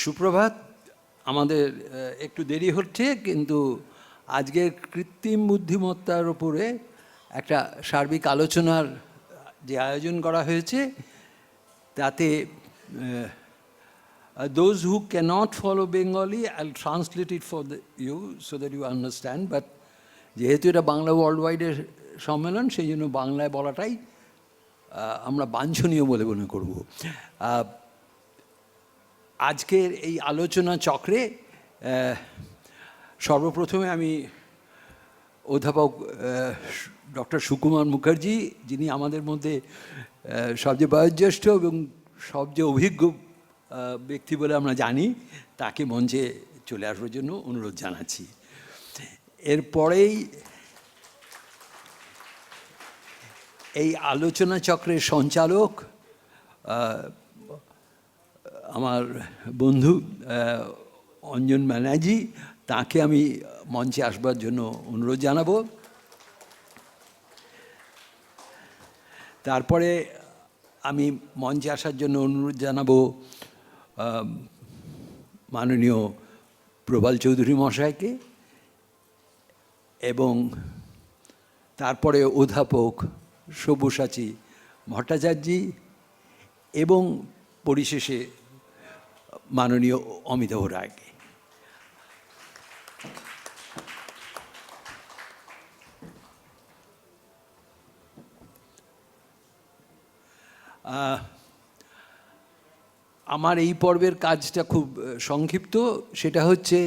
সুপ্রভাত। আমাদের একটু দেরি হচ্ছে, কিন্তু আজকের কৃত্রিম বুদ্ধিমত্তার উপরে একটা সার্বিক আলোচনার যে আয়োজন করা হয়েছে, তাতে those who cannot follow Bengali, I'll translate it for you so that you understand, but যেহেতু এটা বাংলা ওয়ার্ল্ড ওয়াইডের সম্মেলন, সেই জন্য বাংলায় বলাটাই আমরা বাঞ্ছনীয় বলে মনে করব। আজকের এই আলোচনা চক্রে সর্বপ্রথমে আমি অধ্যাপক ডক্টর সুকুমার মুখার্জি, যিনি আমাদের মধ্যে সবচেয়ে বয়োজ্যেষ্ঠ এবং সবচেয়ে অভিজ্ঞ ব্যক্তি বলে আমরা জানি, তাকে মঞ্চে চলে আসবার জন্য অনুরোধ জানাচ্ছি। এরপরেই এই আলোচনা চক্রের সঞ্চালক আমার বন্ধু অঞ্জন ব্যানার্জি, তাকে আমি মঞ্চে আসবার জন্য অনুরোধ জানাবো। তারপরে আমি মঞ্চে আসার জন্য অনুরোধ জানাবো মাননীয় প্রবাল চৌধুরী মহাশয়কে, এবং তারপরে অধ্যাপক সব্যসাচী ভট্টাচার্যী, এবং পরিশেষে মাননীয় অমিতাভ রায়কে। আমার এই পর্বের কাজটা খুব সংক্ষিপ্ত। সেটা হচ্ছে,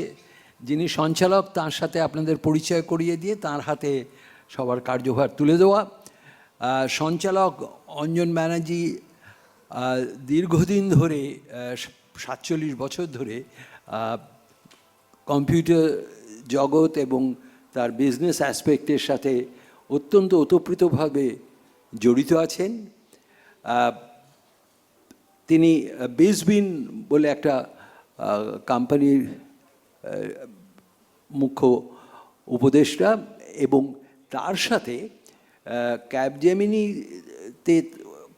যিনি সঞ্চালক তার সাথে আপনাদের পরিচয় করিয়ে দিয়ে তার হাতে সবার কার্যভার তুলে দেওয়া। সঞ্চালক অঞ্জন ব্যানার্জি দীর্ঘদিন ধরে 47 বছর ধরে কম্পিউটার জগৎ এবং তার বিজনেস অ্যাসপেক্টের সাথে অত্যন্ত ওতপ্রোতভাবে জড়িত আছেন। তিনি বেসবিন বলে একটা কোম্পানির মুখ্য উপদেষ্টা, এবং তার সাথে ক্যাপজেমিনিতে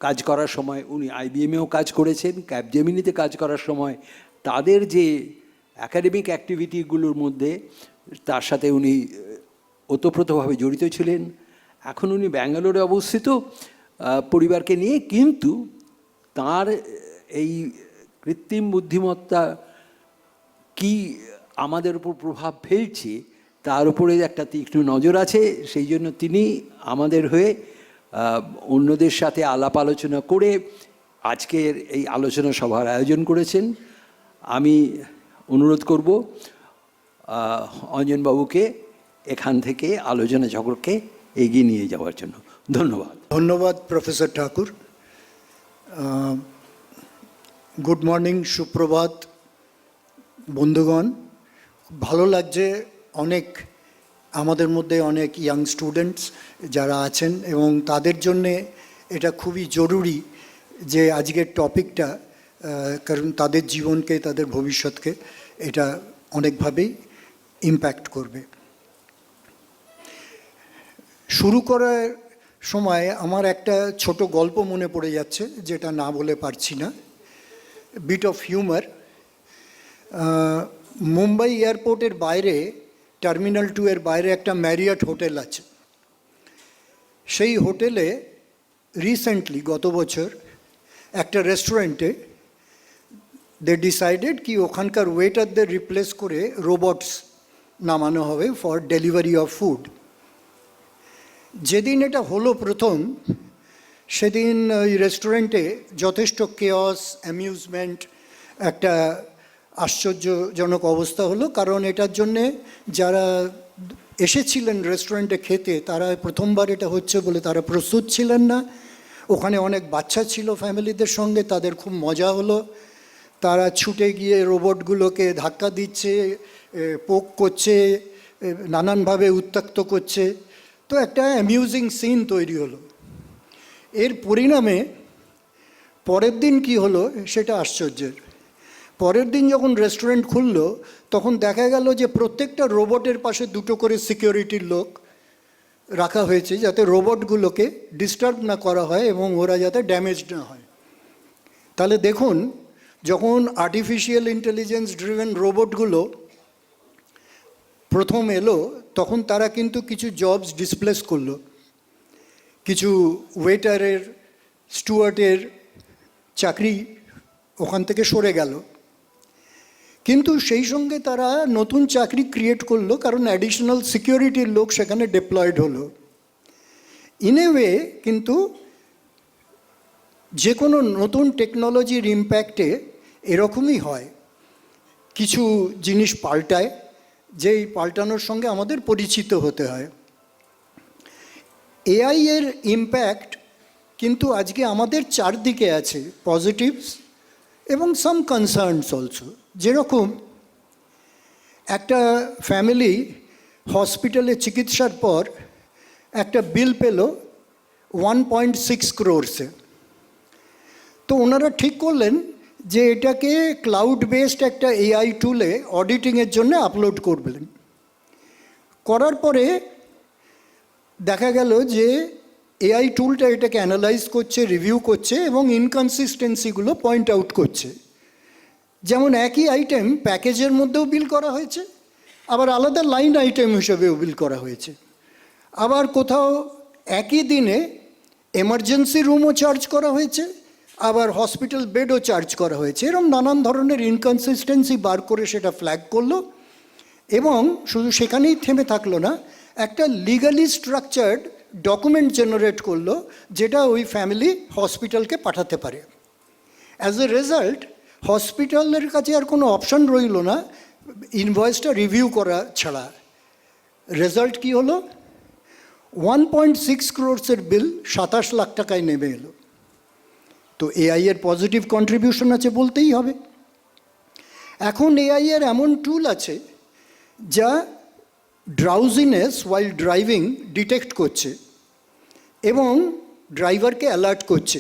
কাজ করার সময় উনি IBM-এও কাজ করেছেন। ক্যাপজেমিনিতে কাজ করার সময় তাদের যে অ্যাকাডেমিক অ্যাক্টিভিটিগুলোর মধ্যে তার সাথে উনি ওতপ্রোতভাবে জড়িত ছিলেন। এখন উনি ব্যাঙ্গালোরে অবস্থিত পরিবারকে নিয়ে, কিন্তু তার এই কৃত্রিম বুদ্ধিমত্তা কি আমাদের উপর প্রভাব ফেলছে তার উপরে একটা তীক্ষ্ণ নজর আছে। সেই জন্য তিনি আমাদের হয়ে অন্যদের সাথে আলাপ আলোচনা করে আজকের এই আলোচনা সভার আয়োজন করেছেন। আমি অনুরোধ করব অঞ্জনবাবুকে এখান থেকে আলোচনা চক্রকে এগিয়ে নিয়ে যাওয়ার জন্য। ধন্যবাদ। ধন্যবাদ প্রফেসর ঠাকুর। গুড মর্নিং, সুপ্রভাত বন্ধুগণ। ভালো লাগছে, অনেক আমাদের মধ্যে অনেক ইয়াং স্টুডেন্টস যারা আছেন, এবং তাদের জন্যে এটা খুবই জরুরি যে আজকের টপিকটা, কারণ তাদের জীবনকে, তাদের ভবিষ্যৎকে এটা অনেকভাবেই ইম্প্যাক্ট করবে। শুরু করার সময় আমার একটা ছোট গল্প মনে পড়ে যাচ্ছে, যেটা না বলে পারছি না। Bit of humour. মুম্বাই এয়ারপোর্টের বাইরে, টার্মিনাল 2 এর বাইরে একটা ম্যারিয়ট হোটেল আছে। সেই হোটেলে রিসেন্টলি গত বছর একটা রেস্টুরেন্টে দে ডিসাইডেড কি ওখানকার ওয়েটারদের রিপ্লেস করে রোবটস নামানো হবে ফর ডেলিভারি অফ ফুড। যেদিন এটা হলো প্রথম, সেদিন ওই রেস্টুরেন্টে যথেষ্ট কেয়স, অ্যামিউজমেন্ট, একটা আশ্চর্যজনক অবস্থা হলো। কারণ এটার জন্যে যারা এসেছিলেন রেস্টুরেন্টে খেতে, তারা প্রথমবার এটা হচ্ছে বলে তারা প্রস্তুত ছিলেন না। ওখানে অনেক বাচ্চা ছিল ফ্যামিলিদের সঙ্গে, তাদের খুব মজা হলো। তারা ছুটে গিয়ে রোবটগুলোকে ধাক্কা দিচ্ছে, পোক করছে, নানানভাবে উত্ত্যক্ত করছে। তো একটা অ্যামিউজিং সিন তৈরি হলো। এর পরিণামে পরের দিন কি হলো সেটা আশ্চর্যের। পরের দিন যখন রেস্টুরেন্ট খুললো, তখন দেখা গেল যে প্রত্যেকটা রোবটের পাশে 2টো করে সিকিউরিটির লোক রাখা হয়েছে, যাতে রোবটগুলোকে ডিস্টার্ব না করা হয় এবং ওরা যাতে ড্যামেজ না হয়। তাহলে দেখুন, যখন আর্টিফিশিয়াল ইন্টেলিজেন্স ড্রিভেন রোবটগুলো প্রথম এলো, তখন তারা কিন্তু কিছু জবস ডিসপ্লেস করলো, কিছু ওয়েটারের, স্টুয়ার্টের চাকরি ওখান থেকে সরে গেল। কিন্তু সেই সঙ্গে তারা নতুন চাকরি ক্রিয়েট করলো, কারণ অ্যাডিশনাল সিকিউরিটির লোক সেখানে ডিপ্লয়েড হলো। ইন এ ওয়ে কিন্তু যে কোনো নতুন টেকনোলজির ইম্প্যাক্টে এরকমই হয়, কিছু জিনিস পাল্টায়, যেই পাল্টানোর সঙ্গে আমাদের পরিচিত হতে হয়। এআই এর ইম্প্যাক্ট কিন্তু আজকে আমাদের চারদিকে আছে, পজিটিভস এবং সাম কনসার্নস অলসো। যেরকম একটা ফ্যামিলি হসপিটালে চিকিৎসার পর একটা বিল পেল 1.6 crores। তো ওনারা ঠিক করলেন যে এটাকে ক্লাউড বেসড একটা এআই টুলে অডিটিংয়ের জন্য আপলোড করবেন। করার পরে দেখা গেল যে এআই টুলটা এটাকে অ্যানালাইজ করছে, রিভিউ করছে এবং ইনকনসিস্টেন্সিগুলো পয়েন্ট আউট করছে। যেমন একই আইটেম প্যাকেজের মধ্যেও বিল করা হয়েছে, আবার আলাদা লাইন আইটেম হিসেবেও বিল করা হয়েছে, আবার কোথাও একই দিনে এমার্জেন্সি রুমও চার্জ করা হয়েছে, আবার হসপিটাল বেডও চার্জ করা হয়েছে। এরকম নানান ধরনের ইনকনসিস্টেন্সি বার করে সেটা ফ্ল্যাগ করলো, এবং শুধু সেখানেই থেমে থাকলো না, একটা লিগালি স্ট্রাকচার্ড ডকুমেন্ট জেনারেট করলো, যেটা ওই ফ্যামিলি হসপিটালকে পাঠাতে পারে। অ্যাজ এ রেজাল্ট হসপিটালের কাছে আর কোনো অপশন রইল না ইনভয়েসটা রিভিউ করা ছাড়া। রেজাল্ট কী হলো? 1.6 crores বিল 27 লাখ টাকায় নেমে এলো। তো এআই এর পজিটিভ কন্ট্রিবিউশন আছে বলতেই হবে। এখন এআই এর এমন টুল আছে যা ড্রাউজিনেস ওয়াইল ড্রাইভিং ডিটেক্ট করছে এবং ড্রাইভারকে অ্যালার্ট করছে।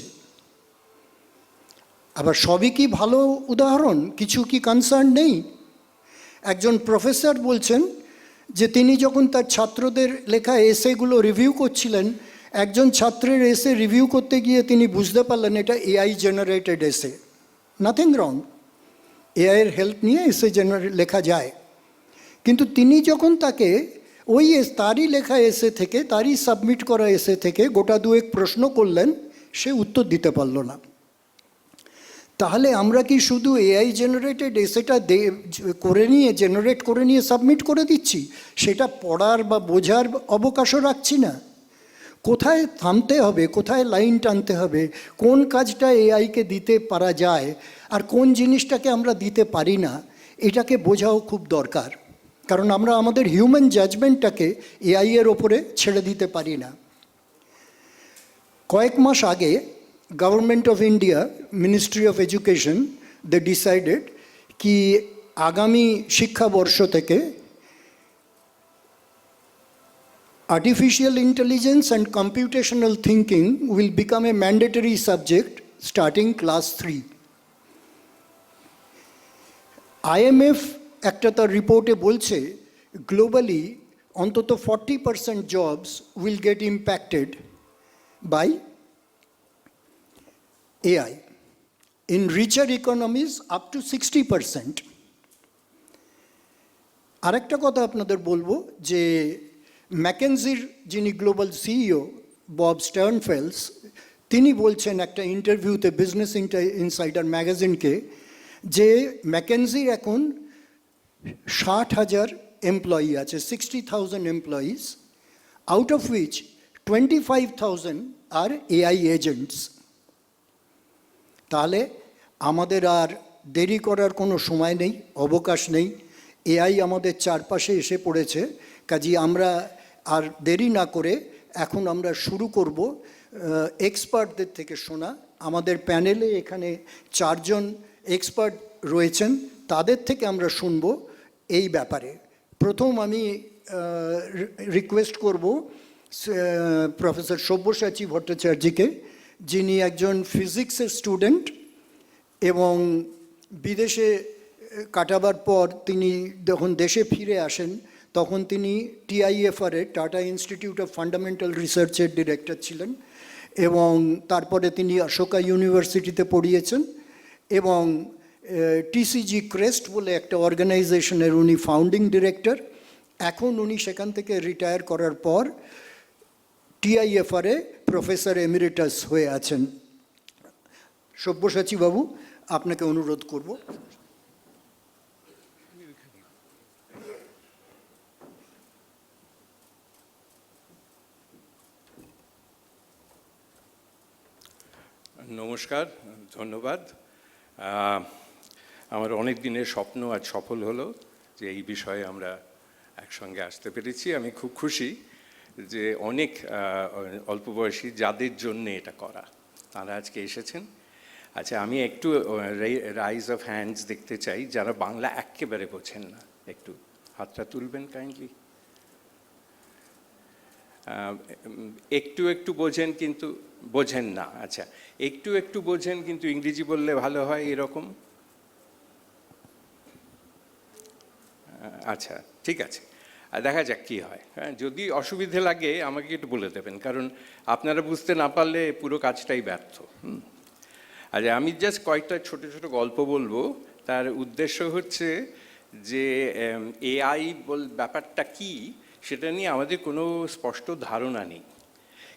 আবার সবই কি ভালো উদাহরণ? কিছু কি কনসার্ন নেই? একজন প্রফেসর বলছেন যে তিনি যখন তার ছাত্রদের লেখা এসেগুলো রিভিউ করছিলেন, একজন ছাত্রের এসে রিভিউ করতে গিয়ে তিনি বুঝতে পারলেন এটা এআই জেনারেটেড এসে। নাথিং রং, এআইয়ের হেল্প নিয়ে এসে লেখা যায়। কিন্তু তিনি যখন তাকে ওই তারই লেখা এসে থেকে, তারই সাবমিট করা এসে থেকে গোটা দুয়েক প্রশ্ন করলেন, সে উত্তর দিতে পারল না। তাহলে আমরা কি শুধু এআই জেনারেটেড এসেটা জেনারেট করে নিয়ে সাবমিট করে দিচ্ছি? সেটা পড়ার বা বোঝার অবকাশও রাখছি না। কোথায় থামতে হবে, কোথায় লাইন টানতে হবে, কোন কাজটা এআইকে দিতে পারা যায় আর কোন জিনিসটাকে আমরা দিতে পারি না, এটাকে বোঝাও খুব দরকার। কারণ আমরা আমাদের হিউম্যান জাজমেন্টটাকে এআই এর ওপরে ছেড়ে দিতে পারি না। কয়েক মাস আগে government of India, ministry of education, they decided কি আগামী শিক্ষাবর্ষ থেকে artificial intelligence and computational thinking will become a mandatory subject starting class 3. IMF একটা তার রিপোর্টে বলছে গ্লোবালি অন্তত 40% jobs will get impacted by AI. In richer economies up to 60%. আরেকটা কথা আপনাদের বলবো যে ম্যাকেনজির যিনি গ্লোবাল সিইও বব স্টার্নফেল্ডস, তিনি বলছেন একটা ইন্টারভিউতে বিজনেস ইনসাইডার ম্যাগাজিনকে যে ম্যাকেনজির এখন 60,000 এমপ্লয়ি আছে, 60,000 employees, out of which 25,000 are AI agents. তাহলে আমাদের আর দেরি করার কোনো সময় নেই, অবকাশ নেই। এআই আমাদের চারপাশে এসে পড়েছে, কাজেই আমরা আর দেরি না করে এখন আমরা শুরু করব এক্সপার্টদের থেকে শোনা। আমাদের প্যানেলে এখানে 4 জন এক্সপার্ট রয়েছেন, তাদের থেকে আমরা শুনব এই ব্যাপারে। প্রথম আমি রিকোয়েস্ট করব প্রফেসর সব্যসাচী ভট্টাচার্যকে, যিনি একজন ফিজিক্সের স্টুডেন্ট এবং বিদেশে কাটাবার পর তিনি যখন দেশে ফিরে আসেন তখন তিনি TIFR tata institute of fundamental রিসার্চের ডিরেক্টর ছিলেন এবং তারপরে তিনি অশোকা ইউনিভার্সিটিতে পড়িয়েছেন এবং টিসিজি ক্রেস্ট বলে একটা অর্গানাইজেশনের উনি ফাউন্ডিং ডিরেক্টর। এখন উনি সেখান থেকে রিটায়ার করার পর টিআইএফআরে প্রফেসর এমিরিটাস হয়ে আছেন। সব্যসাচী বাবু, আপনাকে অনুরোধ করব। নমস্কার, ধন্যবাদ। আমার অনেক দিনের স্বপ্ন আজ সফল হলো যে এই বিষয়ে আমরা একসঙ্গে আসতে পেরেছি। আমি খুব খুশি যে অনেক অল্প বয়সী যাদের জন্য এটা করা, তারা আজকে এসেছেন। আচ্ছা, আমি একটু রাইজ অফ হ্যান্ডস দেখতে চাই যারা বাংলা একেবারে বোঝেন না, একটু হাতটা তুলবেন কাইন্ডলি। একটু একটু বোঝেন কিন্তু বোঝেন না। আচ্ছা, একটু একটু বোঝেন কিন্তু ইংরেজি বললে ভালো হয়, এরকম? আচ্ছা, ঠিক আছে, দেখা যাক কী হয়। হ্যাঁ, যদি অসুবিধে লাগে আমাকে একটু বলে দেবেন, কারণ আপনারা বুঝতে না পারলে পুরো কাজটাই ব্যর্থ। আচ্ছা, আমি জাস্ট কয়েকটা ছোট ছোট গল্প বলবো। তার উদ্দেশ্য হচ্ছে যে এআই ব্যাপারটা কি সেটা নিয়ে আমাদের কোনো স্পষ্ট ধারণা নেই,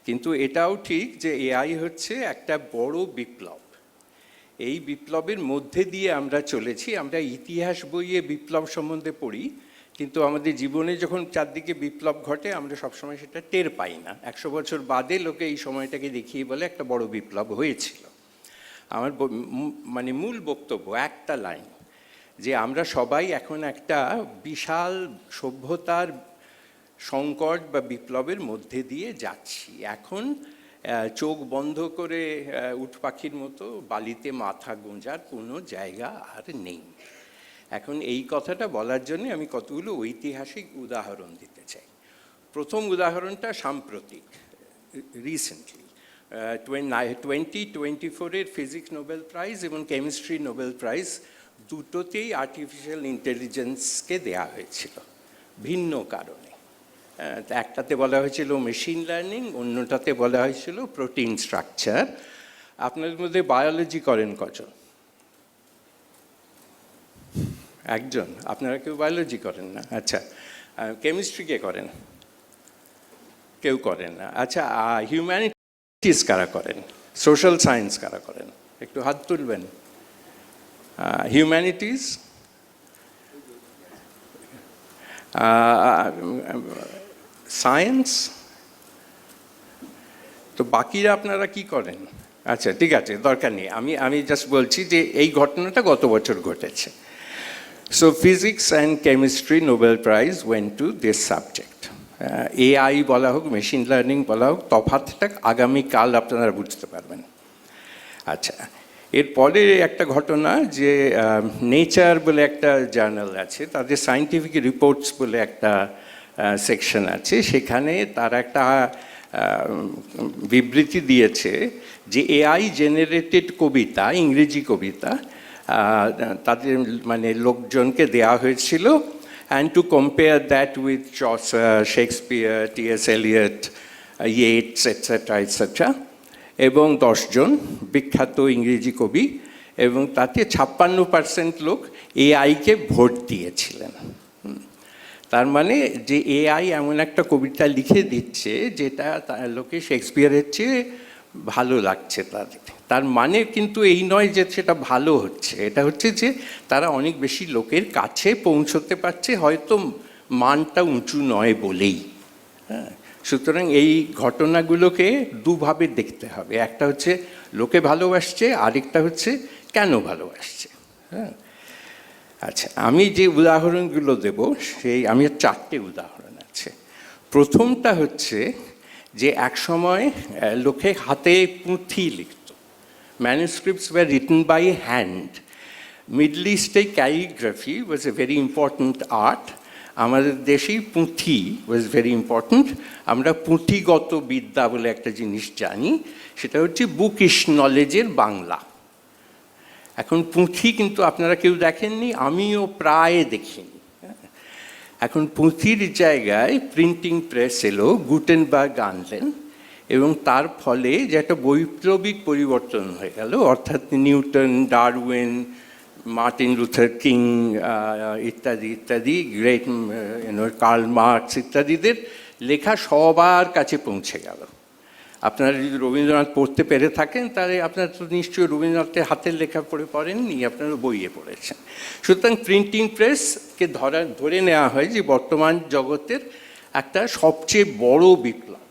কিন্তু এটাও ঠিক যে এআই হচ্ছে একটা বড় বিপ্লব। এই বিপ্লবের মধ্যে দিয়ে আমরা চলেছি। আমরা ইতিহাস বইয়ে বিপ্লব সম্বন্ধে পড়ি, কিন্তু আমাদের জীবনে যখন চারদিকে বিপ্লব ঘটে আমরা সবসময় সেটা টের পাই না। 100 বছর বাদে লোকে এই সময়টাকে দেখিয়ে বলে একটা বড় বিপ্লব হয়েছিল। আমার মানে মূল বক্তব্য একটা লাইন, যে আমরা সবাই এখন একটা বিশাল সভ্যতার সংকট বা বিপ্লবের মধ্যে দিয়ে যাচ্ছি। এখন চোখ বন্ধ করে উট পাখির মতো বালিতে মাথা গোঁজার কোনো জায়গা আর নেই। এখন এই কথাটা বলার জন্য আমি কতগুলো ঐতিহাসিক উদাহরণ দিতে চাই। প্রথম উদাহরণটা সাম্প্রতিক, রিসেন্টলি 2024-এর ফিজিক্স নোবেল প্রাইজ এবং কেমিস্ট্রি নোবেল প্রাইজ দুটোতেই আর্টিফিশিয়াল ইন্টেলিজেন্সকে দেয়া হয়েছিল ভিন্ন কারণে। একটাতে বলা হয়েছিল মেশিন লার্নিং, অন্যটাতে বলা হয়েছিল প্রোটিন স্ট্রাকচার। আপনাদের মধ্যে বায়োলজি করেন কজন? একজন। আপনারা কেউ বায়োলজি করেন না? আচ্ছা, কেমিস্ট্রি কে করেন? কেউ করেন না। আচ্ছা, হিউম্যানিটিস কারা করেন? সোশ্যাল সায়েন্স কারা করেন? একটু হাত তুলবেন। হিউম্যানিটিস, সায়েন্স, তো বাকিরা আপনারা কি করেন? আচ্ছা, ঠিক আছে, দরকার নেই। আমি জাস্ট বলছি যে এই ঘটনাটা গত বছর ঘটেছে। So physics and chemistry Nobel prize went to this subject. AI বলা হোক, মেশিন লার্নিং বলা হোক, তফাৎটা আগামীকাল আপনারা বুঝতে পারবেন। আচ্ছা, এরপরে একটা ঘটনা যে নেচার বলে একটা জার্নাল আছে, তাদের সায়েন্টিফিক রিপোর্টস বলে একটা সেকশন আছে। সেখানে তারা একটা বিবৃতি দিয়েছে যে এআই জেনারেটেড কবিতা, ইংরেজি কবিতা, তাদের মানে লোকজনকে দেয়া হয়েছিল, and to compare that with Chaucer, Shakespeare, T S. Eliot, Yeats etcetera etcetera, এবং 10 জন বিখ্যাত ইংরেজি কবি, এবং তাতে 56% লোক এআইকে ভোট দিয়েছিলেন। তার মানে যে এআই এমন একটা কবিতা লিখে দিচ্ছে যেটা লোকে শেক্সপিয়ারের চেয়ে ভালো লাগছে তাদের। তার মানে কিন্তু এই নয় যে সেটা ভালো হচ্ছে, এটা হচ্ছে যে তারা অনেক বেশি লোকের কাছে পৌঁছতে পারছে, হয়তো মানটা উঁচু নয় বলেই। হ্যাঁ, সুতরাং এই ঘটনাগুলোকে দুভাবে দেখতে হবে। একটা হচ্ছে লোকে ভালোবাসছে, আরেকটা হচ্ছে কেন ভালোবাসছে। হ্যাঁ, আচ্ছা, আমি যে উদাহরণগুলো দেব সেই আমি 4টে উদাহরণ আছে। প্রথমটা হচ্ছে যে এক সময় লোকে হাতে পুঁথি লিখত, manuscripts were written by hand. Middle ইস্টে calligraphy was a very important art. আমাদের দেশেই পুঁথি ওয়াজ ভেরি ইম্পর্ট্যান্ট। আমরা পুঁথিগত বিদ্যা বলে একটা জিনিস জানি, সেটা হচ্ছে বুকিশ নলেজের বাংলা। এখন পুঁথি কিন্তু আপনারা কেউ দেখেননি, আমিও প্রায় দেখিনি। এখন পুঁথির জায়গায় প্রিন্টিং প্রেস এলো, গুটেনবার্গ আনলেন, এবং তার ফলে যে একটা বৈপ্লবিক পরিবর্তন হয়ে গেল। অর্থাৎ Newton, Darwin, Martin Luther king ইত্যাদি ইত্যাদি, গ্রেট কার্ল মার্কস ইত্যাদিদের লেখা সবার কাছে পৌঁছে গেল। আপনারা যদি রবীন্দ্রনাথ পড়তে পেরে থাকেন তাহলে আপনারা তো নিশ্চয়ই রবীন্দ্রনাথের হাতের লেখা পড়েননি, আপনারা বইয়ে পড়েছেন। সুতরাং প্রিন্টিং প্রেসকে ধরে নেওয়া হয় যে বর্তমান জগতের একটা সবচেয়ে বড় বিপ্লব,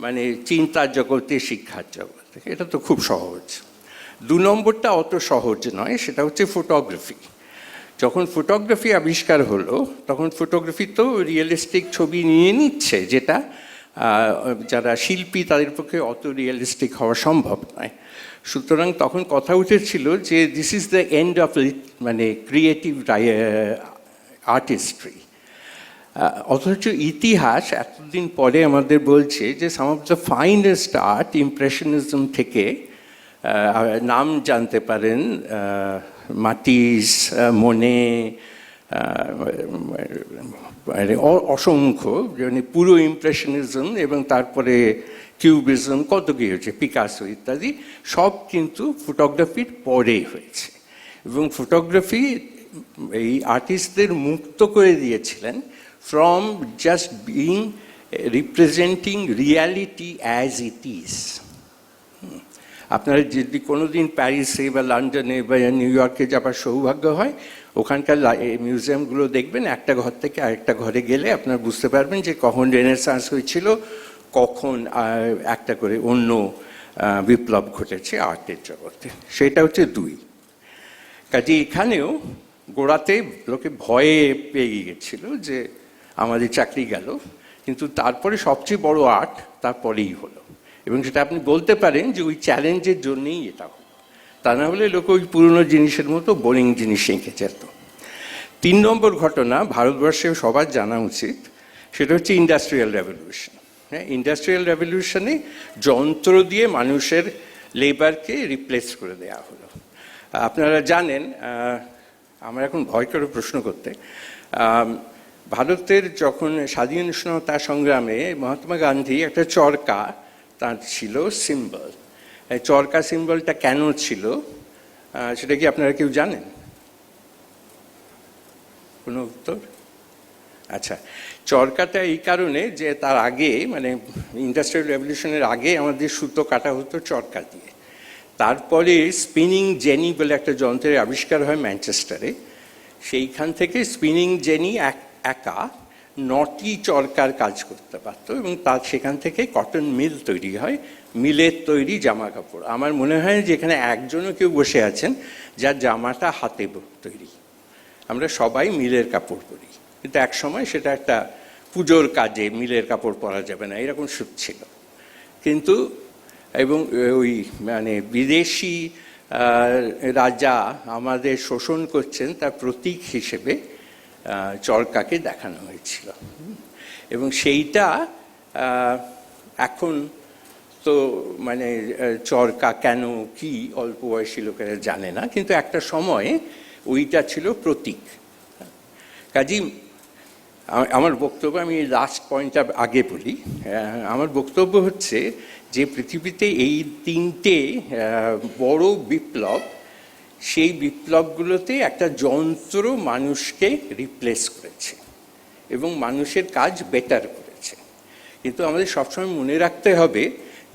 মানে চিন্তার জগতে, শিক্ষার জগতে। এটা তো খুব সহজ। 2 নম্বরটা অত সহজ নয়, সেটা হচ্ছে ফটোগ্রাফি। যখন ফটোগ্রাফি আবিষ্কার হলো তখন ফটোগ্রাফি তো রিয়েলিস্টিক ছবি নিয়ে নিচ্ছে, যেটা যারা শিল্পী তাদের পক্ষে অত রিয়েলিস্টিক হওয়া সম্ভব নয়। সুতরাং তখন কথা উঠেছিল যে this is the end of মানে ক্রিয়েটিভ আর্টিস্ট্রি। অথচ ইতিহাস এতদিন পরে আমাদের বলছে যে some of the finest art, impressionism থেকে নাম জানতে পারেন মাতিস, মোনে, অসংখ্য, মানে পুরো ইমপ্রেশনিজম এবং তারপরে কিউবিজম, কত কী হয়েছে, পিকাসো ইত্যাদি, সব কিন্তু ফটোগ্রাফির পরে হয়েছে। এবং ফটোগ্রাফি এই আর্টিস্টদের মুক্ত করে দিয়েছিলেন from just being representing reality as it is. আপনারা যদি কোনোদিন প্যারিসে বা লন্ডনে বা নিউ ইয়র্কে যাবার সৌভাগ্য হয়, ওখানকার মিউজিয়ামগুলো দেখবেন, একটা ঘর থেকে আরেকটা ঘরে গেলে আপনারা বুঝতে পারবেন যে কখন রেনেসাঁস হয়েছিল, কখন একটা করে অন্য বিপ্লব ঘটেছে আর্টের জগতে। সেটা হচ্ছে 2। কাজে এখানেও গোড়াতে লোকে ভয়ে পেয়ে গিয়েছিল যে আমাদের চাকরি গেল, কিন্তু তারপরে সবচেয়ে বড় আর্ট তারপরেই হলো। এবং সেটা আপনি বলতে পারেন যে ওই চ্যালেঞ্জের জন্যেই এটা হলো, তা না হলে লোকে ওই পুরনো জিনিসের মতো বোরিং জিনিস শিখে যেত। 3 নম্বর ঘটনা ভারতবর্ষে সবার জানা উচিত, সেটা হচ্ছে ইন্ডাস্ট্রিয়াল রেভলিউশন। হ্যাঁ, ইন্ডাস্ট্রিয়াল রেভলিউশনে যন্ত্র দিয়ে মানুষের লেবারকে রিপ্লেস করে দেওয়া হলো। আপনারা জানেন, আমার এখন ভয় করে প্রশ্ন করতে, ভারতের যখন স্বাধীনতা সংগ্রামে মহাত্মা গান্ধী একটা চরকা তার ছিল সিম্বল। চরকা সিম্বলটা কেন ছিল সেটা কি আপনারা কেউ জানেন? কোনো উত্তর? আচ্ছা, চরকাটা এই কারণে যে তার আগে, মানে ইন্ডাস্ট্রিয়াল রেভলিউশনের আগে আমাদের সুতো কাটা হতো চরকা দিয়ে। তারপরে স্পিনিং জেনি বলে একটা যন্ত্রের আবিষ্কার হয় ম্যানচেস্টারে। সেইখান থেকে স্পিনিং জেনি একা 9টি চরকার কাজ করতে পারত এবং তার সেখান থেকে কটন মিল তৈরি হয়, মিলের তৈরি জামা কাপড়। আমার মনে হয় যে এখানে একজনও কেউ বসে আছেন যার জামাটা হাতে তৈরি। আমরা সবাই মিলের কাপড় পরি, কিন্তু এক সময় সেটা একটা পুজোর কাজে মিলের কাপড় পরা যাবে না এরকম সুদ ছিল। কিন্তু এবং ওই মানে বিদেশি রাজা আমাদের শোষণ করছেন তার প্রতীক হিসেবে চরকাকে দেখানো হয়েছিল। এবং সেইটা এখন তো মানে চরকা কেন কি অল্প বয়সী লোকেরা জানে না, কিন্তু একটা সময়ে ওইটা ছিল প্রতীক। কাজেই আমার বক্তব্য, আমি লাস্ট পয়েন্টটা আগে বলি, আমার বক্তব্য হচ্ছে যে পৃথিবীতে এই 3টে বড় বিপ্লব, সেই বিপ্লবগুলোতে একটা যন্ত্র মানুষকে রিপ্লেস করেছে এবং মানুষের কাজ বেটার করেছে। কিন্তু আমাদের সবসময় মনে রাখতে হবে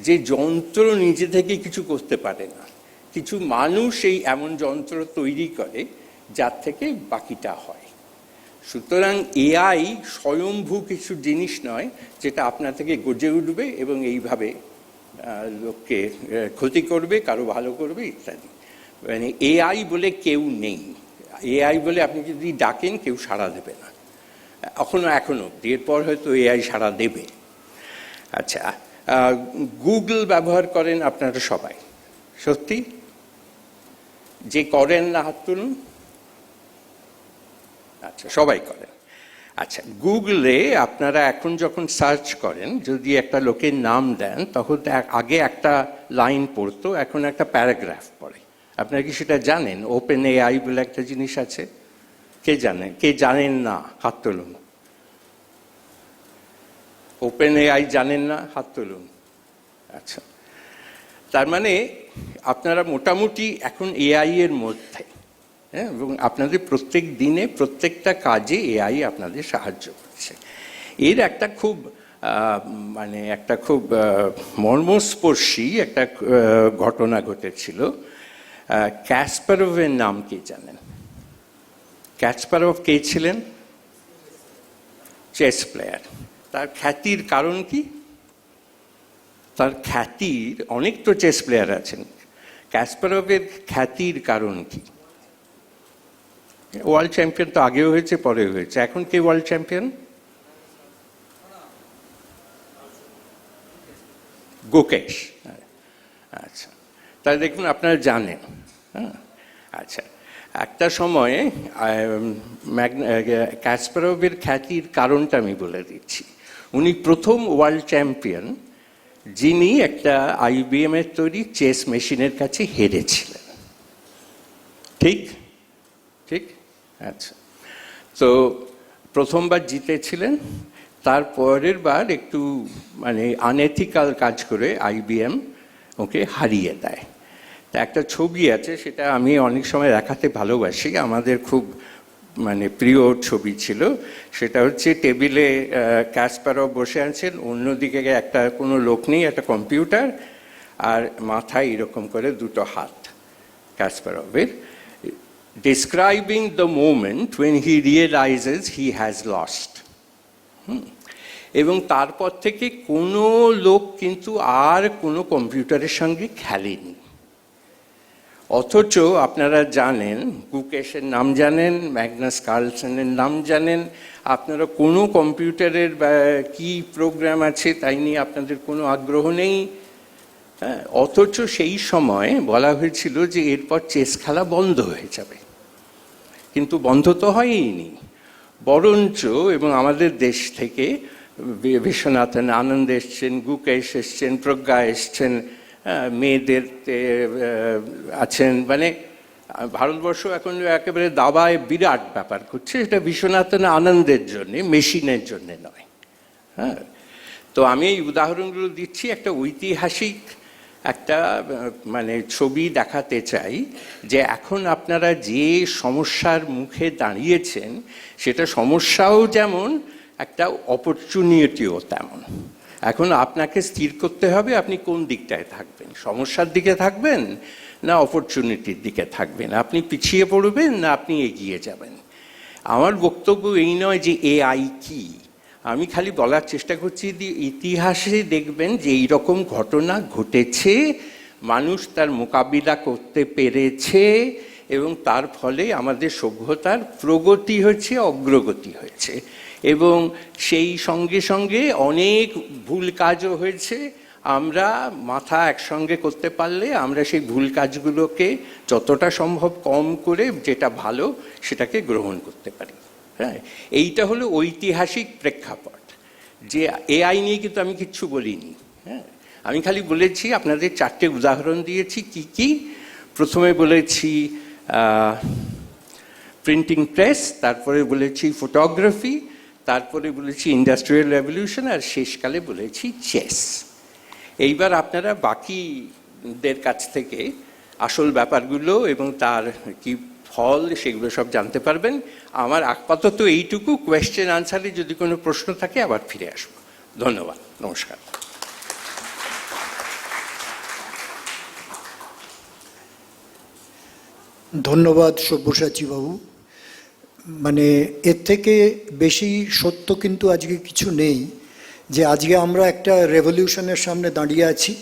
যে যন্ত্র নিজে থেকে কিছু করতে পারে না, কিছু মানুষ এই এমন যন্ত্র তৈরি করে যার থেকে বাকিটা হয়। সুতরাং এআই স্বয়ংভূ কিছু জিনিস নয় যেটা আপনার থেকে গজে উঠবে এবং এইভাবে লোককে ক্ষতি করবে, কারো ভালো করবে ইত্যাদি। মানে এআই বলে কেউ নেই। এআই বলে আপনি যদি ডাকেন কেউ সাড়া দেবে না এখনো, এরপর হয়তো এআই সাড়া দেবে। আচ্ছা, গুগল ব্যবহার করেন আপনারা সবাই, সত্যি? যে করেন না হাত তুলুন। আচ্ছা, সবাই করেন। আচ্ছা, গুগলে আপনারা এখন যখন সার্চ করেন, যদি একটা লোকের নাম দেন তখন আগে একটা লাইন পড়তো, এখন একটা প্যারাগ্রাফ পড়ে। আপনারা কি সেটা জানেন? ওপেন এআই বলে একটা জিনিস আছে, কে জানেন? কে জানেন না হাত তুলুন। ওপেন এআই জানেন না, হাত তুলুন। আচ্ছা, তার মানে আপনারা মোটামুটি এখন এআই এর মধ্যে। হ্যাঁ, এবং আপনাদের প্রত্যেক দিনে প্রত্যেকটা কাজে এআই আপনাদের সাহায্য করছে। এর একটা খুব মানে একটা খুব মর্মস্পর্শী একটা ঘটনা ঘটেছিল। ক্যাসপারভের নাম কি জানেন? ক্যাসপারভ কে ছিলেন? Chess player. তার খ্যাতির কারণ কি? তার খ্যাতির, অনেক তো চেস প্লেয়ার আছেন, ক্যাসপারভের খ্যাতির কারণ কি? ওয়ার্ল্ড চ্যাম্পিয়ন তো আগেও হয়েছে, পরেও হয়েছে। এখন কে ওয়ার্ল্ড চ্যাম্পিয়ন? গুকেশ। আচ্ছা, তাহলে দেখুন আপনারা জানেন। হ্যাঁ, আচ্ছা, একটা সময়ে ক্যাসপারভের খ্যাতির কারণটা আমি বলে দিচ্ছি। উনি প্রথম ওয়ার্ল্ড চ্যাম্পিয়ন যিনি একটা IBM এর তৈরি চেস মেশিনের কাছে হেরেছিলেন। ঠিক ঠিক আচ্ছা, তো প্রথমবার জিতেছিলেন, তারপরের বার একটু মানে আনএথিক্যাল কাজ করে IBM ওকে হারিয়ে দেয়। তা একটা ছবি আছে, সেটা আমি অনেক সময় দেখাতে ভালোবাসি, আমাদের খুব মানে প্রিয় ছবি ছিল। সেটা হচ্ছে টেবিলে ক্যাসপারভ বসে আছেন, অন্যদিকে একটা কোনো লোক নেই, একটা কম্পিউটার, আর মাথায় এরকম করে দুটো হাত ক্যাসপারভের, describing the moment when he realizes he has lost. এবং তারপর থেকে কোনো লোক কিন্তু আর কোনো কম্পিউটারের সঙ্গে খেলেনি। অথচ আপনারা জানেন, গুকেশের নাম জানেন, ম্যাগনাস কার্লসেনের নাম জানেন, আপনারা কোনো কম্পিউটারের কি প্রোগ্রাম আছে তাই নিয়ে আপনাদের কোনো আগ্রহ নেই। হ্যাঁ, অথচ সেই সময় বলা হয়েছিল যে এরপর চেস খেলা বন্ধ হয়ে যাবে, কিন্তু বন্ধ তো হয়নি, বরঞ্চ এবং আমাদের দেশ থেকে বিশ্বনাথন আনন্দ এসছেন, গুকেশ এসছেন, প্রজ্ঞা এসছেন, মেয়েদের আছেন, মানে ভারতবর্ষ এখন একেবারে দাবায় বিরাট ব্যাপার করছে। এটা বিশ্বনাথন আনন্দের জন্যে, মেশিনের জন্যে নয়। হ্যাঁ, তো আমি এই উদাহরণগুলো দিচ্ছি একটা ঐতিহাসিক একটা মানে ছবি দেখাতে চাই যে এখন আপনারা যে সমস্যার মুখে দাঁড়িয়েছেন সেটা সমস্যাও যেমন, একটা অপরচুনিটিও তেমন। এখন আপনাকে স্থির করতে হবে আপনি কোন দিকটায় থাকবেন, সমস্যার দিকে থাকবেন না অপরচুনিটির দিকে থাকবেন, আপনি পিছিয়ে পড়বেন না আপনি এগিয়ে যাবেন। আমার বক্তব্য এই নয় যে AI কি, আমি খালি বলার চেষ্টা করছি যে ইতিহাসে দেখবেন যে এইরকম ঘটনা ঘটেছে, মানুষ তার মোকাবিলা করতে পেরেছে এবং তার ফলে আমাদের সভ্যতার প্রগতি হয়েছে, অগ্রগতি হয়েছে, এবং সেই সঙ্গে সঙ্গে অনেক ভুল কাজও হয়েছে। আমরা মাথা একসঙ্গে করতে পারলে আমরা সেই ভুল কাজগুলোকে যতটা সম্ভব কম করে যেটা ভালো সেটাকে গ্রহণ করতে পারি। হ্যাঁ, এইটা হলো ঐতিহাসিক প্রেক্ষাপট। যে AI নিয়ে কিন্তু আমি কিচ্ছু বলিনি। হ্যাঁ, আমি খালি বলেছি, আপনাদের চারটে উদাহরণ দিয়েছি। কি কি? প্রথমে বলেছি প্রিন্টিং প্রেস, তারপরে বলেছি ফটোগ্রাফি, তারপরে বলেছি ইন্ডাস্ট্রিয়াল রেভলিউশন, আর শেষকালে বলেছি চেস। এইবার আপনারা বাকিদের কাছ থেকে আসল ব্যাপারগুলো এবং তার কি ফল সেগুলো সব জানতে পারবেন। আমার আপাতত এইটুকু, কোয়েশ্চেন আনসারে যদি কোনো প্রশ্ন থাকে আবার ফিরে আসবো। ধন্যবাদ, নমস্কার। ধন্যবাদ সব্যসাচী বাবু। মানে এর থেকে বেশি সত্য কিন্তু আজকে কিছু নেই, যে আজকে আমরা একটা রেভলিউশনের সামনে দাঁড়িয়ে আছি,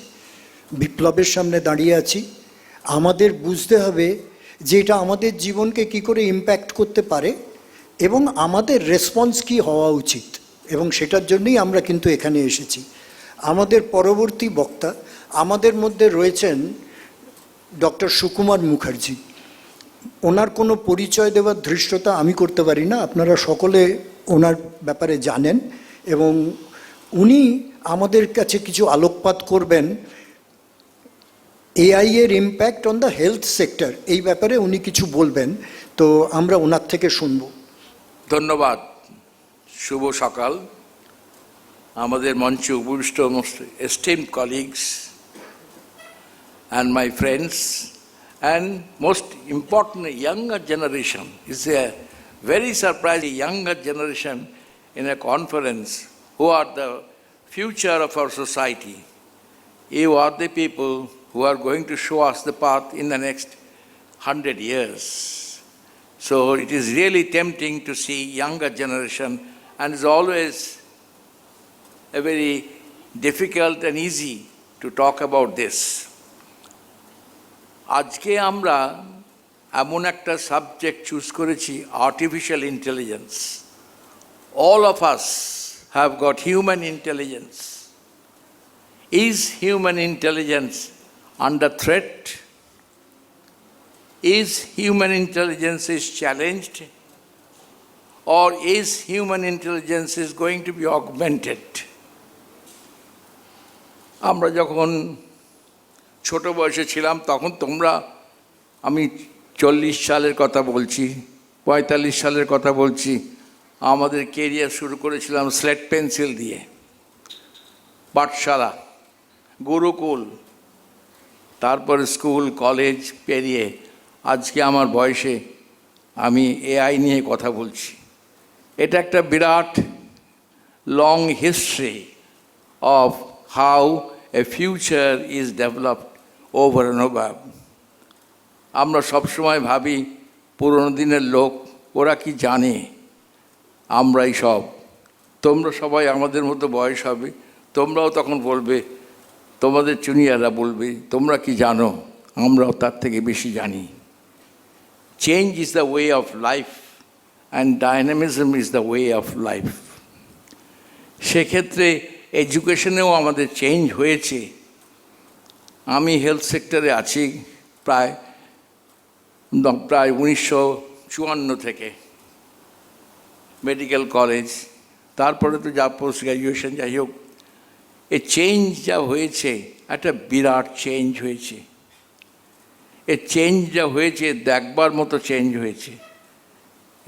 বিপ্লবের সামনে দাঁড়িয়ে আছি। আমাদের বুঝতে হবে যে এটা আমাদের জীবনকে কি করে ইম্প্যাক্ট করতে পারে এবং আমাদের রেসপন্স কি হওয়া উচিত, এবং সেটার জন্যই আমরা কিন্তু এখানে এসেছি। আমাদের পরবর্তী বক্তা আমাদের মধ্যে রয়েছেন ডক্টর সুকুমার মুখার্জি। ওনার কোনো পরিচয় দেওয়ার ধৃষ্টতা আমি করতে পারি না, আপনারা সকলে ওনার ব্যাপারে জানেন, এবং উনি আমাদের কাছে কিছু আলোকপাত করবেন। AI এর impact on the health sector, এই ব্যাপারে উনি কিছু বলবেন, তো আমরা ওনার থেকে শুনব। ধন্যবাদ। শুভ সকাল। আমাদের মঞ্চে উপবিষ্ট esteemed colleagues and my friends and most important, younger generation. It's a very surprising younger generation in a conference who are the future of our society. You are the people who are going to show us the path in the next 100 years. So it is really tempting to see younger generation, and it's always a very difficult and easy to talk about this. আজকে আমরা এমন একটা subject choose করেছি, artificial intelligence. All of us have got human intelligence. Is human intelligence under threat? Is human intelligence is challenged? Or is human intelligence is going to be augmented? আমরা যখন ছোট বয়সে ছিলাম তখন আমি 40 সালের কথা বলছি, 45 সালের কথা বলছি, আমাদের কেরিয়ার শুরু করেছিলাম স্লেট পেন্সিল দিয়ে, পাঠশালা, গুরুকুল, তারপর স্কুল কলেজ পেরিয়ে আজকে আমার বয়সে আমি এআই নিয়ে কথা বলছি। এটা একটা বিরাট long history of how a future is developed over and over. আমরা সবসময় ভাবি পুরনো দিনের লোক, ওরা কি জানে, আমরাই সব। তোমরা সবাই আমাদের মতো বয়স হবে, তোমরাও তখন বলবে, তোমাদের জুনিয়ররা বলবে, তোমরা কি জানো, আমরাও তার থেকে বেশি জানি। Change is the way of life and dynamism is the way of life. সেক্ষেত্রে এডুকেশনেও আমাদের চেঞ্জ হয়েছে। আমি হেলথ সেক্টরে আছি প্রায় 1954 থেকে, মেডিকেল কলেজ, তারপরে তো যা পোস্ট গ্র্যাজুয়েশন, যাই হোক, এ চেঞ্জ যা হয়েছে একটা বিরাট চেঞ্জ হয়েছে। এ চেঞ্জ যা হয়েছে দেখবার মতো চেঞ্জ হয়েছে,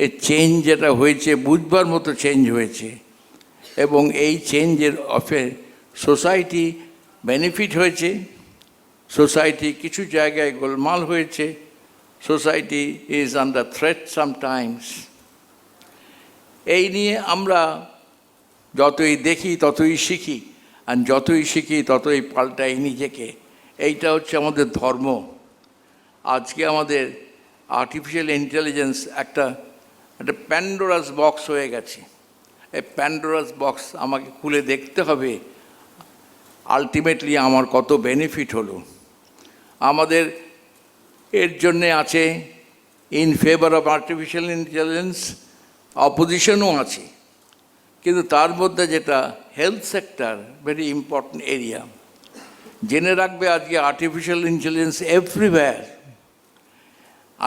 এ চেঞ্জ যেটা হয়েছে বুঝবার মতো চেঞ্জ হয়েছে, এবং এই চেঞ্জের অফে সোসাইটি বেনিফিট হয়েছে, সোসাইটি কিছু জায়গায় গোলমাল হয়েছে, society is under threat sometimes. এই নিয়ে আমরা যতই দেখি ততই শিখি, আর যতই শিখি ততই পাল্টাই নিজেকে। এইটা হচ্ছে আমাদের ধর্ম। আজকে আমাদের আর্টিফিশিয়াল ইন্টেলিজেন্স একটা প্যান্ডোরাস বক্স হয়ে গেছে। এই প্যান্ডোরাস বক্স আমাকে খুলে দেখতে হবে আলটিমেটলি আমার কত বেনিফিট হলো। আমাদের এর জন্যে আছে in favour of artificial intelligence, অপোজিশনও আছে, কিন্তু তার মধ্যে যেটা health sector very important area. জেনে রাখবে আজকে আর্টিফিশিয়াল ইন্টেলিজেন্স এভরিওয়্যার।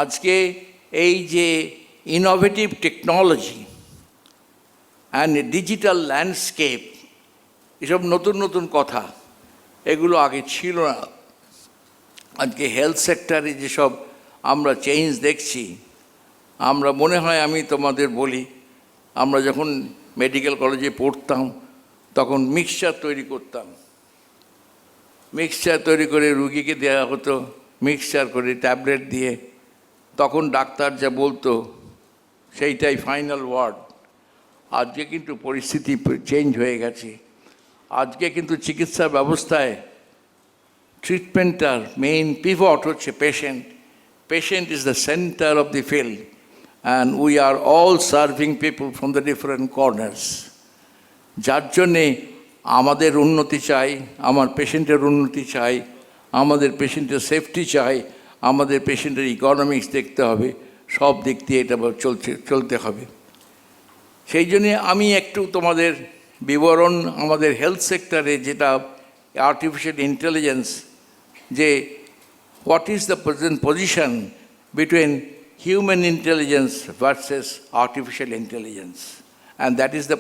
আজকে এই যে innovative technology and digital landscape, এসব নতুন নতুন কথা, এগুলো আগে ছিল না। আজকে হেলথ সেক্টরে যেসব আমরা চেঞ্জ দেখছি, আমরা মনে হয়, আমি তোমাদের বলি, আমরা যখন মেডিকেল কলেজে পড়তাম তখন মিক্সচার তৈরি করতাম, মিক্সচার তৈরি করে রুগীকে দেওয়া হতো, মিক্সচার করে ট্যাবলেট দিয়ে, তখন ডাক্তার যা বলতো সেইটাই ফাইনাল ওয়ার্ড। আজকে কিন্তু পরিস্থিতি চেঞ্জ হয়ে গেছে। আজকে কিন্তু চিকিৎসা ব্যবস্থায় ট্রিটমেন্টটার মেইন পিভট হচ্ছে patient. Patient is the centre of the field and we are all serving people from the different corners. যার জন্যে আমাদের উন্নতি চাই, আমার পেশেন্টের উন্নতি চাই, আমাদের পেশেন্টের সেফটি চাই, আমাদের পেশেন্টের ইকোনমিক্স দেখতে হবে, সব দিক দিয়ে এটা চলতে হবে। সেই জন্যে আমি একটু তোমাদের বিবরণ আমাদের হেলথ সেক্টরে যেটা আর্টিফিশিয়াল ইন্টেলিজেন্স, যে what is the present position between human intelligence versus artificial intelligence, and that is the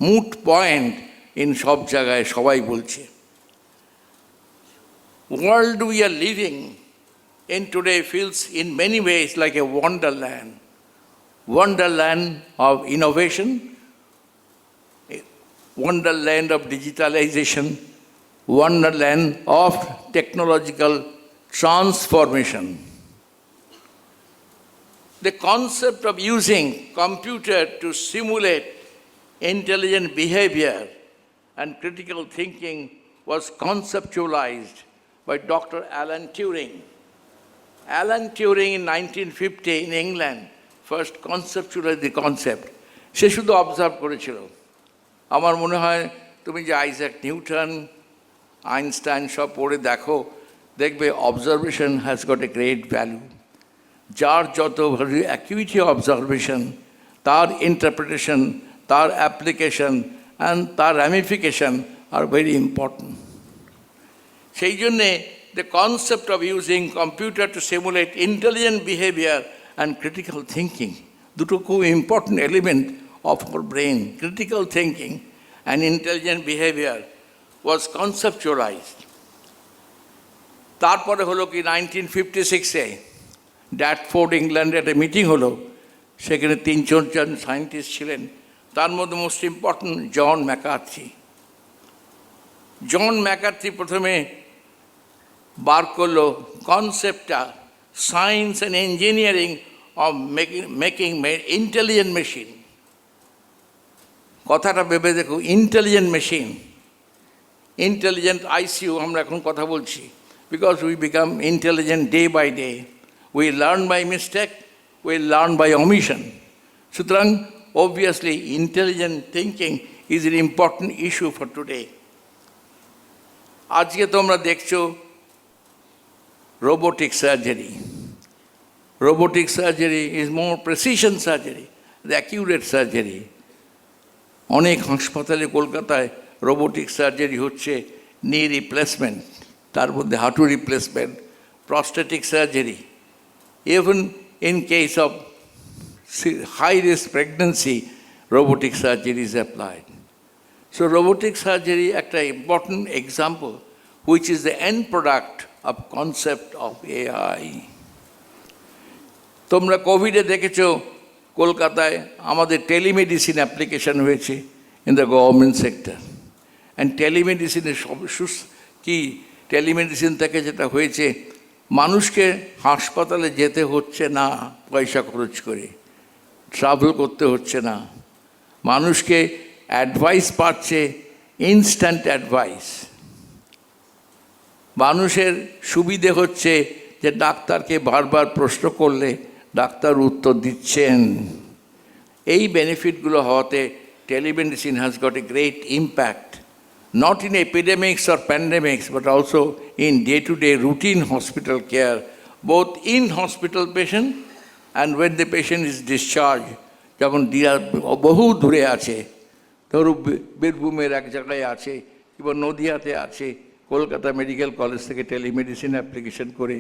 moot point in সব জায়গায় সবাই বলছে। World we are living in today feels in many ways like a wonderland. Wonderland of innovation, wonderland of digitalization, wonderland of technological transformation. The concept of using computer to simulate intelligent behavior and critical thinking was conceptualized by Dr. Alan Turing. Alan Turing in 1950 in England first conceptualized the concept. সে শুধু observe করেছিল। আমার মনে হয় তুমি যে Isaac Newton, Einstein সব পড়ে দেখো, দেখবে observation has got a great value. যার যত অ্যাকিউরিটি অবজারভেশন, তার ইন্টারপ্রিটেশন, তার অ্যাপ্লিকেশন অ্যান্ড তার র্যামিফিকেশন আর ভেরি ইম্পর্টেন্ট। সেই জন্যে the concept of using computer to simulate intelligent behaviour and critical thinking, দুটো খুব important element of our brain, critical thinking and intelligent behavior was conceptualized. তারপরে হলো কি 1956-এ ড্যাটফোর্ড ইংল্যান্ডে একটা মিটিং হলো, সেখানে তিনজন সায়েন্টিস্ট ছিলেন, তার মধ্যে most important John McCarthy. John McCarthy প্রথমে বার করলো কনসেপ্টটা science and engineering of making intelligent machine. কথাটা ভেবে দেখো, ইন্টেলিজেন্ট মেশিন, ইন্টেলিজেন্ট আইসিইউ আমরা এখন কথা বলছি, because we become intelligent day by day, we learn by mistake, we learn by omission. সুতরাং obviously intelligent thinking is an important issue for today. আজকে তোমরা দেখছো robotic surgery. Robotic surgery is more precision surgery, the accurate surgery. অনেক হাসপাতালে কলকাতায় robotic surgery হচ্ছে, নি replacement, তার মধ্যে হাঁটু replacement, prostatic surgery, even in case of high risk pregnancy robotic surgery is applied. So robotic surgery একটা important example which is the end product of concept of AI. তোমরা কোভিডে দেখেছো কলকাতায় আমাদের টেলিমেডিসিন অ্যাপ্লিকেশন হয়েছে in the government sector. And টেলিমেডিসিনের কি telemedicine থেকে যেটা হয়েছে, মানুষকে হাসপাতালে যেতে হচ্ছে না পয়সা খরচ করে, ট্রাভেল করতে হচ্ছে না, মানুষকে অ্যাডভাইস পাচ্ছে, ইনস্ট্যান্ট অ্যাডভাইস। মানুষের সুবিধে হচ্ছে যে ডাক্তারকে বারবার প্রশ্ন করলে ডাক্তার উত্তর দিচ্ছেন। এই বেনিফিটগুলো হওয়াতে telemedicine has got a great impact, not in epidemics or pandemics, but also in day to day routine hospital care, both in hospital patient and when the patient is discharge. যখন বহু দূরে আছে, ধরো বীরভূমের এক জায়গায় আছে কিংবা নদিয়াতে আছে, কলকাতা মেডিকেল কলেজ থেকে টেলিমেডিসিন অ্যাপ্লিকেশন করে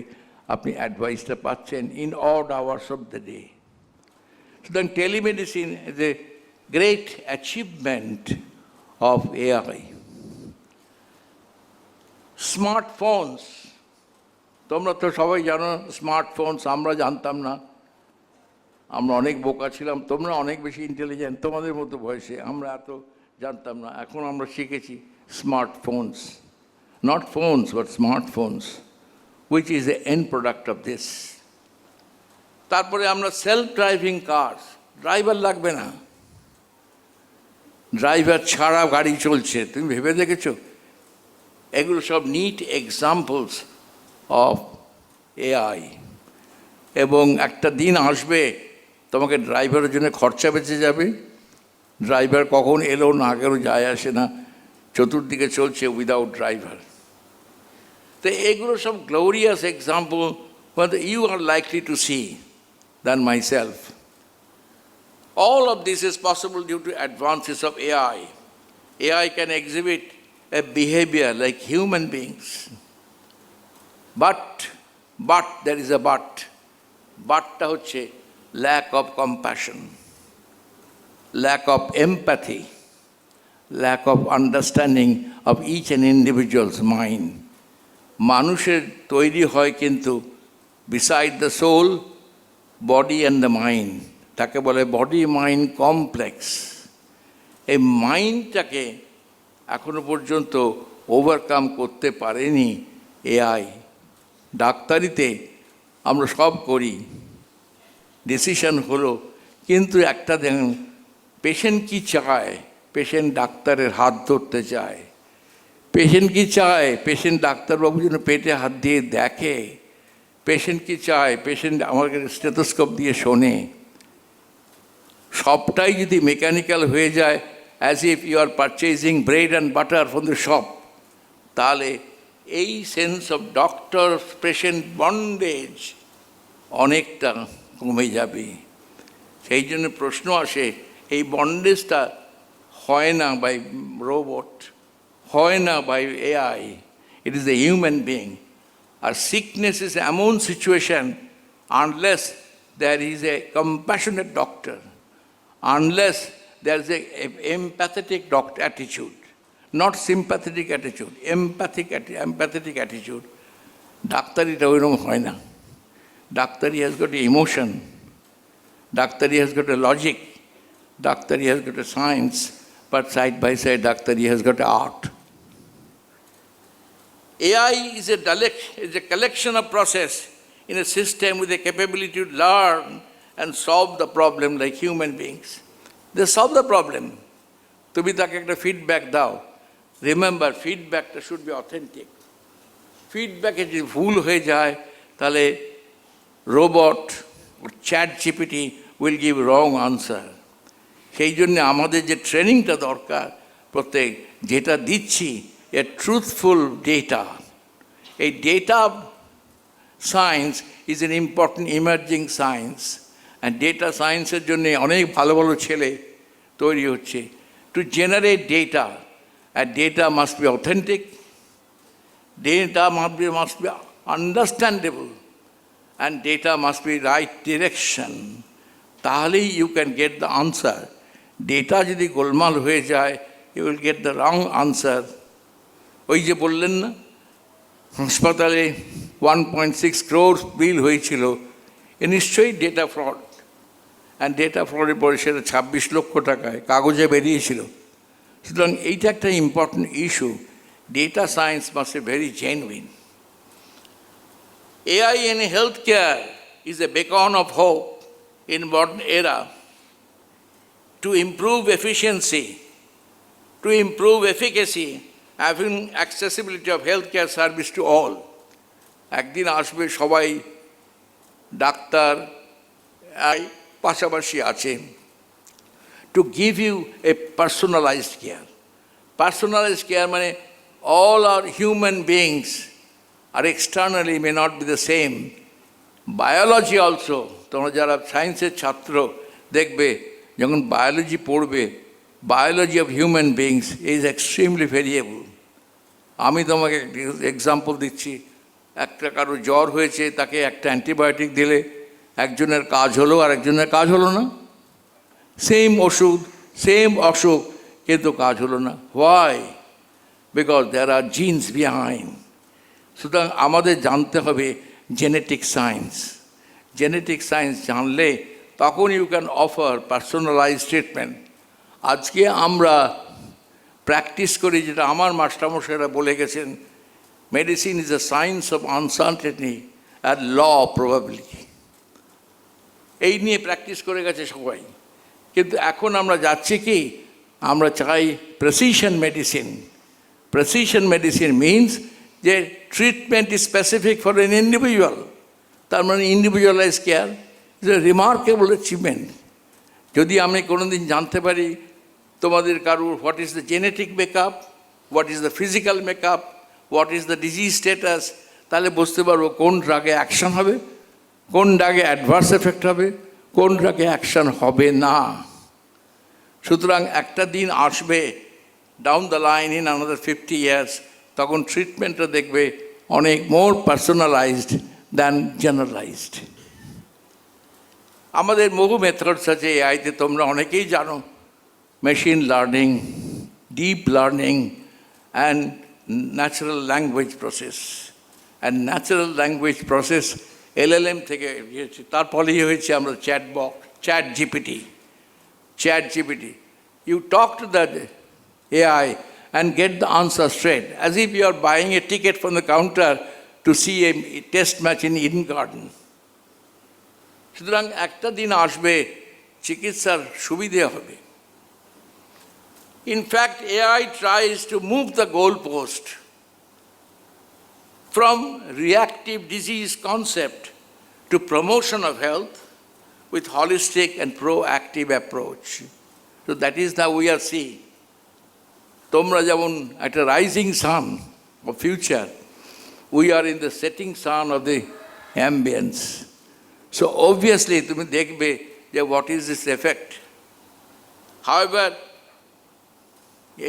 আপনি অ্যাডভাইসটা পাচ্ছেন in odd hours of the day. সুতরাং telemedicine is a great achievement of AI. Smartphones, তোমরা তো সবাই জানো স্মার্টফোনস, আমরা জানতাম না, আমরা অনেক বোকা ছিলাম, তোমরা অনেক বেশি ইন্টেলিজেন্ট তোমাদের মতো বয়সে, আমরা এত জানতাম না, এখন আমরা শিখেছি smartphones, not phones but smartphones, which is the end product of this. তারপরে আমরা সেলফ ড্রাইভিং কার্স, ড্রাইভার লাগবে না, ড্রাইভার ছাড়া গাড়ি চলছে, তুমি ভেবে দেখেছো? এগুলো সব নিট এক্সাম্পলস অফ এআই। এবং একটা দিন আসবে তোমাকে ড্রাইভারের জন্য খরচা বেঁচে যাবে, ড্রাইভার কখন এলো না গেলো যায় আসে না, চতুর্দিকে চলছে উইদাউট ড্রাইভার। তো এগুলো সব glorious example what you are likely to see than myself. All of this is possible due to advances of AI. AI can exhibit a behavior like human beings. But there is a but. Butটা হচ্ছে lack of compassion, lack of empathy, lack of understanding of each and individual's mind. মানুষের তৈরি হয় কিন্তু beside the soul, body and the mind, তাকে বলে body mind complex. এই মাইন্ডটাকে এখনো পর্যন্ত ওভারকাম করতে পারেনি এআই। ডাক্তারিতে আমরা সব করি, ডিসিশন হলো, কিন্তু একটা দেখুন, পেশেন্ট কি চায়? পেশেন্ট ডাক্তারের হাত ধরতে চায়। পেশেন্ট কি চায়? পেশেন্ট ডাক্তারবাবু যেন পেটে হাত দিয়ে দেখে। পেশেন্ট কি চায়? পেশেন্ট আমাকে স্টেথোস্কোপ দিয়ে শোনে। সবটাই যদি মেকানিক্যাল হয়ে যায়, as if you are purchasing bread and butter from the shop, তাহলে এই sense of doctor patient bondage অনেকটা কমে যাবে। সেই জন্য প্রশ্ন আসে, এই বন্ডেজটা হয় না বাই রোবট, হয় না by AI, it is a human being. আর সিকনেস ইজ এমন situation, unless there is a compassionate doctor, unless there is a empathetic attitude, not sympathetic attitude, empathetic attitude, ডাক্তারিটা ওইরকম হয় না। ডাক্তারি has got emotion, ডাক্তারি has got a logic, ডাক্তারি has got a science, but side by side ডাক্তারি has got art. AI is a collection of process in a system with a capability to learn and solve the problem like human beings. They solve the problem. তুমি তাকে একটা feedback দাও। Remember, ফিডব্যাকটা should be authentic. ফিডব্যাকে যদি ভুল হয়ে যায়, তাহলে robot, chat GPT will give wrong answer. সেই জন্য আমাদের যে ট্রেনিংটা দরকার, প্রত্যেক যেটা দিচ্ছি, এ ট্রুথফুল ডেটা। এই data science is an important emerging science. And data সায়েন্সের জন্যে অনেক ভালো ভালো ছেলে তৈরি হচ্ছে। To generate data, and data must be authentic, data must be understandable, and data must be right direction. তাহলেই you can get the answer. Data যদি গোলমাল হয়ে যায়, you will get the wrong answer. ওই যে বললেন না, হাসপাতালে 1.6 crore বিল হয়েছিল, এ নিশ্চয়ই ডেটা ফ্রড। অ্যান্ড ডেটা ফ্রডের পরে সেটা 26 লক্ষ টাকায় কাগজে বেরিয়েছিল। সুতরাং এইটা একটা important issue. Data science must be very genuine. AI in healthcare is a beacon of hope in modern era to improve efficiency, to improve efficacy, having accessibility of healthcare service to all. একদিন আসবে সবাই doctor পাশাপাশি আছে, to give you a personalized care. Personalized care মানে all our human beings are externally may not be the same. Biology also, তোমরা যারা সায়েন্সের ছাত্র দেখবে, যখন বায়োলজি পড়বে, biology of human beings is extremely variable. আমি তোমাকে এক্সাম্পল দিচ্ছি, একটা কারো জ্বর হয়েছে, তাকে একটা অ্যান্টিবায়োটিক দিলে একজনের কাজ হলো আর একজনের কাজ হলো না। সেম ওষুধ, সেম অসুখ, কিন্তু কাজ হলো না। Why? Because there are genes behind. সুতরাং আমাদের জানতে হবে জেনেটিক সায়েন্স। জেনেটিক সায়েন্স জানলে তখন you can offer personalise treatment. আজকে আমরা প্র্যাকটিস করি, যেটা আমার মাস্টারমশাইরা বলে গেছেন, medicine is a science of uncertainty and law of probability. এই নিয়ে প্র্যাকটিস করে গেছে সবাই। কিন্তু এখন আমরা যাচ্ছি কি, আমরা চাই precision medicine. Precision medicine means যে treatment is specific for an individual. তার মানে individualize care is a remarkable achievement. যদি আমি কোনোদিন জানতে পারি তোমাদের কারুর what is the genetic makeup, what is the physical makeup, what is the disease status, তাহলে বুঝতে পারবো কোন ড্রাগে অ্যাকশন হবে, কোন ড্রাগে অ্যাডভার্স এফেক্ট হবে, কোন ড্রাগে অ্যাকশন হবে না। সুতরাং একটা দিন আসবে down the line in another 50 years, তখন ট্রিটমেন্টটা দেখবে অনেক মোর পার্সোনালাইজড দ্যান জেনারেলাইজড। আমাদের বহু মেথডস আছে এআইতে, তোমরা অনেকেই জানো। Machine learning, deep learning and natural language process. And natural language process LLM থেকে হয়েছে, তারপরেই হয়েছে আমরা chat GPT. Chat GPT. You talk to the AI and get the answer straight, as if you are buying a ticket from the counter to see a test match in Eden Garden. সুতরাং একটা দিন আসবে চিকিৎসার সুবিধে হবে। In fact, AI tries to move the goalpost from reactive disease concept to promotion of health with holistic and proactive approach. So that is now we are seeing. তোমরা যেমন একটা rising sun of future, we are in the setting sun of the ambience. So obviously তুমি দেখবে যে what is this effect. However,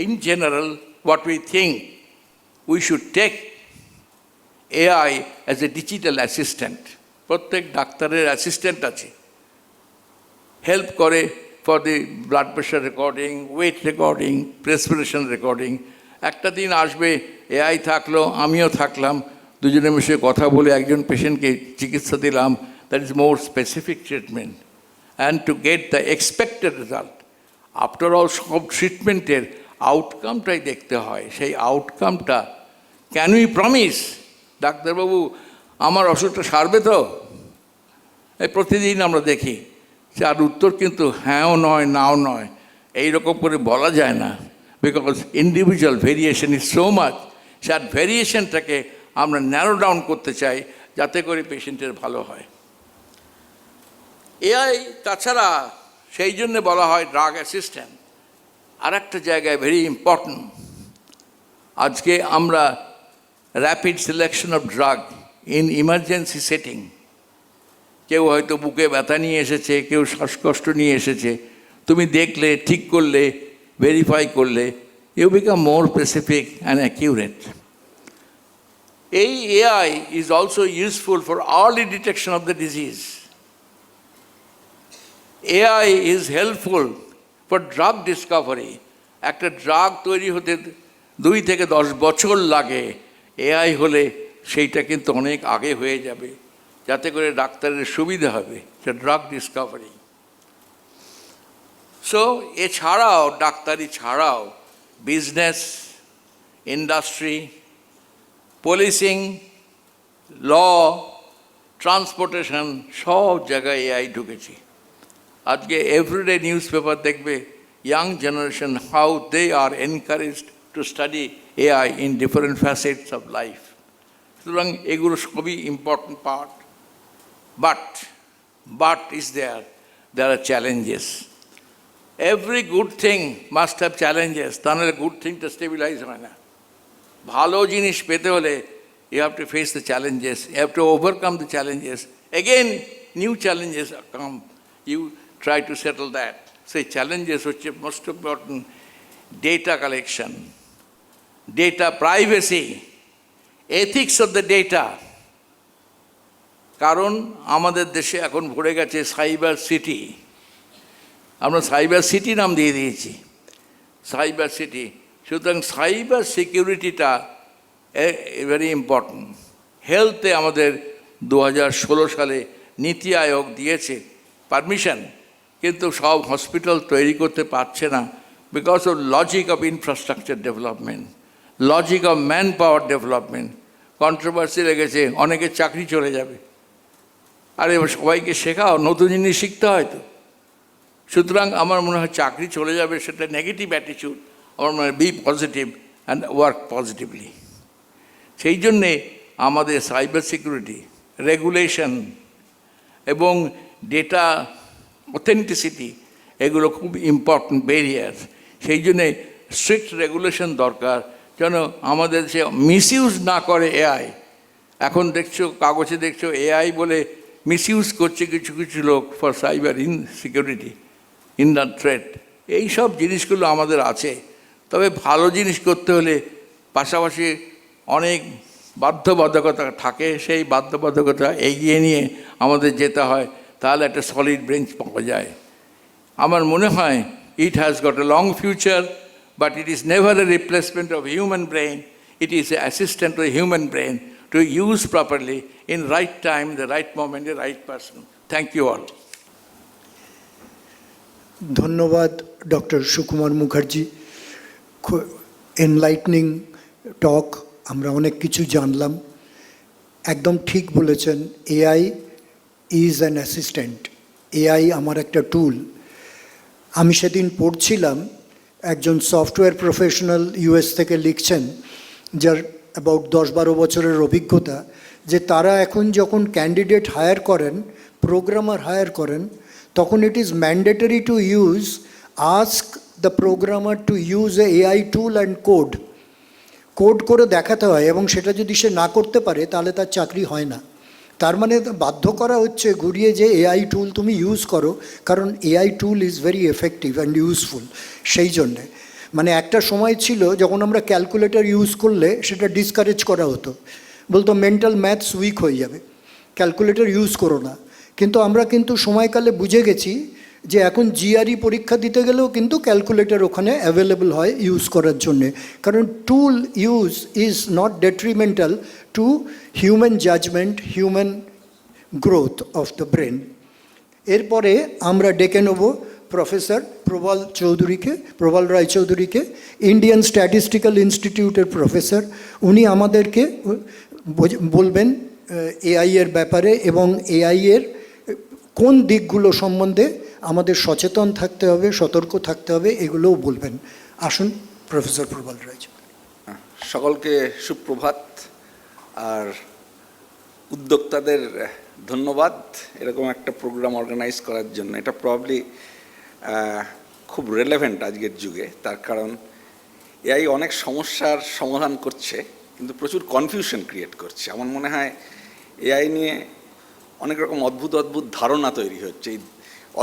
in general, what we think, we should take AI as a digital assistant. প্রত্যেক ডাক্তারের assistant আছে, help করে for the blood pressure recording, weight recording, respiration recording. একটা দিন আসবে এআই থাকলো, আমিও থাকলাম, দুজনে মিশে কথা বলে একজন পেশেন্টকে চিকিৎসা দিলাম। That is more specific treatment and to get the expected result. After all সব ট্রিটমেন্টের আউটকামটাই দেখতে হয়। সেই আউটকামটা ক্যান উই প্রমিস ডাক্তারবাবু আমার অসুখটা সারবে তো? এই প্রতিদিন আমরা দেখি, যার উত্তর কিন্তু হ্যাঁও নয় নাও নয়, এইরকম করে বলা যায় না, because individual variation is so much. যার ভেরিয়েশনটাকে আমরা ন্যারো ডাউন করতে চাই যাতে করে পেশেন্টের ভালো হয়। এআই তাছাড়া সেই জন্য বলা হয় ড্রাগ অ্যাসিস্ট্যান্ট। আর একটা জায়গায় ভেরি ইম্পর্ট্যান্ট, আজকে আমরা rapid selection of drug in emergency setting, কেউ হয়তো বুকে ব্যথা নিয়ে এসেছে, কেউ শ্বাসকষ্ট নিয়ে এসেছে, তুমি দেখলে, ঠিক করলে, ভেরিফাই করলে, you become more specific and accurate. এই AI is also useful for early detection of the disease. AI is helpful for drug discovery. একটা ড্রাগ তৈরি হতে 2 থেকে 10 বছর লাগে, এআই হলে সেইটা কিন্তু অনেক আগে হয়ে যাবে, যাতে করে ডাক্তারের সুবিধা হবে, ড্রাগ ডিসকভারি। সো এছাড়াও ডাক্তারি ছাড়াও বিজনেস, ইন্ডাস্ট্রি, পুলিশিং, ল, ট্রান্সপোর্টেশন, সব জায়গায় এআই ঢুকেছে। আজকে এভরিডে নিউজ পেপার দেখবে young generation how they are encouraged to study AI in different facets of life. সুতরাং এগুলো সবই important part, but is there are challenges. Every good thing must have challenges, তাহলে good থিংটা stabilise হয় না। ভালো জিনিস পেতে হলে you have to face the challenges, you have to overcome the challenges. Again, new challenges come, you try to settle that. Say challenges হচ্ছে most important, data collection, data privacy, ethics of the data. কারণ আমাদের দেশে এখন ভরে গেছে cyber city, আমরা cyber city নাম দিয়ে দিয়েছি, সাইবার সিটি। সুতরাং সাইবার সিকিউরিটিটা ভেরি ইম্পর্টেন্ট। হেলথে আমাদের 2016 সালে নীতি আয়োগ দিয়েছে পারমিশন, কিন্তু সব হসপিটাল তৈরি করতে পারছে না, because of logic of infrastructure development, logic of man power development. Controversy লেগেছে, অনেকের চাকরি চলে যাবে। আরে সবাইকে শেখাও, নতুন জিনিস শিখতে হয় তো। সুতরাং আমার মনে হয় চাকরি চলে যাবে সেটা নেগেটিভ অ্যাটিটিউড। আমার মনে হয় be positive and work positively. সেই জন্যে আমাদের সাইবার সিকিউরিটি, রেগুলেশন এবং ডেটা অথেন্টিসিটি, এগুলো খুব ইম্পর্টেন্ট ব্যারিয়ার। সেই জন্যে স্ট্রিক্ট রেগুলেশন দরকার, যেন আমাদের সে মিসইউজ না করে এআই। এখন দেখছো, কাগজে দেখছো এআই বলে মিসইউজ করছে কিছু কিছু লোক for cyber security, in the threat. এইসব জিনিসগুলো আমাদের আছে। তবে ভালো জিনিস করতে হলে পাশাপাশি অনেক বাধ্যবাধকতা থাকে, সেই বাধ্যবাধকতা এগিয়ে নিয়ে আমাদের যেতে হয়, তাহলে একটা সলিড ব্রেঞ্চ পাওয়া যায়। আমার মনে হয় it has got a long future, but it is never a replacement of human brain, it is A assistant of human brain to use properly in right time, the right moment, the right person. Thank you all. ধন্যবাদ doctor Sukumar Mukherjee. এনলাইটনিং টক, আমরা অনেক কিছু জানলাম। একদম ঠিক বলেছেন, AI is an assistant, AI আমার একটা টুল। আমি সেদিন পড়ছিলাম একজন সফটওয়্যার প্রফেশনাল ইউএস থেকে লিখছেন, যার অ্যাবাউট 10-12 বছরের অভিজ্ঞতা, যে তারা এখন যখন ক্যান্ডিডেট হায়ার করেন, প্রোগ্রামার হায়ার করেন, তখন it is mandatory to use, ask the programmer to use a AI tool and code করে দেখাতে হয়, এবং সেটা যদি সে না করতে পারে তাহলে তার চাকরি হয় না। তার মানে বাধ্য করা হচ্ছে ঘুরিয়ে যে এআই টুল তুমি ইউজ করো, কারণ AI tool is very effective and useful. সেই জন্যে মানে একটা সময় ছিল যখন আমরা ক্যালকুলেটর ইউজ করলে সেটা ডিসকারেজ করা হতো, বলতো মেন্টাল ম্যাথস উইক হয়ে যাবে, ক্যালকুলেটর ইউজ করো না। কিন্তু আমরা কিন্তু সময়কালে বুঝে গেছি যে এখন জিআরই পরীক্ষা দিতে গেলেও কিন্তু ক্যালকুলেটর ওখানে অ্যাভেলেবল হয় ইউজ করার জন্যে, কারণ tool use is not detrimental to human judgement, human growth of the brain. এরপরে আমরা ডেকে নেব প্রফেসর প্রবাল রায়চৌধুরীকে, ইন্ডিয়ান স্ট্যাটিস্টিক্যাল ইনস্টিটিউটের প্রফেসর। উনি আমাদেরকে বলবেন এআই এর ব্যাপারে এবং এআই এর কোন দিকগুলো সম্বন্ধে আমাদের সচেতন থাকতে হবে, সতর্ক থাকতে হবে, এগুলোও বলবেন। আসুন প্রফেসর প্রবাল রায়চৌধুরী। সকলকে সুপ্রভাত। আর উদ্যোক্তাদের ধন্যবাদ এরকম একটা প্রোগ্রাম অর্গানাইজ করার জন্য। এটা প্রবাবলি খুব রেলেভেন্ট আজকের যুগে, তার কারণ এআই অনেক সমস্যার সমাধান করছে কিন্তু প্রচুর কনফিউশন ক্রিয়েট করছে। আমার মনে হয় এআই নিয়ে অনেক রকম অদ্ভুত ধারণা তৈরি হচ্ছে। এই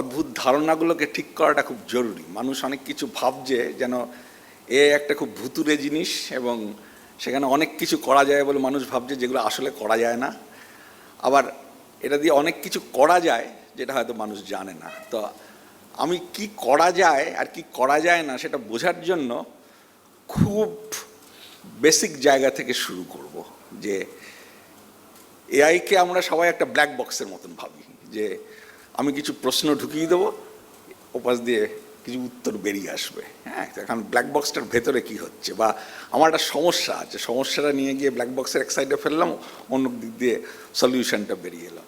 অদ্ভুত ধারণাগুলোকে ঠিক করাটা খুব জরুরি। মানুষ অনেক কিছু ভাবছে যেন এআই একটা খুব ভুতুরে জিনিস এবং সেখানে অনেক কিছু করা যায় বলে মানুষ ভাবছে, যেগুলো আসলে করা যায় না। আবার এটা দিয়ে অনেক কিছু করা যায় যেটা হয়তো মানুষ জানে না। তো আমি কি করা যায় আর কি করা যায় না সেটা বোঝার জন্য খুব বেসিক জায়গা থেকে শুরু করব। যে এআইকে আমরা সবাই একটা ব্ল্যাক বক্সের মতন ভাবি, যে আমি কিছু প্রশ্ন ঢুকিয়ে দেবো, ওপাশ দিয়ে কিছু উত্তর বেরিয়ে আসবে। হ্যাঁ, এখন ব্ল্যাক বক্সটার ভেতরে কি হচ্ছে, বা আমার একটা সমস্যা আছে, সমস্যাটা নিয়ে গিয়ে ব্ল্যাক বক্সের এক সাইডে ফেললাম, অন্য দিক দিয়ে সলিউশনটা বেরিয়ে এলো,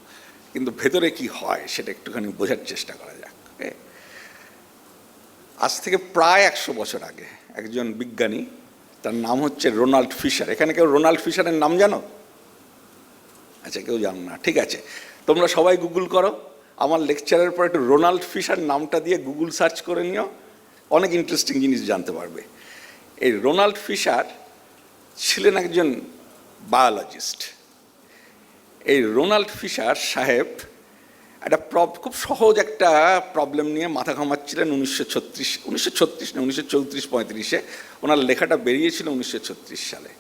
কিন্তু ভেতরে কি হয় সেটা একটুখানি বোঝার চেষ্টা করা যাক। আজ থেকে প্রায় 100 বছর আগে একজন বিজ্ঞানী, তার নাম হচ্ছে রোনাল্ড ফিশার। এখানে কেউ রোনাল্ড ফিশারের নাম জানো? আচ্ছা, কেউ জানো না, ঠিক আছে। তোমরা সবাই গুগল করো, আমার লেকচারের পর একটু রোনাল্ড ফিশার নামটা দিয়ে গুগল সার্চ করে নিও, অনেক ইন্টারেস্টিং জিনিস জানতে পারবে। এই রোনাল্ড ফিশার ছিলেন একজন বায়োলজিস্ট। এই রোনাল্ড ফিশার সাহেব একটা খুব সহজ একটা প্রবলেম নিয়ে মাথা ঘামাচ্ছিলেন 1934-35-এ। ওনার লেখাটা বেরিয়েছিল 1936 সালে।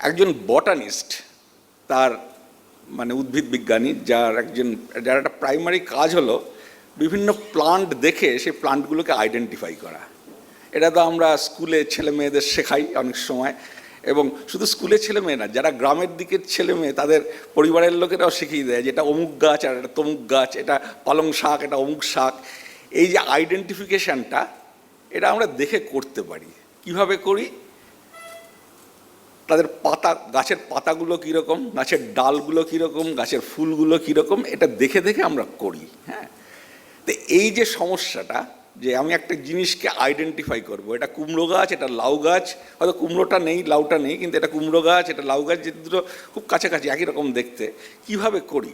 একজন বটানিস্ট, তার মানে উদ্ভিদ বিজ্ঞানী, যার একটা প্রাইমারি কাজ হলো বিভিন্ন প্লান্ট দেখে সেই প্লান্টগুলোকে আইডেন্টিফাই করা। এটা তো আমরা স্কুলে ছেলে মেয়েদের শেখাই অনেক সময়, এবং শুধু স্কুলে ছেলে মেয়ে না, যারা গ্রামের দিকের ছেলে মেয়ে তাদের পরিবারের লোকেরাও শিখিয়ে দেয় যে এটা অমুক গাছ আর এটা তমুক গাছ, এটা পালং শাক, এটা অমুক শাক। এই যে আইডেন্টিফিকেশানটা, এটা আমরা দেখে করতে পারি। কিভাবে করি? তাদের পাতা, গাছের পাতাগুলো কীরকম, গাছের ডালগুলো কীরকম, গাছের ফুলগুলো কীরকম, এটা দেখে দেখে আমরা করি। হ্যাঁ, তো এই যে সমস্যাটা, যে আমি একটা জিনিসকে আইডেন্টিফাই করব, এটা কুমড়ো গাছ, এটা লাউ গাছ, হয়তো কুমড়োটা নেই, লাউটা নেই, কিন্তু এটা কুমড়ো গাছ, এটা লাউ গাছ, যে দুটো খুব কাছাকাছি একই রকম দেখতে, কিভাবে করি?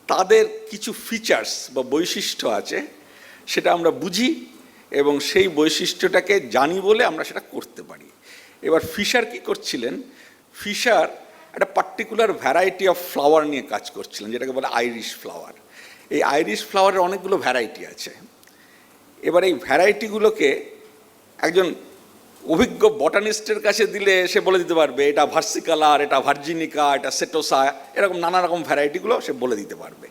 তাদের কিছু ফিচার্স বা বৈশিষ্ট্য আছে, সেটা আমরা বুঝি এবং সেই বৈশিষ্ট্যটাকে জানি বলে আমরা সেটা করতে পারি। এবার ফিশার কি করছিলেন? ফিশার একটা পার্টিকুলার ভ্যারাইটি অফ ফ্লাওয়ার নিয়ে কাজ করছিলেন, যেটাকে বলে আইরিশ ফ্লাওয়ার। এই আইরিশ ফ্লাওয়ারের অনেকগুলো ভ্যারাইটি আছে। এবার এই ভ্যারাইটিগুলোকে একজন অভিজ্ঞ বটানিস্টের কাছে দিলে সে বলে দিতে পারবে এটা ভার্সিকালার, এটা ভার্জিনিকা, এটা সেটোসা, এরকম নানা রকম ভ্যারাইটিগুলো সে বলে দিতে পারবে।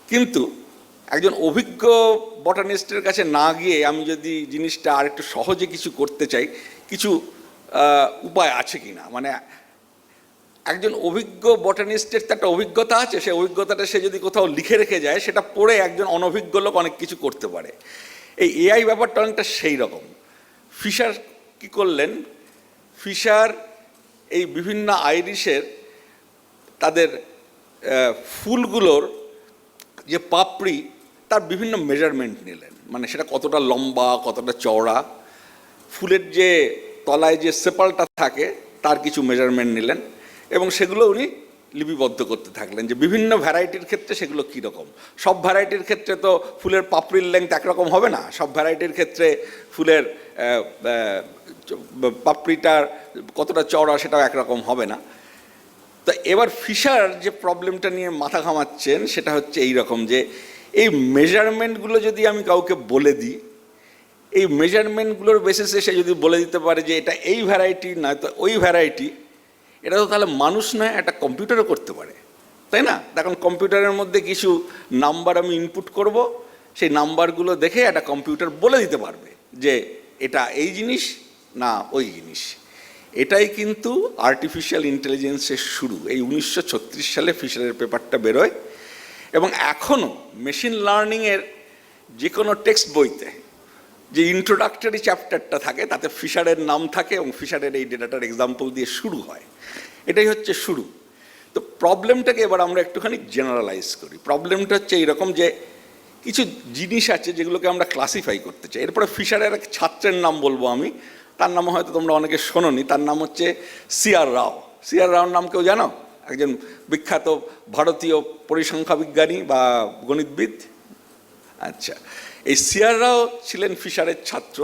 কিন্তু একজন অভিজ্ঞ বটানিস্টের কাছে না গিয়ে আমি যদি জিনিসটা আর একটু সহজে কিছু করতে চাই, কিছু উপায় আছে কি না, মানে একজন অভিজ্ঞ বটানিস্টের তো একটা অভিজ্ঞতা আছে, সেই অভিজ্ঞতাটা সে যদি কোথাও লিখে রেখে যায়, সেটা পড়ে একজন অনভিজ্ঞ লোক অনেক কিছু করতে পারে। এই এআই ব্যাপারটা অনেকটা সেই রকম। ফিশার কি করলেন? ফিশার এই বিভিন্ন আইরিশের তাদের ফুলগুলোর যে পাপড়ি তার বিভিন্ন মেজারমেন্ট নিলেন, মানে সেটা কতটা লম্বা, কতটা চওড়া, ফুলের যে তলায় যে সেপালটা থাকে তার কিছু মেজারমেন্ট নিলেন এবং সেগুলো উনি লিপিবদ্ধ করতে থাকলেন যে বিভিন্ন ভ্যারাইটির ক্ষেত্রে সেগুলো কীরকম। সব ভ্যারাইটির ক্ষেত্রে তো ফুলের পাপড়ির লেংথ একরকম হবে না, সব ভ্যারাইটির ক্ষেত্রে ফুলের পাপড়িটার কতটা চওড়া সেটাও একরকম হবে না। তো এবার ফিশার যে প্রবলেমটা নিয়ে মাথা ঘামাচ্ছেন সেটা হচ্ছে এই রকম যে এই মেজারমেন্টগুলো যদি আমি কাউকে বলে দিই, এই মেজারমেন্টগুলোর বেসিসে সে যদি বলে দিতে পারে যে এটা এই ভ্যারাইটি না তো ওই ভ্যারাইটি, এটা তো তাহলে মানুষ নয়, একটা কম্পিউটারও করতে পারে, তাই না? এখন কম্পিউটারের মধ্যে কিছু নাম্বার আমি ইনপুট করব, সেই নাম্বারগুলো দেখে একটা কম্পিউটার বলে দিতে পারবে যে এটা এই জিনিস না ওই জিনিস। এটাই কিন্তু আর্টিফিশিয়াল ইন্টেলিজেন্সের শুরু। এই 1936 সালে ফিশারের পেপারটা বেরোয় এবং এখনও মেশিন লার্নিংয়ের যে কোনো টেক্সট বইতে যে ইন্ট্রোডাক্টরি চ্যাপ্টারটা থাকে তাতে ফিশারের নাম থাকে এবং ফিশারের এই ডেটাটার এক্সাম্পল দিয়ে শুরু হয়। এটাই হচ্ছে শুরু। তো প্রবলেমটাকে এবার আমরা একটুখানি জেনারেলাইজ করি। প্রবলেমটা হচ্ছে এইরকম যে কিছু জিনিস আছে যেগুলোকে আমরা ক্লাসিফাই করতে চাই। এরপরে ফিশারের এক ছাত্রের নাম বলবো আমি, তার নাম হয়তো তোমরা অনেকে শোনোনি, তার নাম হচ্ছে সি.আর. রাও। সি.আর. রাওর নাম কেউ জানো? একজন বিখ্যাত ভারতীয় পরিসংখ্যা বিজ্ঞানী বা গণিতবিদ। আচ্ছা, এই সি.আর. রাও ছিলেন ফিশারের ছাত্র।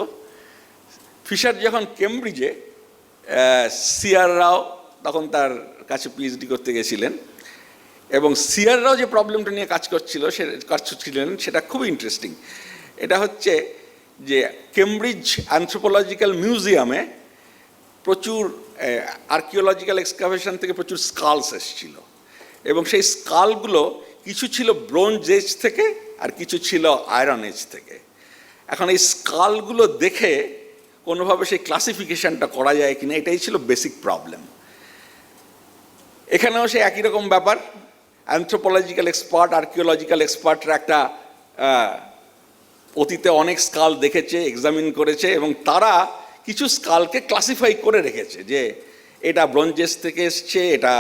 ফিশার যখন কেমব্রিজে, সি.আর. রাও তখন তার কাছে পিএইচডি করতে গেছিলেন এবং সি.আর. রাও যে প্রবলেমটা নিয়ে কাজ করছিলেন সেটা খুব ইন্টারেস্টিং। এটা হচ্ছে যে কেমব্রিজ অ্যানথ্রোপোলজিক্যাল মিউজিয়ামে প্রচুর আর্কিওলজিক্যাল এক্সকাভেশন থেকে প্রচুর স্কালস এসেছিল এবং সেই স্কালগুলো কিছু ছিল ব্রোঞ্জ এজ থেকে আর কিছু ছিল আয়রন এজ থেকে। এখন এই স্কালগুলো দেখে কোনোভাবে সেই ক্লাসিফিকেশনটা করা যায় কিনা, এটাই ছিল বেসিক প্রবলেম। এখানেও সে একই রকম ব্যাপার। অ্যানথ্রোপোলজিক্যাল এক্সপার্ট, আর্কিওলজিক্যাল এক্সপার্টরা একটা অতীতে অনেক স্কাল দেখেছে, এক্সামিন করেছে এবং তারা কিছু স্কালকে ক্লাসিফাই করে রেখেছে যে এটা ব্রোঞ্জেস থেকে এসছে, এটা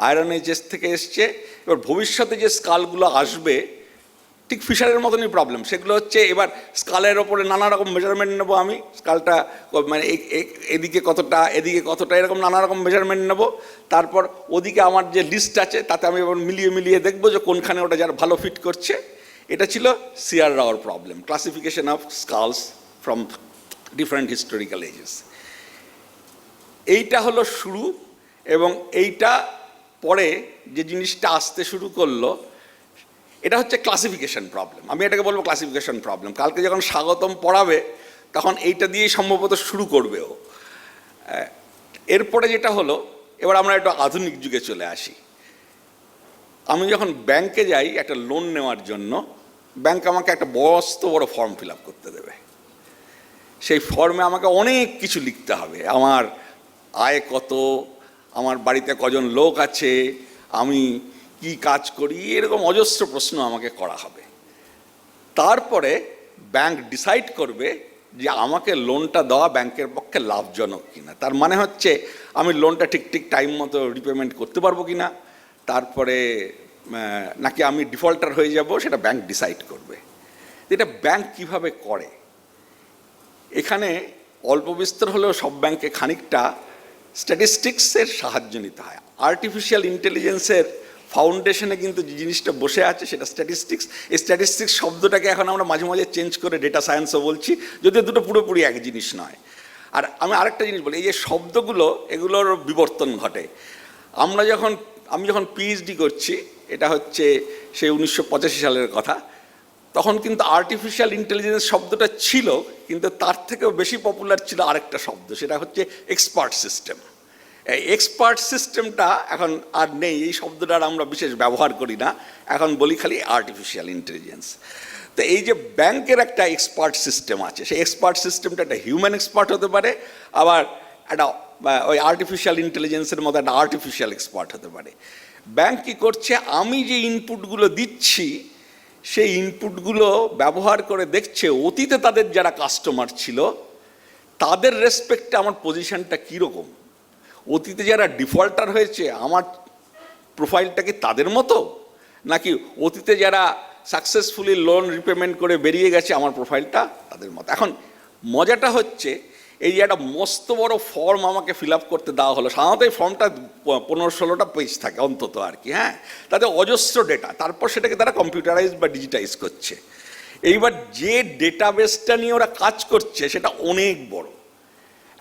আয়রন এজেস থেকে এসছে। এবার ভবিষ্যতে যে স্কালগুলো আসবে ঠিক ফিশারের মতনই প্রবলেম। সেগুলো হচ্ছে এবার স্কালের ওপরে নানা রকম মেজারমেন্ট নেবো আমি, স্কালটা মানে এদিকে কতটা এদিকে কতটা এরকম নানা রকম মেজারমেন্ট নেবো, তারপর ওদিকে আমার যে লিস্ট আছে তাতে আমি এবার মিলিয়ে মিলিয়ে দেখবো যে কোনখানে ওটা যার ভালো ফিট করছে। এটা ছিল সি.আর. রাওর problem, classification of skulls from different historical ages. এইটা হলো শুরু এবং এইটা পরে যে জিনিসটা আসতে শুরু করলো এটা হচ্ছে ক্লাসিফিকেশন প্রবলেম। আমি এটাকে বলবো ক্লাসিফিকেশন প্রবলেম। কালকে যখন স্বাগতম পড়াবে তখন এইটা দিয়েই সম্ভবত শুরু করবে ও। এরপরে যেটা হলো, এবার আমরা একটু আধুনিক যুগে চলে আসি। আমি যখন ব্যাংকে যাই একটা লোন নেওয়ার জন্য, ব্যাংক আমাকে একটা বস্ত বড় ফর্ম ফিল আপ করতে দেবে। সেই ফর্মে আমাকে অনেক কিছু লিখতে হবে, আমার আয় কত, আমার বাড়িতে কজন লোক আছে, আমি কি কাজ করি, এরকম অজস্র প্রশ্ন আমাকে করা হবে। তারপরে ব্যাংক ডিসাইড করবে যে আমাকে লোনটা দেওয়া ব্যাংকের পক্ষে লাভজনক কিনা। তার মানে হচ্ছে আমি লোনটা ঠিক ঠিক টাইম মতো রিপেমেন্ট করতে পারবো কিনা, তারপরে নাকি আমি ডিফল্টার হয়ে যাব, সেটা ব্যাংক ডিসাইড করবে। এটা ব্যাংক কিভাবে করে, এখানে অল্প বিস্তর হলেও সব ব্যাংকে খানিকটা স্ট্যাটিস্টিক্সের সাহায্য নিতে হয়। আর্টিফিশিয়াল ইন্টেলিজেন্সের ফাউন্ডেশনে কিন্তু যে জিনিসটা বসে আছে সেটা স্ট্যাটিস্টিক্স। এই স্ট্যাটিস্টিক্স শব্দটাকে এখন আমরা মাঝে মাঝে চেঞ্জ করে ডেটা সায়েন্সও বলছি, যদিও দুটো পুরোপুরি এক জিনিস নয়। আর আমি আরেকটা জিনিস বলি, এই যে শব্দগুলো এগুলোর বিবর্তন ঘটে। আমি যখন পিএইচডি করছি, এটা হচ্ছে সেই 1985 সালের কথা, তখন কিন্তু আর্টিফিশিয়াল ইন্টেলিজেন্স শব্দটা ছিল, কিন্তু তার থেকেও বেশি পপুলার ছিল আরেকটা শব্দ, সেটা হচ্ছে এক্সপার্ট সিস্টেম। এই এক্সপার্ট সিস্টেমটা এখন আর নেই, এই শব্দটার আমরা বিশেষ ব্যবহার করি না, এখন বলি খালি আর্টিফিশিয়াল ইন্টেলিজেন্স। তো এই যে ব্যাংকের একটা এক্সপার্ট সিস্টেম আছে, সেই এক্সপার্ট সিস্টেমটা একটা হিউম্যান এক্সপার্ট হতে পারে, আবার একটা ওই আর্টিফিশিয়াল ইন্টেলিজেন্সের মতো একটা আর্টিফিশিয়াল এক্সপার্ট হতে পারে। ব্যাংক কী করছে, আমি যে ইনপুটগুলো দিচ্ছি সেই ইনপুটগুলো ব্যবহার করে দেখছে অতীতে তাদের যারা কাস্টমার ছিল তাদের রেসপেক্টে আমার পজিশনটা কীরকম। অতীতে যারা ডিফল্টার হয়েছে আমার প্রোফাইলটা কি তাদের মতো, নাকি অতীতে যারা সাকসেসফুলি লোন রিপেমেন্ট করে বেরিয়ে গেছে আমার প্রোফাইলটা তাদের মতো? এখন মজাটা হচ্ছে এই যে একটা মস্ত বড় ফর্ম আমাকে ফিল আপ করতে দেওয়া হলো, সাধারণত এই ফর্মটা 15-16টা পেজ থাকে অন্তত আর কি, হ্যাঁ, তাতে অজস্র ডেটা, তারপর সেটাকে তারা কম্পিউটারাইজ বা ডিজিটাইজ করছে। এইবার যে ডেটাবেসটা নিয়ে ওরা কাজ করছে সেটা অনেক বড়,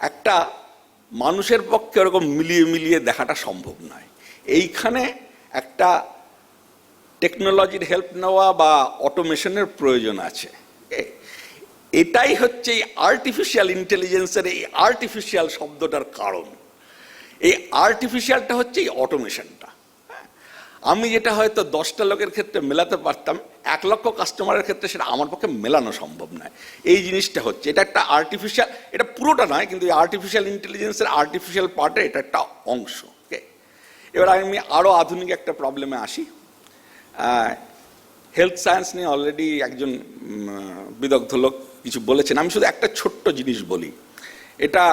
একটা মানুষের পক্ষে ওরকম মিলিয়ে মিলিয়ে দেখাটা সম্ভব নয়। এইখানে একটা টেকনোলজির হেল্প নেওয়া বা অটোমেশনের প্রয়োজন আছে। এটাই হচ্ছে এই আর্টিফিশিয়াল ইন্টেলিজেন্সের এই আর্টিফিশিয়াল শব্দটার কারণ। এই আর্টিফিশিয়ালটা হচ্ছে এই অটোমেশনটা। আমি যেটা হয়তো 10টা লোকের ক্ষেত্রে মেলাতে পারতাম, 1 লক্ষ কাস্টমারের ক্ষেত্রে সেটা আমার পক্ষে মেলানো সম্ভব নয়। এই জিনিসটা হচ্ছে, এটা একটা আর্টিফিশিয়াল, এটা পুরোটা নয় কিন্তু এই আর্টিফিশিয়াল ইন্টেলিজেন্সের আর্টিফিশিয়াল পার্টে এটা একটা অংশ। ওকে, এবার আমি আরও আধুনিক একটা প্রবলেমে আসি। হেলথ সায়েন্স নিয়ে অলরেডি একজন বিদগ্ধ লোক কিছু বলেছেন, আমি শুধু একটা ছোট্ট জিনিস বলি, এটা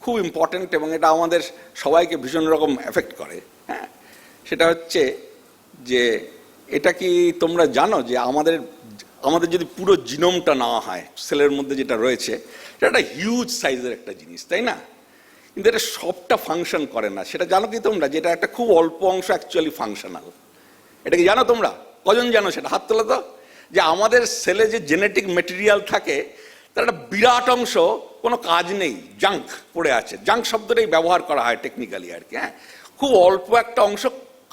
খুব ইম্পর্ট্যান্ট এবং এটা আমাদের সবাইকে ভীষণ রকম এফেক্ট করে। হ্যাঁ, সেটা হচ্ছে যে এটা কি তোমরা জানো যে আমাদের যদি পুরো জিনোমটা নেওয়া হয়, সেলের মধ্যে যেটা রয়েছে, সেটা একটা হিউজ সাইজের একটা জিনিস, তাই না? কিন্তু এটা সবটা ফাংশন করে না, সেটা জানো কি তোমরা? যেটা একটা খুব অল্প অংশ অ্যাকচুয়ালি ফাংশনাল। এটা কি জানো তোমরা? কজন জানো সেটা? হাত তোলো তো। যে আমাদের সেলে যে জেনেটিক মেটেরিয়াল থাকে তার একটা বিরাট অংশ কোনো কাজ নেই, জাঙ্ক পড়ে আছে। জাঙ্ক শব্দটাই ব্যবহার করা হয় টেকনিক্যালি আর কি। হ্যাঁ, খুব অল্প একটা অংশ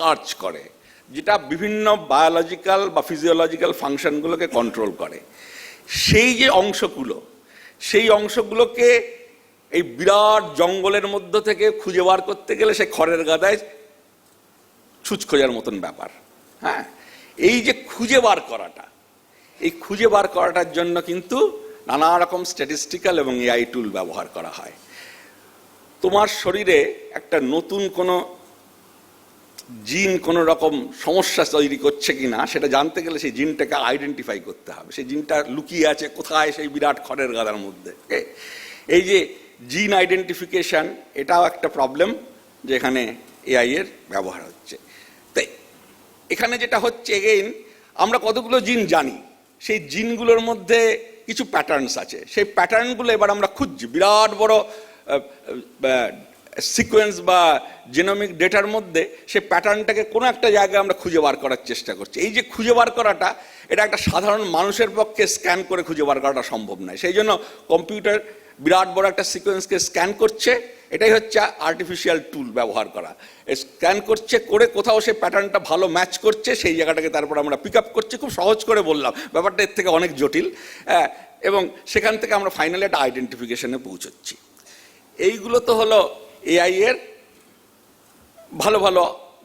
কাজ করে, যেটা বিভিন্ন বায়োলজিক্যাল বা ফিজিওলজিক্যাল ফাংশনগুলোকে কন্ট্রোল করে। সেই যে অংশগুলো, সেই অংশগুলোকে এই বিরাট জঙ্গলের মধ্য থেকে খুঁজে বার করতে গেলে সে খড়ের গাদায় ছুঁচ খোঁজার মতন ব্যাপার। হ্যাঁ, এই যে খুঁজে বার করাটা, এই খুঁজে বার করাটার জন্য কিন্তু নানা রকম স্ট্যাটিস্টিক্যাল এবং এআই টুল ব্যবহার করা হয়। তোমার শরীরে একটা নতুন কোনো জিন কোনো রকম সমস্যা তৈরি করছে কিনা সেটা জানতে গেলে সেই জিনটাকে আইডেন্টিফাই করতে হবে। সেই জিনটা লুকিয়ে আছে কোথায়, সেই বিরাট খড়ের গাদার মধ্যে। এই যে জিন আইডেন্টিফিকেশন, এটাও একটা প্রবলেম যেখানে এআই এর ব্যবহার হচ্ছে। তাই এখানে যেটা হচ্ছে, এগেইন আমরা কতগুলো জিন জানি, সেই জিনগুলোর মধ্যে কিছু প্যাটার্নস আছে, সেই প্যাটার্নগুলো এবার আমরা খুঁজছি। বিরাট বড় সিকোয়েন্স বা জেনোমিক ডেটার মধ্যে সেই প্যাটার্নটাকে কোনো একটা জায়গায় আমরা খুঁজে বার করার চেষ্টা করছি। এই যে খুঁজে বার করাটা, এটা একটা সাধারণ মানুষের পক্ষে স্ক্যান করে খুঁজে বার করাটা সম্ভব নয়। সেই জন্য কম্পিউটার বিরাট বড় একটা সিকোয়েন্সকে স্ক্যান করছে, এটাই হচ্ছে আর্টিফিশিয়াল টুল ব্যবহার করা। স্ক্যান করছে, করে কোথাও সেই প্যাটার্নটা ভালো ম্যাচ করছে, সেই জায়গাটাকে তারপর আমরা পিক আপ করছি। খুব সহজ করে বললাম, ব্যাপারটা এর থেকে অনেক জটিল। এবং সেখান থেকে আমরা ফাইনালি একটা আইডেন্টিফিকেশনে পৌঁছচ্ছি। এইগুলো তো হলো এআই এর ভালো ভালো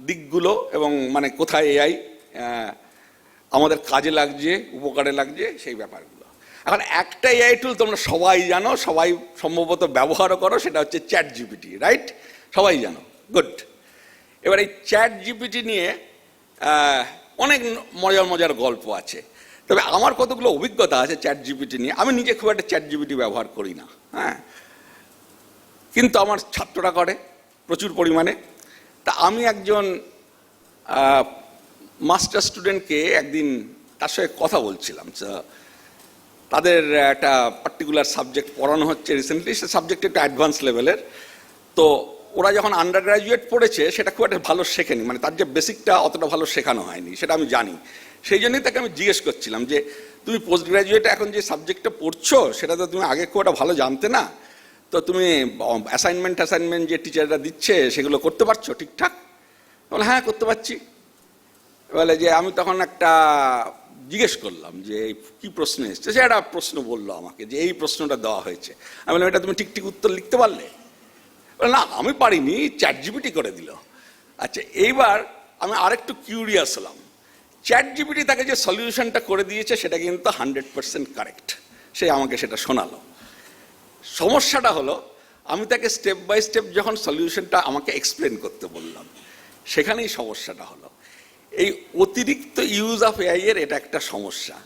দিকগুলো, এবং মানে কোথায় এআই আমাদের কাজে লাগছে, উপকারে লাগছে, সেই ব্যাপারগুলো। এখন একটা এআই টুল তোমরা সবাই জানো, সবাই সম্ভবত ব্যবহারও করো, সেটা হচ্ছে চ্যাট জিপিটি, রাইট? সবাই জানো, গুড। এবার এই চ্যাট জিপিটি নিয়ে অনেক মজার মজার গল্প আছে। তবে আমার কতগুলো অভিজ্ঞতা আছে চ্যাট জিপিটি নিয়ে। আমি নিজে খুব একটা চ্যাট জিপিটি ব্যবহার করি না, হ্যাঁ, কিন্তু আমার ছাত্ররা করে প্রচুর পরিমাণে। তা আমি একজন মাস্টার স্টুডেন্টকে একদিন তার সঙ্গে কথা বলছিলাম। তাদের একটা পার্টিকুলার সাবজেক্ট পড়ানো হচ্ছে রিসেন্টলি, সে সাবজেক্ট একটু অ্যাডভান্স লেভেলের। তো ওরা যখন আন্ডার গ্র্যাজুয়েট পড়েছে সেটা খুব একটা ভালো শেখেনি, মানে তার যে বেসিকটা অতটা ভালো শেখানো হয়নি, সেটা আমি জানি। সেই জন্যই তাকে আমি জিজ্ঞেস করছিলাম যে তুমি পোস্ট গ্র্যাজুয়েটে এখন যে সাবজেক্টটা পড়ছো সেটা তো তুমি আগে খুব একটা ভালো জানতে না, তো তুমি অ্যাসাইনমেন্ট যে টিচাররা দিচ্ছে সেগুলো করতে পারছো ঠিকঠাক? বলে হ্যাঁ করতে পারছি। বলে যে আমি তখন একটা জিজ্ঞেস করলাম যে কি প্রশ্ন এসছে, সে একটা প্রশ্ন বললো আমাকে যে এই প্রশ্নটা দেওয়া হয়েছে। আমি বললাম এটা তুমি ঠিক ঠিক উত্তর লিখতে পারলে? না আমি পারিনি, চ্যাট জিপিটি করে দিল। আচ্ছা, এইবার আমি আরেকটু কিউরিয়াস হলাম, চ্যাট জিপিটি তাকে যে সলিউশনটা করে দিয়েছে সেটা কিন্তু 100% কারেক্ট, সে আমাকে সেটা শোনালো। সমস্যাটা হলো আমি তাকে স্টেপ বাই স্টেপ যখন সলিউশনটা আমাকে এক্সপ্লেন করতে বললাম, সেখানেই সমস্যাটা হলো। এই অতিরিক্ত ইউজ অফ এআই এর এটা একটা সমস্যা।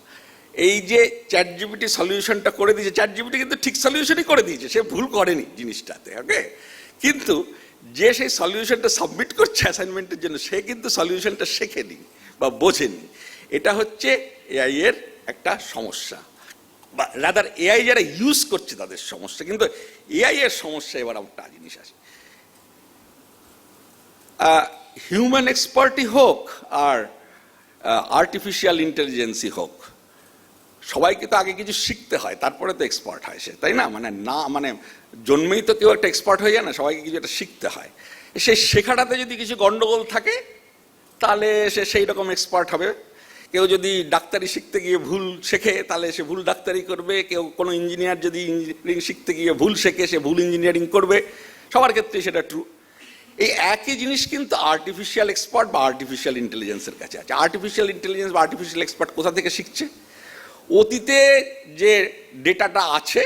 এই যে চ্যাট জিপিটি সলিউশনটা করে দিয়েছে, চ্যাট জিপিটি কিন্তু ঠিক সলিউশনই করে দিয়েছে, সে ভুল করেনি জিনিসটাতে, ওকে। কিন্তু যে সেই সলিউশনটা সাবমিট করছে অ্যাসাইনমেন্টের জন্য সে কিন্তু সলিউশনটা শেখেনি বা বোঝেনি। এটা হচ্ছে এআই এর একটা সমস্যা, বা রাদার এআই যারা ইউজ করছে তাদের সমস্যা। কিন্তু এআই এর সমস্যা এবার একটা জিনিস আছে, হিউম্যান এক্সপার্টই হোক আর আর্টিফিশিয়াল ইন্টেলিজেন্সই হোক, সবাইকে তো আগে কিছু শিখতে হয়, তারপরে তো এক্সপার্ট হয় সে, তাই না? মানে জন্মেই তো কেউ একটা এক্সপার্ট হয়ে যায় না, সবাইকে কিছু একটা শিখতে হয়। সেই শেখাটাতে যদি কিছু গন্ডগোল থাকে তাহলে সে সেই রকম এক্সপার্ট হবে। কেউ যদি ডাক্তারি শিখতে গিয়ে ভুল শেখে তাহলে সে ভুল ডাক্তারি করবে, কেউ কোনো ইঞ্জিনিয়ার যদি ইঞ্জিনিয়ারিং শিখতে গিয়ে ভুল শেখে সে ভুল ইঞ্জিনিয়ারিং করবে, সবার ক্ষেত্রে সেটা ট্রু। এই একই জিনিস কিন্তু আর্টিফিশিয়াল এক্সপার্ট বা আর্টিফিশিয়াল ইন্টেলিজেন্সের কাছে আছে। আর্টিফিশিয়াল ইন্টেলিজেন্স বা আর্টিফিশিয়াল এক্সপার্ট কোথা থেকে শিখছে? অতীতে যে ডেটাটা আছে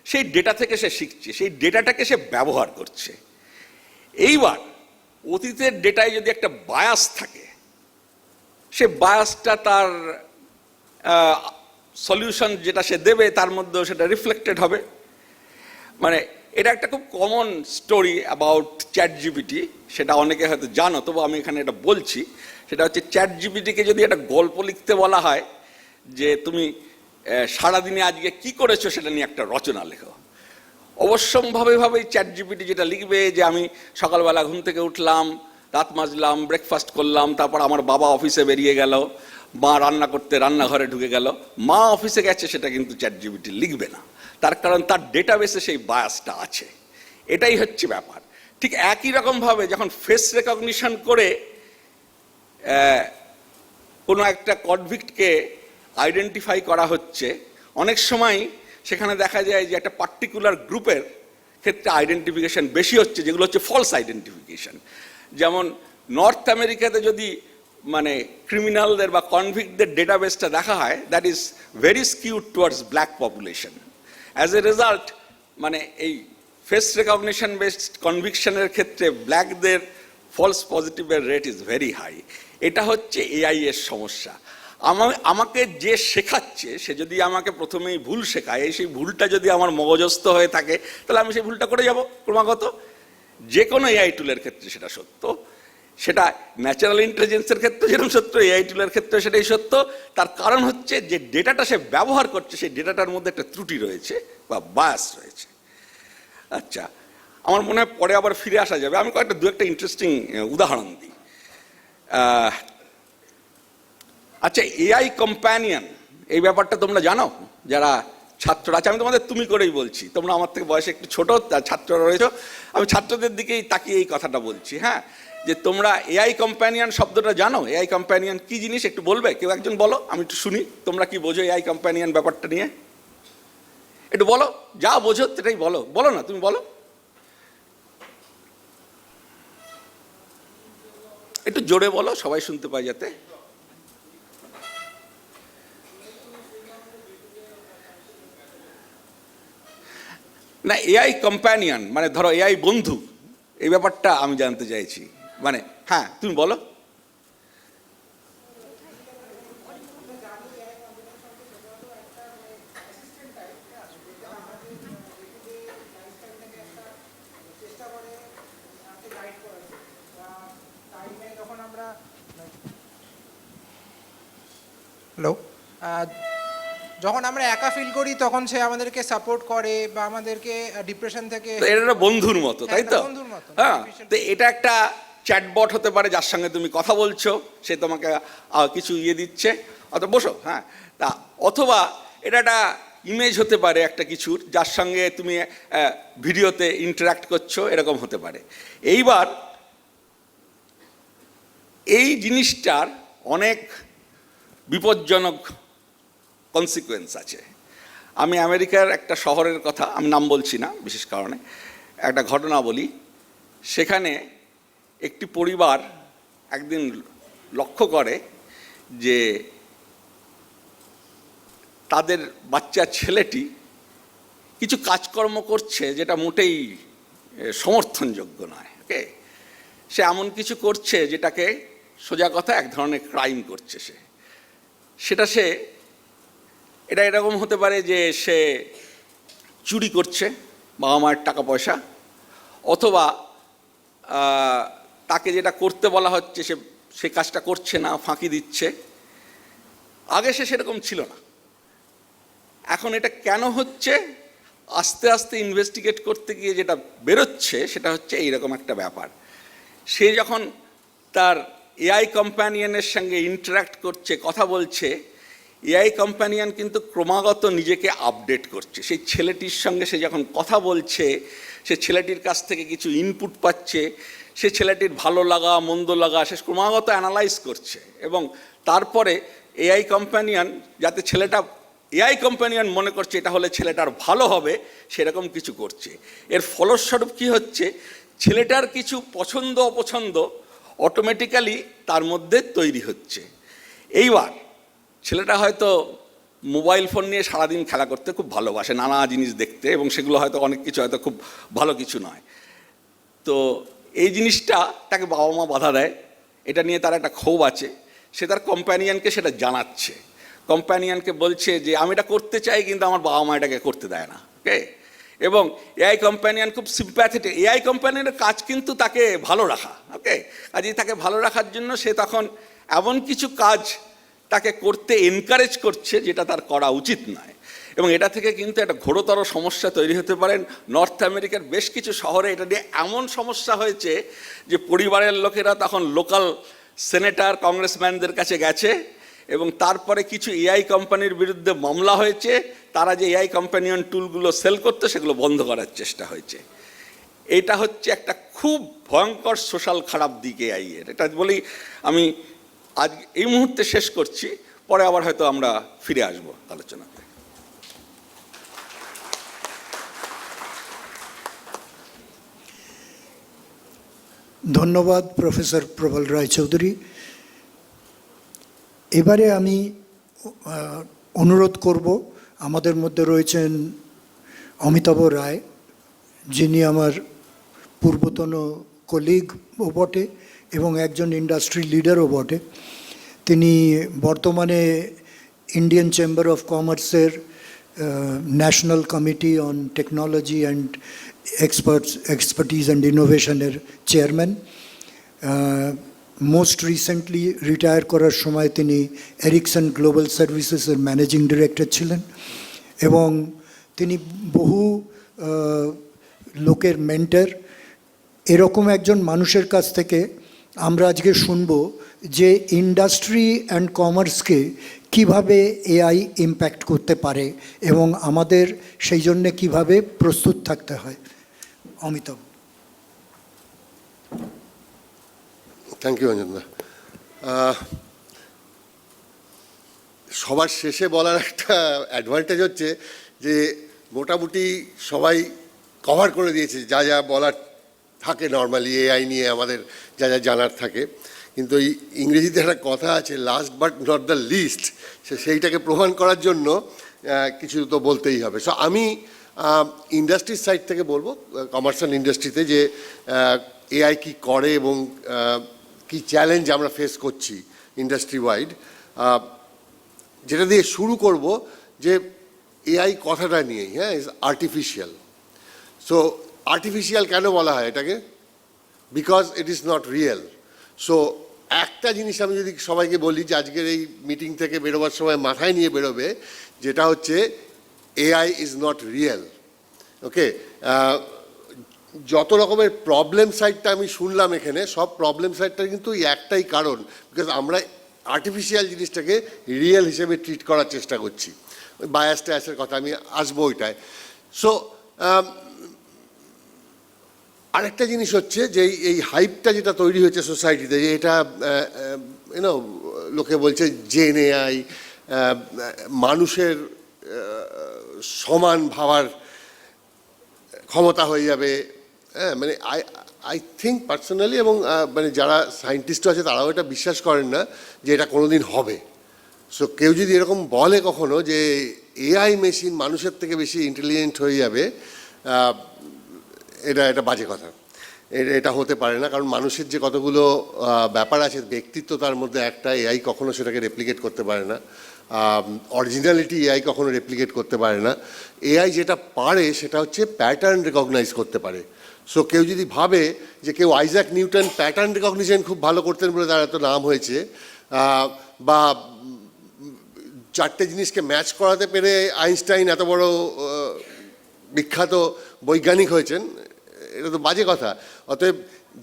সেই ডেটা থেকে সে শিখছে, সেই ডেটাটাকে সে ব্যবহার করছে। এইবার অতীতের ডেটায় যদি একটা বায়াস থাকে, সে বায়াসটা তার সলিউশন যেটা সে দেবে তার মধ্যেও সেটা রিফ্লেক্টেড হবে। মানে এটা একটা খুব common story about chat GPT, সেটা অনেকে হয়তো জানো, তবু আমি এখানে এটা বলছি। সেটা হচ্ছে চ্যাট জিপিটিকে যদি একটা গল্প লিখতে বলা হয় যে তুমি সারাদিনে আজকে কি করেছো সেটা নিয়ে একটা রচনা লেখো, অবশ্যম্ভাবেই চ্যাট জিপিটি যেটা লিখবে যে আমি সকালবেলা ঘুম থেকে উঠলাম, দাঁত মাজলাম, ব্রেকফাস্ট করলাম, তারপর আমার বাবা অফিসে বেরিয়ে গেল, মা রান্না করতে রান্নাঘরে ঢুকে গেল, মা অফিসে গেছে, সেটা কিন্তু চ্যাট জিপিটি লিখবে না। তার কারণ তার ডেটাবেসে সেই বায়াসটা আছে। এটাই হচ্ছে ব্যাপার। ঠিক একই রকমভাবে যখন ফেস রেকগনিশন করে কোনো একটা কনভিক্টকে আইডেন্টিফাই করা হচ্ছে, অনেক সময় সেখানে দেখা যায় যে একটা পার্টিকুলার গ্রুপের ক্ষেত্রে আইডেন্টিফিকেশন বেশি হচ্ছে, যেগুলো হচ্ছে ফলস আইডেন্টিফিকেশন। যেমন নর্থ আমেরিকাতে যদি মানে ক্রিমিনালদের বা কনভিক্টদের ডেটাবেসটা দেখা হয়, that is very skewed towards black population. As a result মানে এই ফেস রেকগনিশন বেসড কনভিকশনের ক্ষেত্রে ব্ল্যাকদের ফলস পজিটিভের রেট ইজ ভেরি হাই। এটা হচ্ছে এআই এর সমস্যা। আমাকে যে শেখাচ্ছে সে যদি আমাকে প্রথমেই ভুল শেখায়, সেই ভুলটা যদি আমার মগজস্থ হয়ে থাকে তাহলে আমি সেই ভুলটা করে যাব ক্রমাগত। যে কোনো এআই টুলের ক্ষেত্রে সেটা সত্য, সেটা ন্যাচারাল ইন্টেলিজেন্সের ক্ষেত্রে যেরকম সত্য, এআই টুলের ক্ষেত্রে সেটাই সত্য। তার কারণ হচ্ছে যে ডেটাটা সে ব্যবহার করছে সেই ডেটাটার মধ্যে একটা ত্রুটি রয়েছে বা বায়াস রয়েছে। আচ্ছা, আমার মনে হয় পরে আবার ফিরে আসা যাবে, আমি দু একটা ইন্টারেস্টিং উদাহরণ দিই। আচ্ছা, এআই কম্প্যানিয়ন এই ব্যাপারটা তোমরা জানো যারা ছাত্ররা আছে? আমি তোমাদের তুমি করেই বলছি, তোমরা আমার থেকে বয়সে একটু ছোট ছাত্ররা রয়েছে, আমি ছাত্রদের দিকেই তাকিয়ে এই কথাটা বলছি। হ্যাঁ, যে তোমরা এআই কম্প্যানিয়ন শব্দটা জানো? এআই কম্প্যানিয়ন কি জিনিস একটু বলবে? কেউ একজন বলো, আমি একটু শুনি তোমরা কি বোঝো এআই কম্প্যানিয়ন ব্যাপারটা নিয়ে। একটু বলো, যা বোঝো সেটাই বলো। বলো না, তুমি বলো একটু জোরে বলো, সবাই শুনতে পায় যাতে। না, এআই কম্প্যানিয়ন মানে ধরো এআই বন্ধু, এই ব্যাপারটা আমি জানতে চাইছি। মানে হ্যাঁ, তুমি বলো। হ্যালো, যখন আমরা একা ফিল করি তখন সে আমাদেরকে সাপোর্ট করে বা আমাদেরকে ডিপ্রেশন থেকে, এটা একটা বন্ধুর মতো, তাই তো? বন্ধুর মতো। হ্যাঁ, তো এটা একটা চ্যাটবট হতে পারে যার সঙ্গে তুমি কথা বলছো, সে তোমাকে কিছু দিচ্ছে, অথবা বসো, হ্যাঁ, তা অথবা এটা একটা ইমেজ হতে পারে একটা কিছুর, যার সঙ্গে তুমি ভিডিওতে ইন্টারাক্ট করছো, এরকম হতে পারে। এইবার এই জিনিসটার অনেক বিপজ্জনক কনসিকুয়েন্স আছে। আমি আমেরিকার একটা শহরের কথা, আমি নাম বলছি না বিশেষ কারণে, একটা ঘটনা বলি। সেখানে একটি পরিবার একদিন লক্ষ্য করে যে তাদের বাচ্চা ছেলেটি কিছু কাজকর্ম করছে যেটা মোটেই সমর্থনযোগ্য নয়। ওকে, সে এমন কিছু করছে যেটাকে সোজা কথা এক ধরনের ক্রাইম করছে সে এটা এরকম হতে পারে যে সে চুরি করছে বাবা মায়ের টাকা পয়সা, অথবা তাকে যেটা করতে বলা হচ্ছে সে কাজটা করছে না, ফাঁকি দিচ্ছে। আগে সে সেরকম ছিল না। এখন এটা কেন হচ্ছে, আস্তে আস্তে ইনভেস্টিগেট করতে গিয়ে যেটা বেরোচ্ছে সেটা হচ্ছে এইরকম একটা ব্যাপার। সে যখন তার এআই কম্প্যানিয়নের সঙ্গে ইন্টারাক্ট করছে, কথা বলছে, এআই কম্প্যানিয়ন কিন্তু ক্রমাগত নিজেকে আপডেট করছে। সেই ছেলেটির সঙ্গে সে যখন কথা বলছে, সে ছেলেটির কাছ থেকে কিছু ইনপুট পাচ্ছে, সে ছেলেটির ভালো লাগা মন্দ লাগা সে ক্রমাগত অ্যানালাইজ করছে, এবং তারপরে এআই কম্প্যানিয়ন যাতে ছেলেটা এআই কম্প্যানিয়ন মনে করছে এটা হলে ছেলেটার ভালো হবে, সেরকম কিছু করছে। এর ফলস্বরূপ কী হচ্ছে, ছেলেটার কিছু পছন্দ অপছন্দ অটোমেটিক্যালি তার মধ্যে তৈরি হচ্ছে। এইবার ছেলেটা হয়তো মোবাইল ফোন নিয়ে সারাদিন খেলা করতে খুব ভালোবাসে, নানা জিনিস দেখতে, এবং সেগুলো হয়তো অনেক কিছু হয়তো খুব ভালো কিছু নয়। তো এই জিনিসটা তাকে বাবা মা বাধা দেয়, এটা নিয়ে তার একটা ক্ষোভ আছে। সে তার কম্প্যানিয়নকে সেটা জানাচ্ছে, কম্প্যানিয়নকে বলছে যে আমি এটা করতে চাই কিন্তু আমার বাবা মা এটাকে করতে দেয় না। ওকে, এবং এআই কম্প্যানিয়ন খুব সিম্প্যাথেটিক। এআই কম্প্যানিয়নের কাজ কিন্তু তাকে ভালো রাখা। ওকে, কাজেই তাকে ভালো রাখার জন্য সে তখন এমন কিছু কাজ তাকে করতে এনকারেজ করছে যেটা তার করা উচিত নয়, এবং এটা থেকে কিন্তু একটা ঘোরতর সমস্যা তৈরি হতে পারে। নর্থ আমেরিকার বেশ কিছু শহরে এটা নিয়ে এমন সমস্যা হয়েছে যে পরিবারের লোকেরা তখন লোকাল সেনেটর কংগ্রেসম্যানদের কাছে গেছে, এবং তারপরে কিছু এআই কোম্পানির বিরুদ্ধে মামলা হয়েছে। তারা যে এআই কোম্পানিয়ন টুলগুলো সেল করতো সেগুলো বন্ধ করার চেষ্টা হয়েছে। এটা হচ্ছে একটা খুব ভয়ঙ্কর সোশ্যাল খারাপ দিক এআই এর। এটা বলি আমি আজ এই মুহূর্তে শেষ করছি, পরে আবার হয়তো আমরা ফিরে আসবো আলোচনাতে। ধন্যবাদ প্রফেসর প্রবল রায়চৌধুরী। এবারে আমি অনুরোধ করব, আমাদের মধ্যে রয়েছেন অমিতাভ রায়, যিনি আমার পূর্বতন কলিগও বটে এবং একজন ইন্ডাস্ট্রি লিডারও বটে। তিনি বর্তমানে ইন্ডিয়ান চেম্বার অফ কমার্সের national committee on technology and expertise and ইনোভেশনের চেয়ারম্যান। মোস্ট রিসেন্টলি রিটায়ার করার সময় তিনি এরিকসন গ্লোবাল সার্ভিসেসের ম্যানেজিং ডিরেক্টর ছিলেন, এবং তিনি বহু লোকের মেন্টর। এরকম একজন মানুষের কাছ থেকে আমরা আজকে শুনব যে ইন্ডাস্ট্রি অ্যান্ড কমার্সকে কিভাবে এআই ইম্প্যাক্ট করতে পারে এবং আমাদের সেই জন্যে কীভাবে প্রস্তুত থাকতে হয়। অমিতাভ। থ্যাংক ইউ অঞ্জনদা। সবার শেষে বলার একটা অ্যাডভান্টেজ হচ্ছে যে মোটামুটি সবাই কভার করে দিয়েছে যা যা বলার থাকে নর্মালি এআই নিয়ে আমাদের যা যা জানার থাকে। কিন্তু এই ইংরেজিতে একটা কথা আছে, last but not the least, সেইটাকে প্রমাণ করার জন্য কিছু তো বলতেই হবে। সো আমি ইন্ডাস্ট্রির সাইড থেকে বলবো, কমার্শিয়াল ইন্ডাস্ট্রিতে, যে এআই কি করে এবং কি চ্যালেঞ্জ আমরা ফেস করছি ইন্ডাস্ট্রি ওয়াইড। যেটা দিয়ে শুরু করব যে এআই কথাটা নিয়েই, হ্যাঁ, ইজ আর্টিফিশিয়াল। সো আর্টিফিশিয়াল কেন বলা হয় এটাকে? Because it is not real. So একটা জিনিস আমি যদি সবাইকে বলি যে আজকের এই মিটিং থেকে বেরোবার সময় মাথায় নিয়ে বেরোবে, যেটা হচ্ছে এআই ইজ নট রিয়েল। ওকে, যত রকমের প্রবলেম সাইডটা আমি শুনলাম এখানে, সব প্রবলেম সাইডটার কিন্তু একটাই কারণ, বিকজ আমরা আর্টিফিশিয়াল জিনিসটাকে রিয়েল হিসেবে ট্রিট করার চেষ্টা করছি। ওই বায়াস টায়াসের কথা আমি আসবো ওইটায়। সো আরেকটা জিনিস হচ্ছে যে এই হাইপটা যেটা তৈরি হয়েছে সোসাইটিতে, যে এটা ইউনো লোকে বলছে জেন এআই মানুষের সমান ভাবার ক্ষমতা হয়ে যাবে। হ্যাঁ, মানে আই থিঙ্ক পার্সোনালি, এবং মানে যারা সায়েন্টিস্টও আছে তারাও এটা বিশ্বাস করেন না যে এটা কোনোদিন হবে। সো কেউ যদি এরকম বলে কখনো যে এআই মেশিন মানুষের থেকে বেশি ইন্টেলিজেন্ট হয়ে যাবে, এটা বাজে কথা। এটা হতে পারে না, কারণ মানুষের যে কতগুলো ব্যাপার আছে, ব্যক্তিত্ব তার মধ্যে একটা, এআই কখনো সেটাকে রেপ্লিকেট করতে পারে না। অরিজিনালিটি এআই কখনো রেপ্লিকেট করতে পারে না। এআই যেটা পারে সেটা হচ্ছে প্যাটার্ন রেকগনাইজ করতে পারে। সো কেউ যদি ভাবে যে কেউ আইজ্যাক নিউটন প্যাটার্ন রিকগনিশন খুব ভালো করতেন বলে তার এত নাম হয়েছে, বা চারটে জিনিসকে ম্যাচ করাতে পেরে আইনস্টাইন এত বড় বিখ্যাত বৈজ্ঞানিক হয়েছেন, এটা তো বাজে কথা। অতএব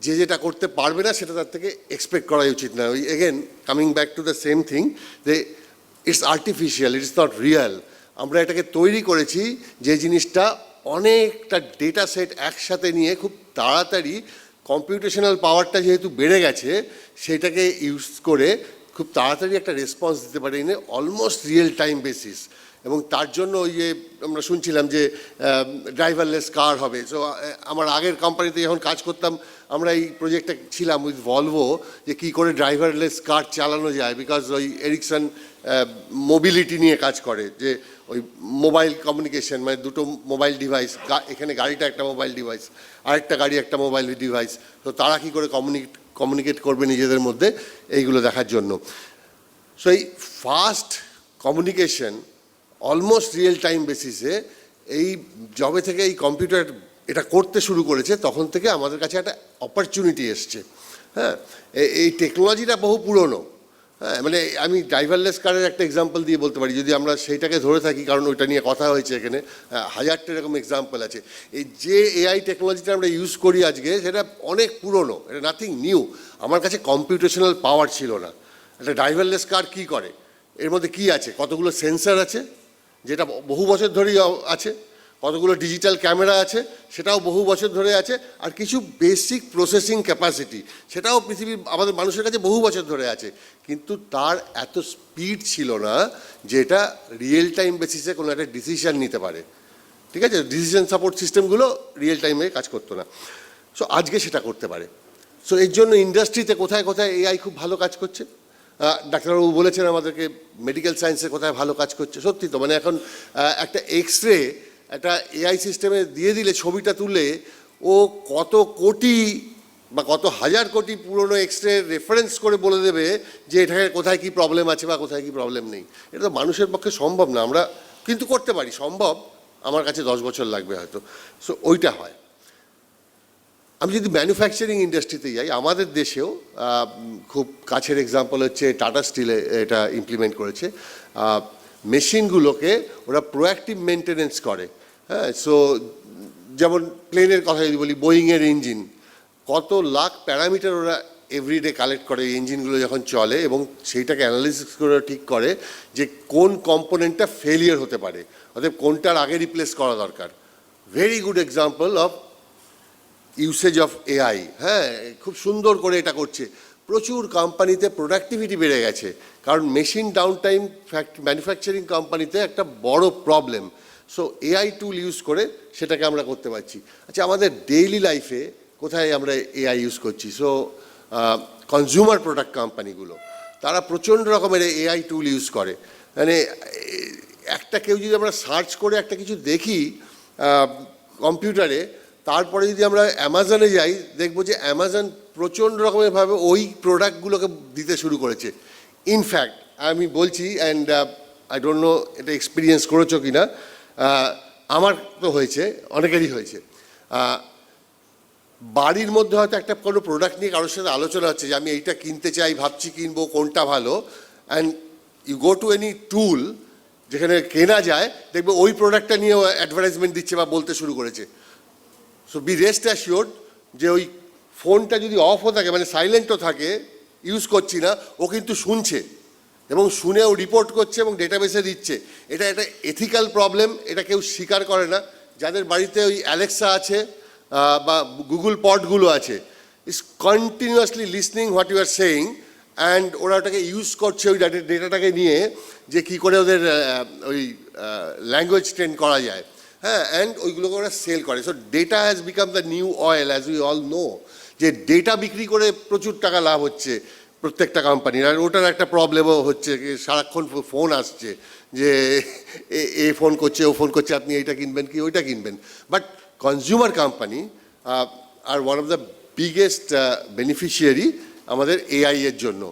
যে যেটা করতে পারবে না সেটা তার থেকে এক্সপেক্ট করাই উচিত না। ওই again coming back to the same thing, যে it's artificial, it's not real. আমরা এটাকে তৈরি করেছি যে জিনিসটা অনেকটা ডেটা সেট একসাথে নিয়ে খুব তাড়াতাড়ি, কম্পিউটেশনাল পাওয়ারটা যেহেতু বেড়ে গেছে, সেটাকে ইউজ করে খুব তাড়াতাড়ি একটা রেসপন্স দিতে পারে in almost real time basis. এবং তার জন্য ওই যে আমরা শুনছিলাম যে ড্রাইভারলেস কার হবে। সো আমার আগের কোম্পানিতে যখন কাজ করতাম, আমরা এই প্রজেক্টটা ছিলাম উইথ ভলভো, যে কী করে ড্রাইভারলেস কার চালানো যায়, বিকজ ওই এরিকসন মোবিলিটি নিয়ে কাজ করে, যে ওই মোবাইল কমিউনিকেশন, মানে দুটো মোবাইল ডিভাইস, এখানে গাড়িটা একটা মোবাইল ডিভাইস, আরেকটা গাড়ি একটা মোবাইল ডিভাইস, তো তারা কী করে কমিউনিকেট করবে নিজেদের মধ্যে, এইগুলো দেখার জন্য। সো এই fast communication almost real time বেসিসে এই যবে থেকে এই কম্পিউটার এটা করতে শুরু করেছে, তখন থেকে আমাদের কাছে একটা অপরচুনিটি এসছে। হ্যাঁ, এই টেকনোলজিটা বহু পুরনো। হ্যাঁ, মানে আমি ড্রাইভারলেস কারের একটা এক্সাম্পল দিয়ে বলতে পারি, যদি আমরা সেইটাকে ধরে থাকি, কারণ ওইটা নিয়ে কথা হয়েছে এখানে, হাজারটা এরকম এক্সাম্পল আছে। এই যে এআই টেকনোলজিটা আমরা ইউজ করি আজকে, সেটা অনেক পুরনো, এটা নাথিং নিউ। আমার কাছে কম্পিউটেশনাল পাওয়ার ছিল না। একটা ড্রাইভারলেস কার কী করে, এর মধ্যে কী আছে, কতগুলো সেন্সার আছে যেটা বহু বছর ধরেই আছে, কতগুলো ডিজিটাল ক্যামেরা আছে সেটাও বহু বছর ধরে আছে, আর কিছু বেসিক প্রসেসিং ক্যাপাসিটি সেটাও পৃথিবীর আমাদের মানুষের কাছে বহু বছর ধরে আছে, কিন্তু তার এত স্পিড ছিল না যে এটা রিয়েল টাইম বেসিসে কোনো একটা ডিসিশন নিতে পারে। ঠিক আছে, ডিসিশন সাপোর্ট সিস্টেমগুলো রিয়েল টাইমে কাজ করতো না। সো আজকে সেটা করতে পারে। সো এর জন্য ইন্ডাস্ট্রিতে কোথায় কোথায় এআই খুব ভালো কাজ করছে। ডাক্তারবাবু বলেছেন আমাদেরকে মেডিকেল সায়েন্সে কোথায় ভালো কাজ করছে। সত্যি তো, মানে এখন একটা এক্সরে একটা এআই সিস্টেমে দিয়ে দিলে, ছবিটা তুলে ও কত কোটি বা কত হাজার কোটি পুরনো এক্সরে রেফারেন্স করে বলে দেবে যে এটাকে কোথায় কী প্রবলেম আছে বা কোথায় কী প্রবলেম নেই। এটা তো মানুষের পক্ষে সম্ভব না, আমরা কিন্তু করতে পারি, সম্ভব। আমার কাছে 10 বছর লাগবে হয়তো। সো ওইটা হয়। আমি যদি ম্যানুফ্যাকচারিং ইন্ডাস্ট্রিতে যাই, আমাদের দেশেও খুব কাছের এক্সাম্পল হচ্ছে টাটা স্টিলে এটা ইমপ্লিমেন্ট করেছে। মেশিনগুলোকে ওরা প্রোঅ্যাক্টিভ মেনটেনেন্স করে। হ্যাঁ, সো যেমন প্লেনের কথা যদি বলি, বোয়িংয়ের ইঞ্জিন, কত লাখ প্যারামিটার ওরা এভরিডে কালেক্ট করে এই ইঞ্জিনগুলো যখন চলে, এবং সেইটাকে অ্যানালিসিস করে ঠিক করে যে কোন কম্পোনেন্টটা ফেলিয়ার হতে পারে, অর্থাৎ কোনটার আগে রিপ্লেস করা দরকার। Very good example of usage of AI. হ্যাঁ, খুব সুন্দর করে এটা করছে। প্রচুর কোম্পানিতে প্রোডাক্টিভিটি বেড়ে গেছে, কারণ মেশিন ডাউন টাইম ম্যানুফ্যাকচারিং কোম্পানিতে একটা বড় প্রবলেম। সো এআই টুল ইউজ করে সেটাকে আমরা করতে পারছি। আচ্ছা, আমাদের ডেইলি লাইফে কোথায় আমরা এআই ইউজ করছি? সো কনজিউমার প্রোডাক্ট কোম্পানিগুলো, তারা প্রচণ্ড রকমের এআই টুল ইউজ করে। মানে একটা কেউ যদি আমরা সার্চ করে একটা কিছু দেখি কম্পিউটারে, তারপরে যদি আমরা অ্যামাজনে যাই, দেখবো যে অ্যামাজন প্রচণ্ড রকমেরভাবে ওই প্রোডাক্টগুলোকে দিতে শুরু করেছে। ইনফ্যাক্ট আমি বলছি, অ্যান্ড আই ডোন্ট নো এটা এক্সপিরিয়েন্স করেছো কি না, আমার তো হয়েছে, অনেকেরই হয়েছে। বাড়ির মধ্যে হয়তো একটা কোনো প্রোডাক্ট নিয়ে কারোর সাথে আলোচনা হচ্ছে যে আমি এইটা কিনতে চাই, ভাবছি কিনবো, কোনটা ভালো, and you go to any tool যেখানে কেনা যায়, দেখবে ওই প্রোডাক্টটা নিয়েও অ্যাডভার্টাইজমেন্ট দিচ্ছে বা বলতে শুরু করেছে। সো বি রেস্ট অ্যাসিওর্ড যে ওই ফোনটা যদি অফও থাকে, মানে সাইলেন্টও থাকে, ইউজ করছি না, ও কিন্তু শুনছে, এবং শুনেও রিপোর্ট করছে এবং ডেটাবেসে দিচ্ছে। এটা একটা এথিক্যাল প্রবলেম, এটা কেউ স্বীকার করে না। যাদের বাড়িতে ওই অ্যালেক্সা আছে বা গুগল পডগুলো আছে, is continuously listening what you are saying, and ওরা ওটাকে ইউজ করছে ওই ডেটাটাকে নিয়ে, যে কী করে ওদের ওই ল্যাঙ্গুয়েজ ট্রেন করা যায়। হ্যাঁ, অ্যান্ড ওইগুলোকে ওরা সেল করে। So data has become the new oil, as we all know, যে ডেটা বিক্রি করে প্রচুর টাকা লাভ হচ্ছে প্রত্যেকটা কোম্পানির। আর ওটার একটা প্রবলেমও হচ্ছে, সারাক্ষণ ফোন আসছে যে এ ফোন করছে, ও ফোন করছে, আপনি এইটা কিনবেন কি ওইটা কিনবেন। But consumer company are one of the biggest beneficiary আমাদের এআই এর জন্য।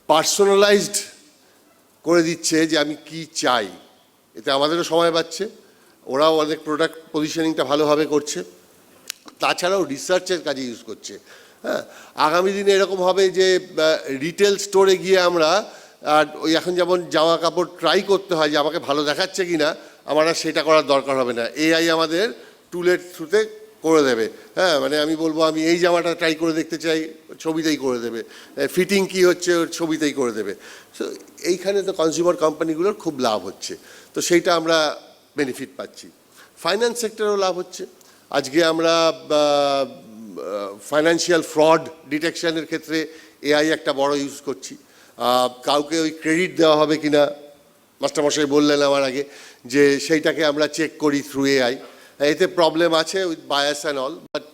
পার্সোনালাইজড করে দিচ্ছে যে আমি কি চাই, এতে আমাদেরও সময় বাঁচছে, ওরাও অনেক প্রোডাক্ট পজিশনিংটা ভালোভাবে করছে। তাছাড়াও রিসার্চের কাজে ইউজ করছে। হ্যাঁ, আগামী দিনে এরকম হবে যে রিটেল স্টোরে গিয়ে আমরা আর ওই এখন যেমন জামা কাপড় ট্রাই করতে হয় যে আমাকে ভালো দেখাচ্ছে কি না, আমার আর সেটা করার দরকার হবে না, এআই আমাদের টুলের থ্রুতে করে দেবে। হ্যাঁ, মানে আমি বলবো আমি এই জামাটা ট্রাই করে দেখতে চাই, ছবিতেই করে দেবে, ফিটিং কি হচ্ছে ওর ছবিতেই করে দেবে। সো এইখানে তো কনজিউমার কোম্পানিগুলোর খুব লাভ হচ্ছে, তো সেইটা আমরা বেনিফিট পাচ্ছি। ফাইন্যান্স সেক্টরেও লাভ হচ্ছে। আজকে আমরা ফাইন্যান্সিয়াল ফ্রড ডিটেকশনের ক্ষেত্রে এআই একটা বড় ইউজ করছি। কাউকে ওই ক্রেডিট দেওয়া হবে কি না, মাস্টারমশাই বললেন আমার আগে, যে সেইটাকে আমরা চেক করি থ্রু এআই। এতে প্রবলেম আছে with bias and all, but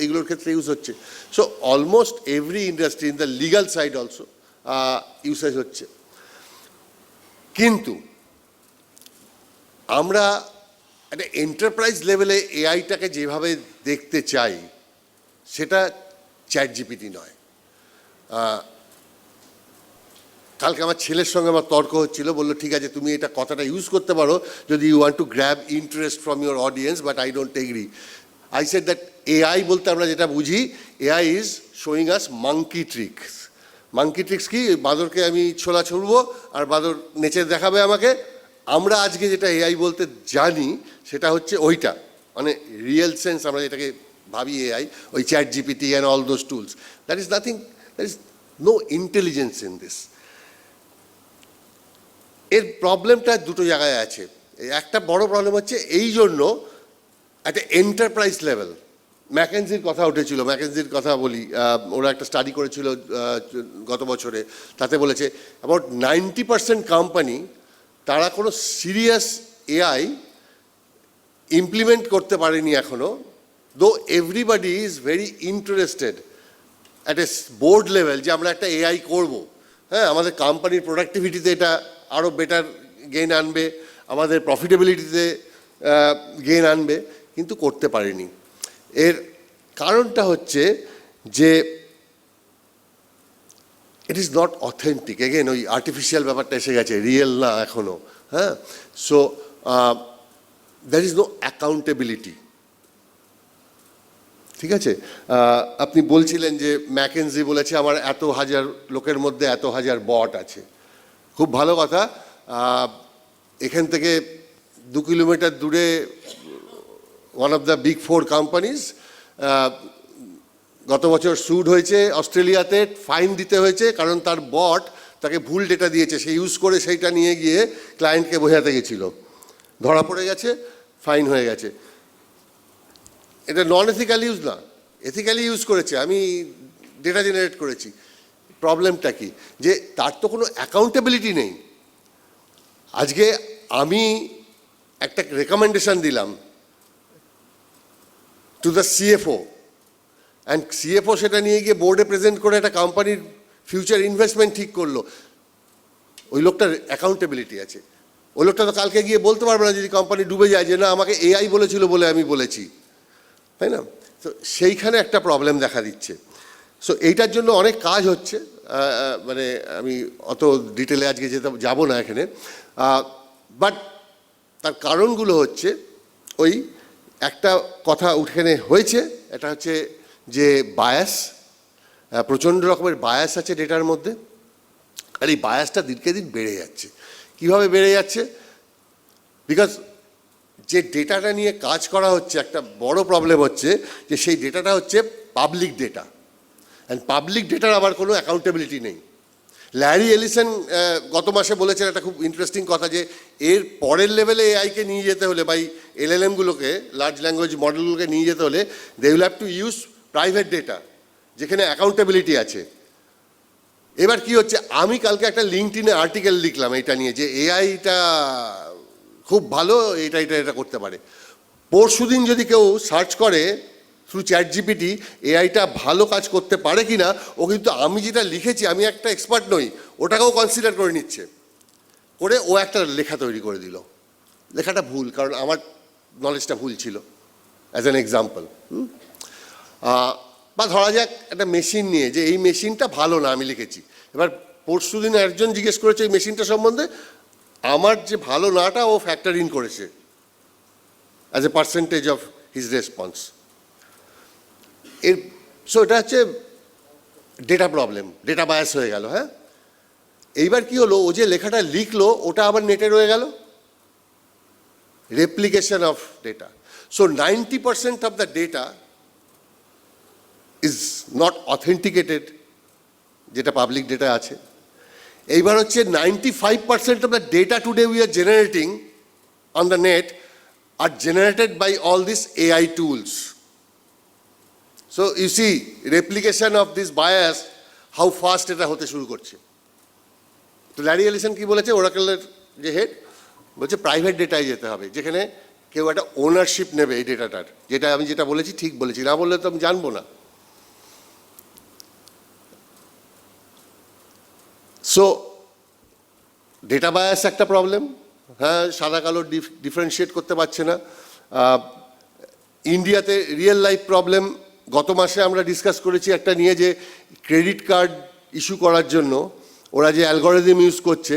এইগুলোর ক্ষেত্রে ইউজ হচ্ছে। So almost every industry in the legal side also usage হচ্ছে। কিন্তু আমরা একটা এন্টারপ্রাইজ লেভেলে এআইটাকে যেভাবে দেখতে চাই সেটা চ্যাট জিপিটি নয়। কালকে আমার ছেলের সঙ্গে আমার তর্ক হচ্ছিল, বললো ঠিক আছে তুমি এটা কথাটা ইউজ করতে পারো যদি you want to grab interest from your audience, but I don't agree. I said that AI বলতে আমরা যেটা বুঝি, AI is showing us monkey tricks. Monkey tricks কি? বাঁদরকে আমি ছোলা ছুড়বো আর বাঁদর নেচে দেখাবে আমাকে। আমরা আজকে যেটা এআই বলতে জানি সেটা হচ্ছে ওইটা, মানে রিয়েল সেন্স আমরা যেটাকে ভাবি এআই, ওই ChatGPT and all those tools, that is nothing, that is no intelligence in this. এর প্রবলেমটা দুটো জায়গায় আছে। একটা বড় প্রবলেম হচ্ছে এই জন্য একটা এন্টারপ্রাইজ লেভেল, ম্যাকেনজির কথা উঠেছিল, ম্যাকেনজির কথা বলি, ওরা একটা স্টাডি করেছিল গত বছরে, তাতে বলেছে অ্যাবাউট 90% কোম্পানি তারা কোনো সিরিয়াস এআই ইমপ্লিমেন্ট করতে পারেনি এখনও, দো everybody is very interested at a board level যে আমরা একটা এআই করব। হ্যাঁ, আমাদের কোম্পানির প্রোডাক্টিভিটিতে এটা আরও বেটার গেইন আনবে, আমাদের প্রফিটেবিলিটিতে গেইন আনবে, কিন্তু করতে পারেনি। এর কারণটা হচ্ছে যে it is not authentic. Again ওই আর্টিফিশিয়াল ব্যাপারটা এসে গেছে, রিয়েল না এখনও। হ্যাঁ, so there is no accountability. ঠিক আছে, আপনি বলছিলেন যে ম্যাকেনজি বলেছে আমার এত হাজার লোকের মধ্যে এত হাজার বট আছে। খুব ভালো কথা। এখান থেকে 2 কিলোমিটার দূরে one of the big 4 companies গত বছর সুড হয়েছে অস্ট্রেলিয়াতে, ফাইন দিতে হয়েছে কারণ তার বট তাকে ভুল ডেটা দিয়েছে, সে ইউজ করে সেইটা নিয়ে গিয়ে ক্লায়েন্টকে বোঝাতে গেছিল, ধরা পড়ে গেছে, ফাইন হয়ে গেছে। এটা নন এথিক্যাল ইউজ না, এথিক্যালি ইউজ করেছে, আমি ডেটা জেনারেট করেছি। প্রবলেমটা কি? যে তার তো কোনো অ্যাকাউন্টেবিলিটি নেই। আজকে আমি একটা রেকমেন্ডেশন দিলাম to the CFO, and CFO সেটা নিয়ে গিয়ে বোর্ডে প্রেজেন্ট করে একটা কোম্পানির ফিউচার ইনভেস্টমেন্ট ঠিক করলো। ওই লোকটার অ্যাকাউন্টেবিলিটি আছে। ওই লোকটা তো কালকে গিয়ে বলতে পারবে না যদি কোম্পানি ডুবে যায় যে না আমাকে এআই বলেছিল বলে আমি বলেছি, তাই না? তো সেইখানে একটা প্রবলেম দেখা দিচ্ছে। সো এইটার জন্য অনেক কাজ হচ্ছে, মানে আমি অত ডিটেলে আজকে যাব না এখানে, বাট তার কারণগুলো হচ্ছে ওই একটা কথা উঠেখানে হয়েছে, এটা হচ্ছে যে বায়াস, প্রচণ্ড রকমের বায়াস আছে ডেটার মধ্যে, আর এই বায়াসটা দিনকে দিন বেড়ে যাচ্ছে। কীভাবে বেড়ে যাচ্ছে? বিকজ যে ডেটাটা নিয়ে কাজ করা হচ্ছে, একটা বড় প্রবলেম হচ্ছে যে সেই ডেটাটা হচ্ছে পাবলিক ডেটা, অ্যান্ড পাবলিক ডেটার আবার কোনো অ্যাকাউন্টেবিলিটি নেই। ল্যারি এলিসন গত মাসে বলেছেন একটা খুব ইন্টারেস্টিং কথা, যে এর পরের লেভেলে এআইকে নিয়ে যেতে হলে বা এলএলএমগুলোকে, লার্জ ল্যাঙ্গুয়েজ মডেলগুলোকে নিয়ে যেতে হলে they will have to use private data যেখানে অ্যাকাউন্টেবিলিটি আছে। এবার কি হচ্ছে, আমি কালকে একটা লিঙ্কডইনে আর্টিকেল লিখলাম এটা নিয়ে যে এআইটা খুব ভালো, এটা করতে পারে। পরশুদিন যদি কেউ সার্চ করে থ্রু চ্যাট জিপিটি এআইটা ভালো কাজ করতে পারে কি না, ও কিন্তু আমি যেটা লিখেছি, আমি একটা এক্সপার্ট নই, ওটাকেও কনসিডার করে নিচ্ছে, করে ও একটা লেখা তৈরি করে দিল। লেখাটা ভুল, কারণ আমার নলেজটা ভুল ছিল, অ্যাজ অ্যান এক্সাম্পল। বা ধরা যাক একটা মেশিন নিয়ে, যে এই মেশিনটা ভালো না আমি লিখেছি। এবার পরশুদিন একজন জিজ্ঞেস করেছে এই মেশিনটা সম্বন্ধে, আমার যে ভালো নাটা ও ফ্যাক্টর ইন করেছে as a percentage of his response. এর সো এটা হচ্ছে ডেটা প্রবলেম, ডেটা বায়াস হয়ে গেল। হ্যাঁ, এইবার কি হলো, ও যে লেখাটা লিখলো ওটা আবার নেটে রয়ে গেল, replication of data. So 90% of the data is not authenticated, যেটা পাবলিক ডেটা আছে। এইবার হচ্ছে 95% of the data today we are generating on the net are generated by all this AI tools. So you see replication of this bias how fast এটা হতে শুরু করছে। তো Larry Ellison কি বলেছে, ওরাকেলের যে হেড, বলছে প্রাইভেট ডেটায় যেতে হবে, যেখানে কেউ একটা ওনারশিপ নেবে এই ডেটাটার। যেটা আমি যেটা বলেছি ঠিক বলেছি, না বললে তো আমি জানবো না। সো ডেটা বায়াস একটা প্রবলেম। হ্যাঁ, সাদা কালো ডিফারেন্সিয়েট করতে পারছে না। ইন্ডিয়াতে রিয়েল লাইফ প্রবলেম, গত মাসে আমরা ডিসকাস করেছি একটা নিয়ে, যে ক্রেডিট কার্ড ইস্যু করার জন্য ওরা যে অ্যালগরিদম ইউজ করছে,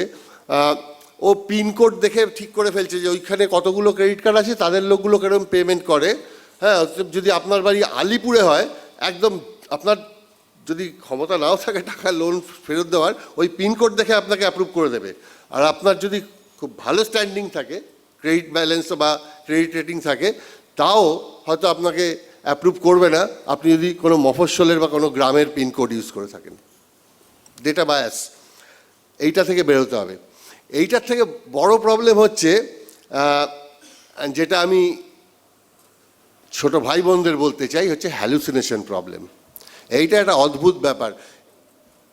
ও পিনকোড দেখে ঠিক করে ফেলছে যে ওইখানে কতগুলো ক্রেডিট কার্ড আছে, তাদের লোকগুলো কেরম পেমেন্ট করে। হ্যাঁ, যদি আপনার বাড়ি আলিপুরে হয়, একদম আপনার যদি ক্ষমতা নাও থাকে টাকা লোন ফেরত দেওয়ার, ওই পিনকোড দেখে আপনাকে অ্যাপ্রুভ করে দেবে। আর আপনার যদি খুব ভালো স্ট্যান্ডিং থাকে, ক্রেডিট ব্যালেন্স বা ক্রেডিট রেটিং থাকে, তাও হয়তো আপনাকে অ্যাপ্রুভ করবে না, আপনি যদি কোনো মফস্বলের বা কোনো গ্রামের পিনকোড ইউজ করে থাকেন। ডেটা বায়াস, এইটা থেকে বেরোতে হবে। এইটার থেকে বড় প্রবলেম হচ্ছে, যেটা আমি ছোট ভাই বোনদের বলতে চাই, হচ্ছে হ্যালুসিনেশন প্রবলেম। এইটা একটা অদ্ভুত ব্যাপার।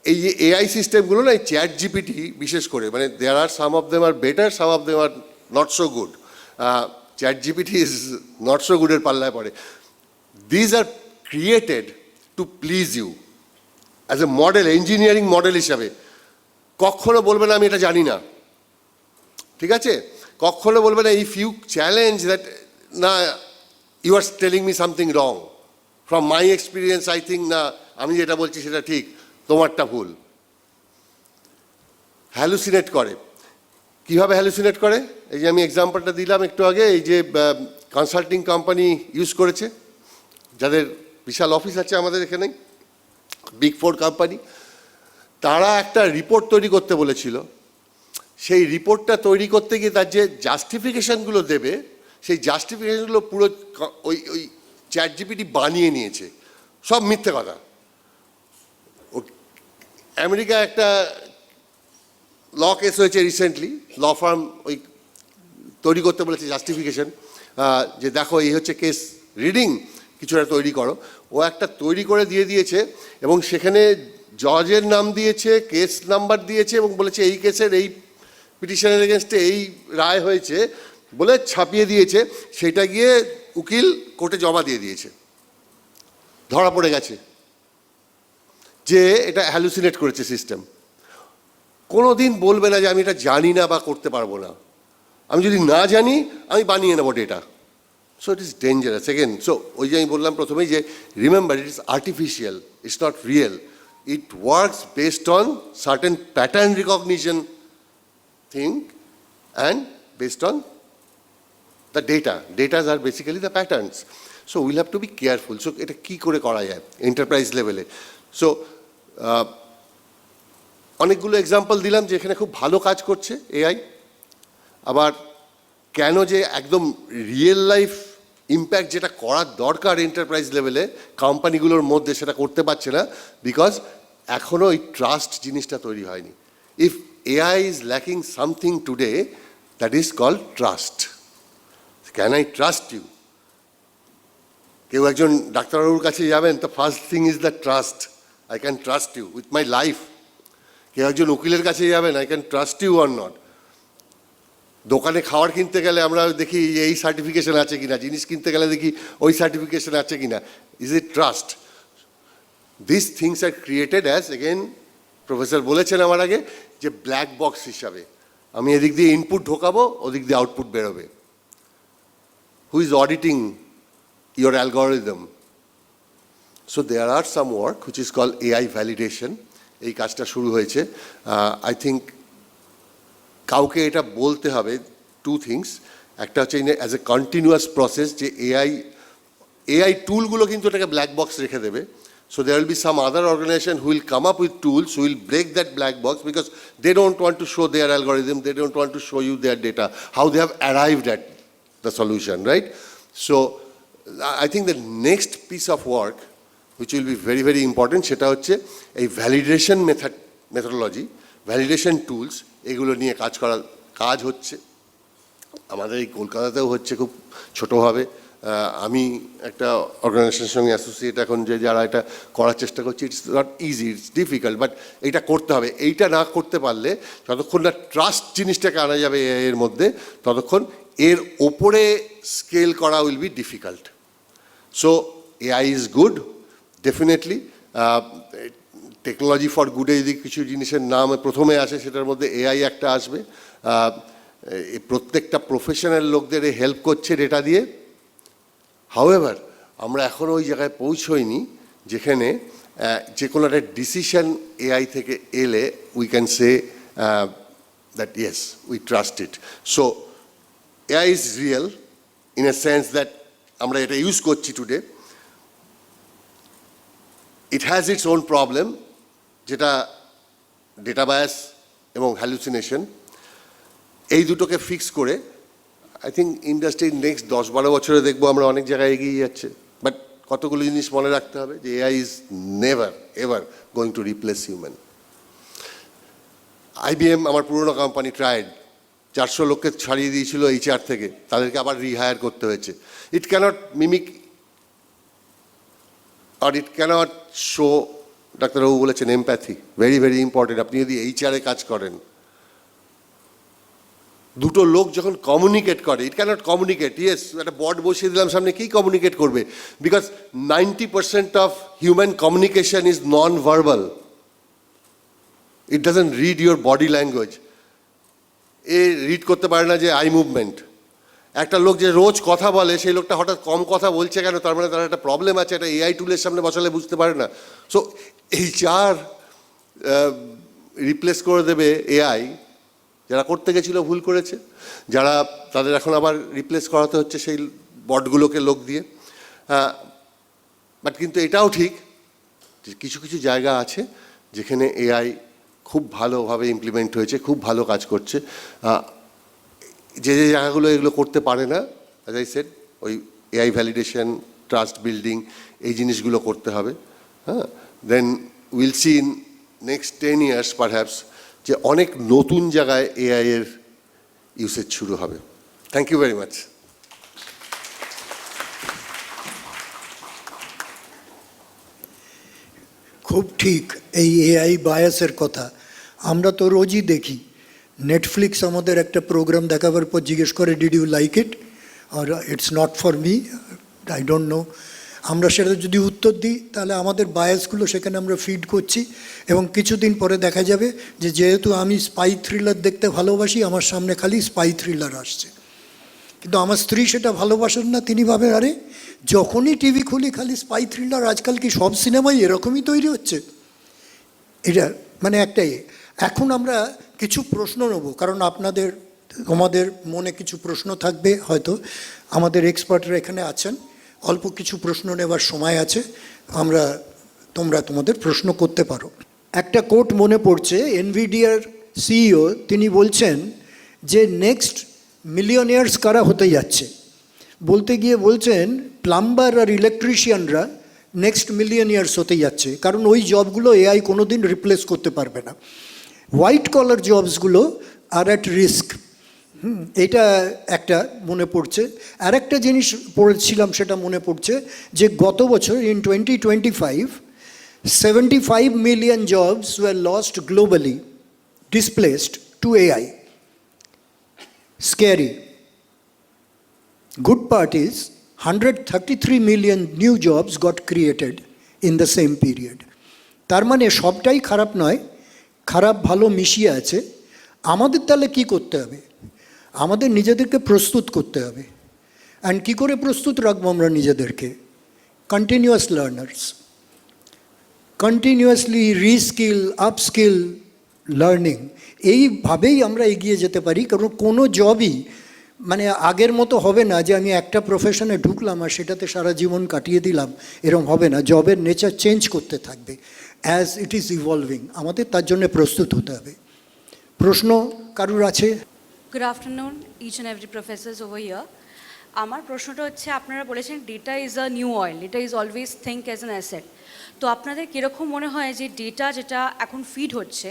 এই যে AI সিস্টেমগুলো না, এই চ্যাট জিপিটি বিশেষ করে, মানে there are some of them are better, some of them are not so good. Chat GPT is not so গুডের পাল্লায় পড়ে। These are created to please you as a model, engineering model হিসাবে। কখনো বলবে না আমি এটা জানি না, ঠিক আছে? কখনো বলবে না ইফ ইউ চ্যালেঞ্জ দ্যাট, না you are telling me something wrong, from my experience I think, না আমি যেটা বলছি সেটা ঠিক, তোমারটা ভুল। হ্যালুসিনেট করে। কীভাবে হ্যালুসিনেট করে? এই যে আমি এক্সাম্পলটা দিলাম একটু আগে, এই যে কনসাল্টিং কোম্পানি ইউজ করেছে, যাদের বিশাল অফিস আছে আমাদের এখানে, বিগ 4 কোম্পানি, তারা একটা রিপোর্ট তৈরি করতে বলেছিল। সেই রিপোর্টটা তৈরি করতে গিয়ে তার যে জাস্টিফিকেশানগুলো দেবে, সেই জাস্টিফিকেশানগুলো পুরো ওই ওই চ্যাট জিপিটি বানিয়ে নিয়েছে, সব মিথ্যে কথা। আমেরিকা একটা ল কেস হয়েছে রিসেন্টলি, ল ফার্ম ওই তৈরি করতে বলেছে জাস্টিফিকেশন, যে দেখো এই হচ্ছে কেস রিডিং, কিছু একটা তৈরি করো। ও একটা তৈরি করে দিয়ে দিয়েছে, এবং সেখানে জজের নাম দিয়েছে, কেস নাম্বার দিয়েছে, এবং বলেছে এই কেসের এই পিটিশনের এগেনস্টে এই রায় হয়েছে বলে ছাপিয়ে দিয়েছে। সেটা গিয়ে উকিল কোর্টে জমা দিয়ে দিয়েছে, ধরা পড়ে গেছে যে এটা হ্যালুসিনেট করেছে সিস্টেম। কোনো দিন বলবে না যে আমি এটা জানি না বা করতে পারবো না। আমি যদি না জানি, আমি বানিয়ে নেবো data. So it is dangerous again. So ওই যে আমি বললাম প্রথমেই, যে remember it is artificial, it's not real. It works based on certain pattern recognition thing and based on the datas are basically the patterns. So we'll have to be careful. So এটা কি করে করা যায় enterprise লেভেলে? So অনেকগুলো example দিলাম যে এখানে খুব ভালো কাজ করছে AI। আবার কেন যে একদম রিয়েল লাইফ ইম্প্যাক্ট যেটা করার দরকার এন্টারপ্রাইজ লেভেলে কোম্পানিগুলোর মধ্যে, সেটা করতে পারছে না, বিকজ এখনও ওই ট্রাস্ট জিনিসটা তৈরি হয়নি। If AI is lacking something today, that is called trust. Can I trust you? কেউ একজন ডাক্তারবাবুর কাছে যাবেন, তো first thing is the trust. I can trust you with my life. কেউ একজন উকিলের কাছে যাবেন, I can trust you or not. দোকানে খাবার কিনতে গেলে আমরা দেখি এই সার্টিফিকেশন আছে কিনা, জিনিস কিনতে গেলে দেখি ওই সার্টিফিকেশন আছে কিনা। Is it trust? This things are created as, again professor বলেছেন আমার আগে, যে ব্ল্যাক বক্স হিসাবে। আমি এদিক দিয়ে ইনপুট ঢোকাবো, ওদিক দিয়ে আউটপুট বেরোবে। Who is auditing your algorithm? So there are some work which is called AI validation. এই কাজটা শুরু হয়েছে। I think কাউকে এটা বলতে হবে, 2 things. একটা হচ্ছে অ্যাজ এ কন্টিনিউয়াস প্রসেস, যে এআই টুলগুলো কিন্তু এটাকে ব্ল্যাক বক্স রেখে দেবে. So there will be some other organization who will come up with tools, who will break that black box because they don't want to show their algorithm, they don't want to show you their data, how they have arrived at the solution, right? So I think the next piece of work, which will be very, very important, সেটা হচ্ছে এই validation methodology, validation tools, এগুলো নিয়ে কাজ হচ্ছে. আমাদের এই কলকাতাতেও হচ্ছে খুব ছোটোভাবে. আমি একটা অর্গানাইজেশনের সঙ্গে অ্যাসোসিয়েট এখন, যে যারা এটা করার চেষ্টা করছে. It's not easy, it's difficult, but এইটা করতে হবে. এইটা না করতে পারলে, যতক্ষণ না ট্রাস্ট জিনিসটাকে আনা যাবে এর মধ্যে, ততক্ষণ এর ওপরে স্কেল করা will be difficult. So AI is good, definitely. Technology for গুডে যদি কিছু জিনিসের নাম প্রথমে আসে, সেটার মধ্যে এআই একটা আসবে. এই প্রত্যেকটা প্রফেশনাল লোকদের হেল্প করছে ডেটা দিয়ে. হাউএভার, আমরা এখনও ওই জায়গায় পৌঁছইনি যেখানে যে কোনো একটা ডিসিশন এআই থেকে এলে we can say that yes we trust it. So AI is real in a sense that আমরা এটা ইউজ করছি today. It has its own problem, যেটা ডেটা বায়াস এবং হ্যালুসিনেশন. এই দুটোকে ফিক্স করে আই থিঙ্ক ইন্ডাস্ট্রির নেক্সট 10-12 বছরে দেখবো আমরা অনেক জায়গায় এগিয়ে যাচ্ছে. বাট কতগুলো জিনিস মনে রাখতে হবে, যে AI is never ever going to replace human. IBM, আমার পুরনো কোম্পানি, ট্রাইড 400 লোককে ছাড়িয়ে দিয়েছিল HR থেকে, তাদেরকে আবার রিহায়ার করতে হয়েছে. ইট ক্যানট মিমিক আর ইট ক্যানট শো, ডাক্তারবাবু বলেছেন, এমপ্যাথি, ভেরি ভেরি ইম্পর্টেন্ট. আপনি যদি HR-এ কাজ করেন, দুটো লোক যখন কমিউনিকেট করে, ইট ক্যানট কমিউনিকেট. ইয়েস, একটা বট বসিয়ে দিলাম সামনে, কি কমিউনিকেট করবে? Because 90% of human communication is non verbal. It doesn't read your body language. A read করতে পারে না যে আই মুভমেন্ট. একটা লোক যে রোজ কথা বলে, সেই লোকটা হঠাৎ কম কথা বলছে কেন? তার মানে তার একটা প্রবলেম আছে. একটা এআই টুলের সামনে বসালে বুঝতে পারে না. সো HR রিপ্লেস করে দেবে এআই. যারা করতে গেছিল ভুল করেছে, যারা তাদের এখন আবার রিপ্লেস করাতে হচ্ছে সেই বটগুলোকে লোক দিয়ে. বাট কিন্তু এটাও ঠিক যে কিছু কিছু জায়গা আছে যেখানে এআই খুব ভালোভাবে ইমপ্লিমেন্ট হয়েছে, খুব ভালো কাজ করছে. যে যে জায়গাগুলো এগুলো করতে পারে না, অ্যাজ আই সেড, ওই এআই ভ্যালিডেশন, ট্রাস্ট বিল্ডিং, এই জিনিসগুলো করতে হবে. হ্যাঁ, then will see in next 10 years perhaps যে অনেক নতুন জায়গায় এআই এর ইউসেজ শুরু হবে. Thank you very much. খুব ঠিক এই এআই বায়াসের কথা আমরা তো রোজই দেখি. নেটফ্লিক্স আমাদের একটা প্রোগ্রাম দেখাবার পর জিজ্ঞেস করে, ডিড ইউ লাইক ইট, আর it's not for me, I don't know. আমরা সেটা যদি উত্তর দিই, তাহলে আমাদের বায়াসগুলো সেখানে আমরা ফিড করছি. এবং কিছুদিন পরে দেখা যাবে যে যেহেতু আমি স্পাই থ্রিলার দেখতে ভালোবাসি, আমার সামনে খালি স্পাই থ্রিলার আসছে. কিন্তু আমার স্ত্রী সেটা ভালোবাসেন না. তিনি ভাবেন, আরে যখনই টিভি খুলি খালি স্পাই থ্রিলার, আজকাল কি সব সিনেমাই এরকমই তৈরি হচ্ছে? এটা মানে একটাই. এখন আমরা কিছু প্রশ্ন নেব, কারণ তোমাদের মনে কিছু প্রশ্ন থাকবে হয়তো. আমাদের এক্সপার্টরা এখানে আছেন, অল্প কিছু প্রশ্ন নেবার সময় আছে. তোমরা তোমাদের প্রশ্ন করতে পারো. একটা কোট মনে পড়ছে, এনভিডিয়ার CEO, তিনি বলছেন যে নেক্সট মিলিয়নিয়ার্স কারা হতে যাচ্ছে. বলতে গিয়ে বলছেন প্লাম্বার আর ইলেকট্রিশিয়ানরা নেক্সট মিলিয়নিয়ার্স হতে যাচ্ছে, কারণ ওই জবগুলো এআই কোনো দিন রিপ্লেস করতে পারবে না. হোয়াইট কলার জবসগুলো আর অ্যাট রিস্ক. এটা একটা মনে পড়ছে. আর একটা জিনিস পড়েছিলাম, সেটা মনে পড়ছে যে গত বছর in 2025 75 million jobs were lost globally, displaced to AI. Scary. Good part is 133 million new jobs got created in the same period. তার মানে সবটাই খারাপ নয়, খারাপ ভালো মিশিয়ে আছে. আমাদের তাহলে কি করতে হবে? আমাদের নিজেদেরকে প্রস্তুত করতে হবে. অ্যান্ড কী করে প্রস্তুত রাখবো আমরা নিজেদেরকে? Continuous learners, continuously রিস্কিল, upskill, learning, এইভাবেই আমরা এগিয়ে যেতে পারি. কারণ কোনো জবই মানে আগের মতো হবে না যে আমি একটা প্রফেশনে ঢুকলাম আর সেটাতে সারা জীবন কাটিয়ে দিলাম, এরকম হবে না। জবের নেচার চেঞ্জ করতে থাকবে অ্যাজ ইট ইজ ইভলভিং। আমাদের তার জন্য প্রস্তুত হতে হবে। প্রশ্ন কারুর আছে? Good afternoon each and every professors over here. আমার প্রশ্নটা হচ্ছে, আপনারা বলেছেন data is a new oil, data is always think as an asset. তো আপনাদের কীরকম মনে হয় যে ডেটা যেটা এখন ফিড হচ্ছে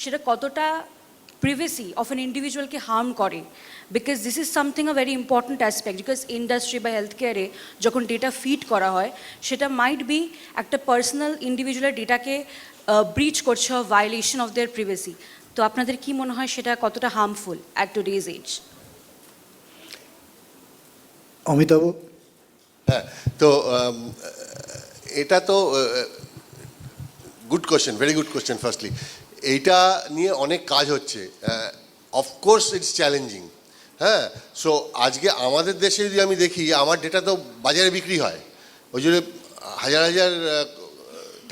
সেটা কতটা প্রিভেসি অফ অ্যান ইন্ডিভিজুয়ালকে হার্ম করে? Because this is something a very important aspect, because industry বা হেলথ কেয়ারে যখন ডেটা ফিড করা হয় সেটা মাইট বি একটা পার্সোনাল ইন্ডিভিজুয়ালের ডেটাকে ব্রিচ করছে, ভায়োলেশন অফ দেয়ার প্রিভেসি। তো আপনাদের কি মনে হয় সেটা কতটা harmful at today's age? Amitabh? হ্যাঁ, তো এটা তো good question, very good question. Firstly এইটা নিয়ে অনেক কাজ হচ্ছে। Of course it's challenging. হ্যাঁ, সো আজকে আমাদের দেশে যদি আমি দেখি, আমার ডেটা তো বাজারে বিক্রি হয়, ওই জন্য হাজার হাজার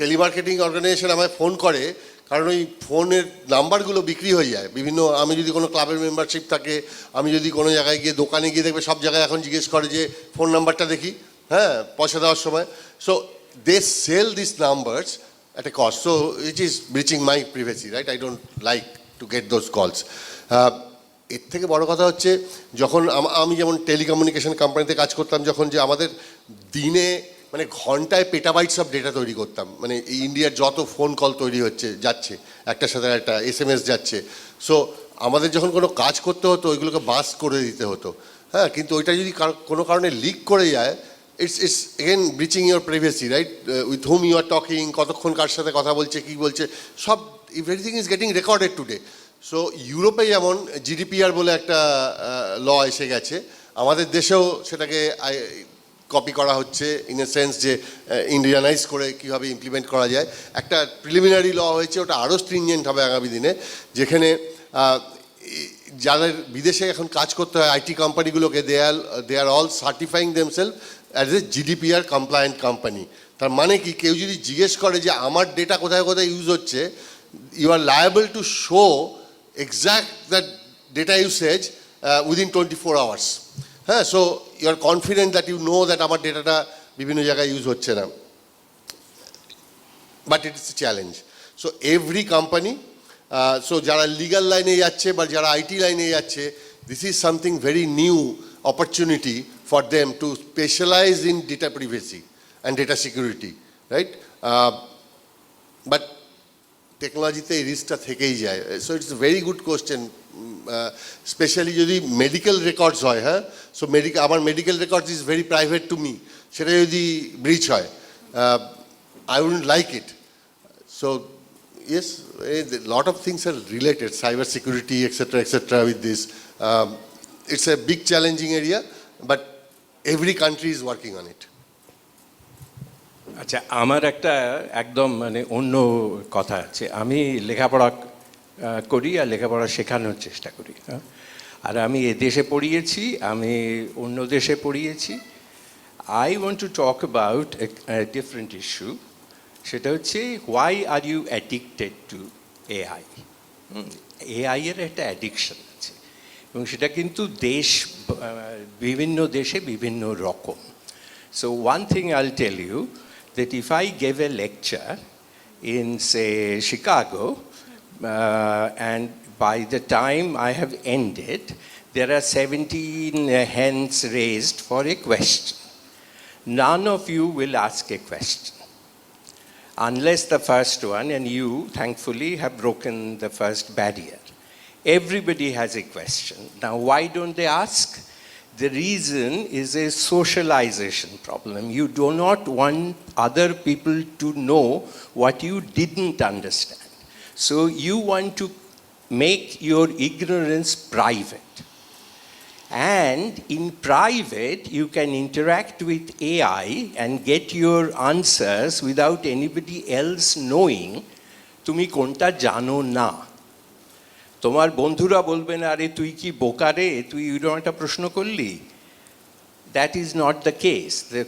টেলিমার্কেটিং অর্গানাইজেশন আমায় ফোন করে, কারণ ওই ফোনের নাম্বারগুলো বিক্রি হয়ে যায় বিভিন্ন। আমি যদি কোনো ক্লাবের মেম্বারশিপ থাকে, আমি যদি কোনো জায়গায় গিয়ে দোকানে গিয়ে দেখবে সব জায়গায় এখন জিজ্ঞেস করে যে ফোন নাম্বারটা দেখি, হ্যাঁ, পয়সা দেওয়ার সময়। So they sell this numbers at a cost. So it is breaching my privacy, right? I don't like to get those calls. এর থেকে বড় কথা হচ্ছে, যখন আমি যেমন টেলিকমিউনিকেশন কোম্পানিতে কাজ করতাম, যখন যে আমাদের দিনে মানে ঘন্টায় পেটাবাইটস অফ ডেটা তৈরি করতাম, মানে এই ইন্ডিয়ার যত ফোন কল তৈরি হচ্ছে যাচ্ছে, একটার সাথে একটা SMS যাচ্ছে। সো আমাদের যখন কোনো কাজ করতে হতো ওইগুলোকে বাস করে দিতে হতো। হ্যাঁ, কিন্তু ওইটা যদি কোনো কারণে লিক করে যায়, it's again breaching your privacy, right? With whom you are talking, কতক্ষণ কার সাথে কথা বলছে, কি বলছে, সব everything is getting recorded today. So ইউরোপে যেমন GDPR বলে একটা ল এসে গেছে, আমাদের দেশেও সেটাকে কপি করা হচ্ছে, ইন এ সেন্স যে ইন্ডিয়ানাইজ করে কীভাবে ইমপ্লিমেন্ট করা যায়। একটা প্রিলিমিনারি ল হয়েছে, ওটা আরও স্ট্রিনজেন্ট হবে আগামী দিনে, যেখানে যাদের বিদেশে এখন কাজ করতে হয় আইটি কোম্পানিগুলোকে, they are all certifying themselves as a GDPR compliant company. তার মানে কি, কেউ যদি জিজ্ঞেস করে যে আমার ডেটা কোথায় কোথায় ইউজ হচ্ছে, you are liable to show exact that data usage within 24 hours. হ্যাঁ, so you are confident that you know that আমার ডেটাটা বিভিন্ন জায়গায় ইউজ হচ্ছে না। But it is a challenge. So every company, so যারা লিগাল লাইনে যাচ্ছে বা যারা আইটি লাইনে যাচ্ছে, this is something very new opportunity for them to specialize in data privacy and data security, right? But টেকনোলজিতে এই রিস্কটা থেকেই যায়। So it's a very good question, specially যদি মেডিকেল রেকর্ডস হয়। হ্যাঁ, সো আমার medical records is very private to me, সেটা যদি ব্রিচ হয়, I wouldn't like it. So yes, lot of things are related, cyber security etcetera with this. It's a big challenging area, but every country is working on it. আচ্ছা, আমার একটা একদম মানে অন্য কথা আছে। আমি লেখাপড়া করি আর লেখাপড়া শেখানোর চেষ্টা করি। আর আমি এ দেশে পড়িয়েছি, আমি অন্য দেশে পড়িয়েছি। I want to talk about different issue. সেটা হচ্ছে, why are you addicted to AI? AI এর একটা অ্যাডিকশন আছে, এবং সেটা কিন্তু বিভিন্ন দেশে বিভিন্ন রকম। So one thing I'll tell you, that if I give a lecture in, say, Chicago, and by the time I have ended, there are 17 hands raised for a question. None of you will ask a question, unless the first one, and you, thankfully, have broken the first barrier. Everybody has a question. Now, why don't they ask? The reason is a socialization problem. You do not want other people to know what you didn't understand. So you want to make your ignorance private. And in private, you can interact with AI and get your answers without anybody else knowing তুমি কোনটা জানো না। তোমার বন্ধুরা বলবে না, আরে তুই কি বোকা রে, তুই এরকম একটা প্রশ্ন করলি। That is not the case. The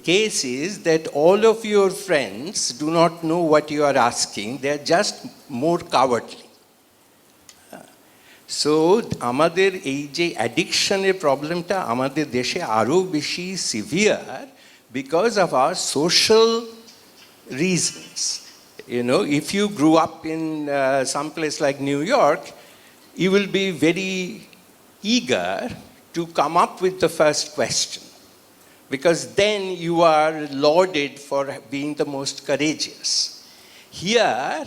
case is that all of your friends do not know what you are asking, they are just more cowardly. So আমাদের এই যে অ্যাডিকশনের প্রবলেমটা আমাদের দেশে আরও বেশি severe because of our social reasons. You know, if you grew up in some place like New York, you will be very eager to come up with the first question, because then you are lauded for being the most courageous. Here,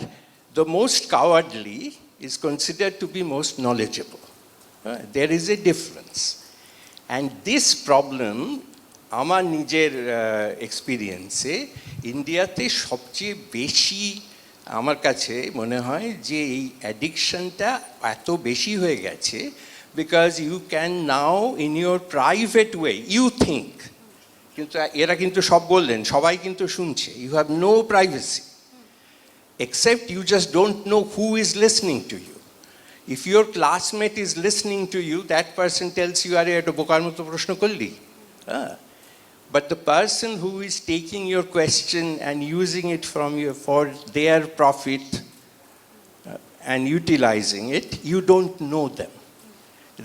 the most cowardly is considered to be most knowledgeable. There is a difference. And this problem, আমার নিজের এক্সপিরিয়েন্সে ইন্ডিয়াতে সবচেয়ে বেশি আমার কাছে মনে হয় যে এই অ্যাডিকশনটা এত বেশি হয়ে গেছে because you can now in your private way you think, কিন্তু এরা কিন্তু সব বললেন, সবাই কিন্তু শুনছে, you have no privacy except you just don't know who is listening to you. If your classmate is listening to you, that person tells you, "Are eta bokar moto proshno korli." But the person who is taking your question and using it from you for their profit and utilizing it, you don't know them.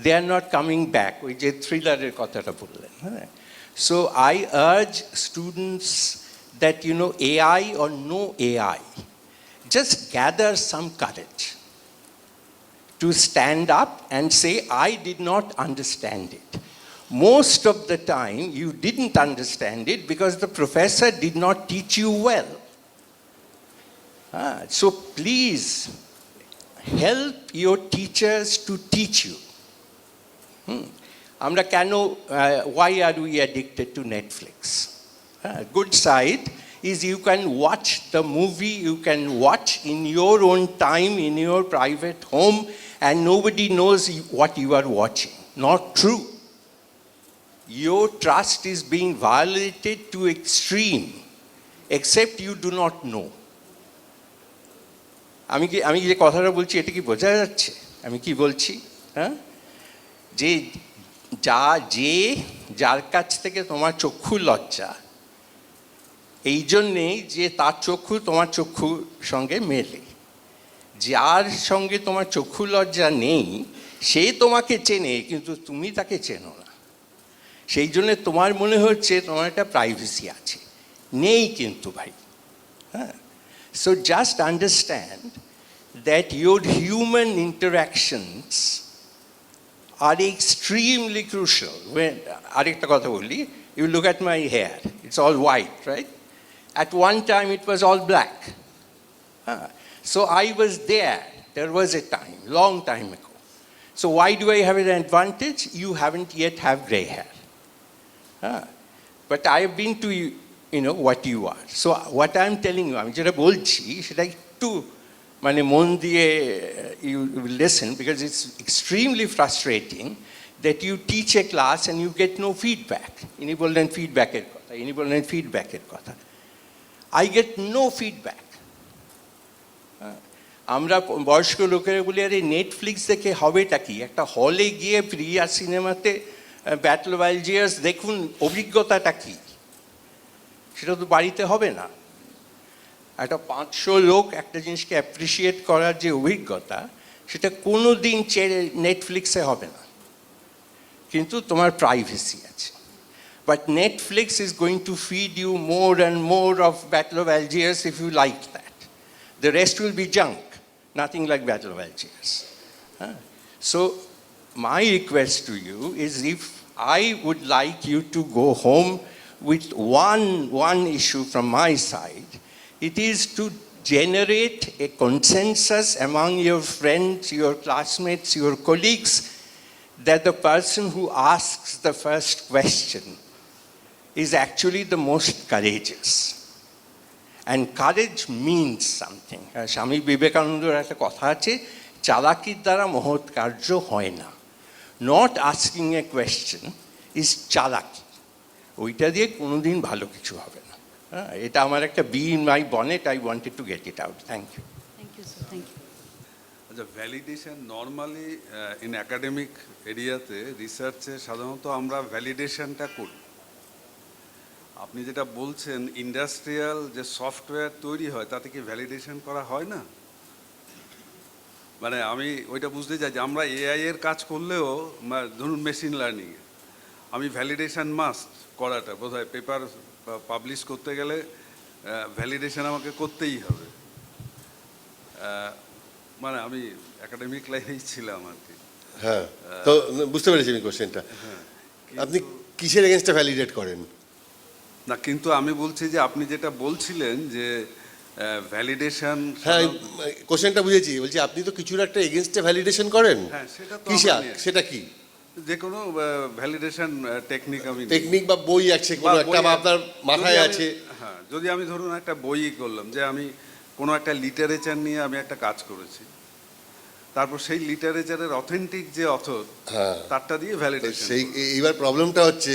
They are not coming back. ওই যে থ্রিলারের কথাটা বললেন। So I urge students that, you know, AI or no AI, just gather some courage to stand up and say, I did not understand it. Most of the time, you didn't understand it because the professor did not teach you well. So please, help your teachers to teach you. Amra keno, why are we addicted to Netflix? Good side is you can watch the movie, you can watch in your own time, in your private home, and nobody knows what you are watching. Not true. Your trust is being violated to extreme, except you do not know. আমি যে কথাটা বলছি এটা কি বোঝা যাচ্ছে আমি কি বলছি? যে যার কাছ থেকে তোমার চক্ষু লজ্জা, এই জন্যেই যে তার চক্ষু তোমার চক্ষুর সঙ্গে মেলে। যার সঙ্গে তোমার চক্ষু লজ্জা নেই সে তোমাকে চেনে, কিন্তু তুমি তাকে চেনো না। সেই জন্যে তোমার মনে হচ্ছে তোমার একটা প্রাইভেসি আছে, নেই কিন্তু ভাই। So just understand that your human interactions are extremely crucial. আরেকটা কথা বলি, you look at my hair, it's all white, right? At one time it was all black. So I was there. There was a time, long time ago. So why do I have an advantage? You haven't yet have gray hair. But I have been to, you know, what you are. So what I'm telling you, আমি যেটা বলছি সেটা একটু মানে মন দিয়ে you will listen, because it's extremely frustrating that you teach a class and you get no feedback. ইনি বললেন ফিডব্যাকের কথা, ইনি বললেন ফিডব্যাকের কথা। I get no feedback. আমরা বয়স্ক লোকেরা বলি, আরে নেটফ্লিক্স দেখে হবেটা কি? একটা হলে গিয়ে প্রিয়া সিনেমাতে ব্যাটল অফ আলজিয়ার্স দেখুন, অভিজ্ঞতাটা কি? সেটা তো বাড়িতে হবে না। একটা 500 লোক একটা জিনিসকে অ্যাপ্রিসিয়েট করার যে অভিজ্ঞতা, সেটা কোনো দিন নেটফ্লিক্সে হবে না। কিন্তু তোমার প্রাইভেসি আছে। But Netflix is going to feed you more and more of Battle of Algiers if you like that. The rest will be junk, nothing like Battle of Algiers. So my request to you is, if I would like you to go home with one issue from my side, it is to generate a consensus among your friends, your classmates, your colleagues, that the person who asks the first question is actually the most courageous. And courage means something. স্বামী বিবেকানন্দর একটা কথা আছে, চালাকির দ্বারা মহৎ কার্য হয় না। Not asking a question is চালাকি। ওইটা দিয়ে কোনোদিন ভালো কিছু হবে না। এটা আমার একটা bee in my bonnet, I wanted to get it out. Thank you. Thank you sir, thank you. আচ্ছা, ভ্যালিডেশন নর্মালি ইন অ্যাকাডেমিক এরিয়াতে রিসার্চে সাধারণত আমরা ভ্যালিডেশনটা করি। আপনি যেটা বলছেন ইন্ডাস্ট্রিয়াল যে সফটওয়্যার তৈরি হয় তাতে কি ভ্যালিডেশন করা হয় না? মানে আমি ওইটা বুঝতে চাই যে আমরা এআই এর কাজ করলেও ধরুন মেশিন লার্নিং আমি ভ্যালিডেশন মাস্ট করাটা বোধহয় পেপার পাবলিশ করতে গেলে ভ্যালিডেশন আমাকে করতেই হবে। মানে আমি একাডেমিক লাইনেই ছিলাম আর কি। হ্যাঁ, তো বুঝতে পেরেছি আমি কোশ্চেনটা। আপনি কিসের এগেনস্টে ভ্যালিডেট করেন? না, কিন্তু আমি বলছি যে আপনি যেটা বলছিলেন যে ভ্যালিডেশন, হ্যাঁ, কোশ্চেনটা বুঝেছি। বলছি আপনি তো কিছুর একটা এগেনস্টে ভ্যালিডেশন করেন। হ্যাঁ, সেটা তো কিসা, আমরা নিয়ে- সেটা কি যে কোনো ভ্যালিডেশন টেকনিক আমি নিই। টেকনিক বা বই আছে কোনো বা একটা, বই বা আপনার মাথায় যদি আমি- আছে? হ্যাঁ, যদি আমি ধরুন একটা বই করলাম, যে আমি কোনো একটা লিটারেচার নিয়ে আমি একটা কাজ করেছি, তারপর সেই লিটারেচারের অথেন্টিক যে অথর হ্যাঁ, তারটা দিয়ে ভ্যালিডেশন। সেই এইবার প্রবলেমটা হচ্ছে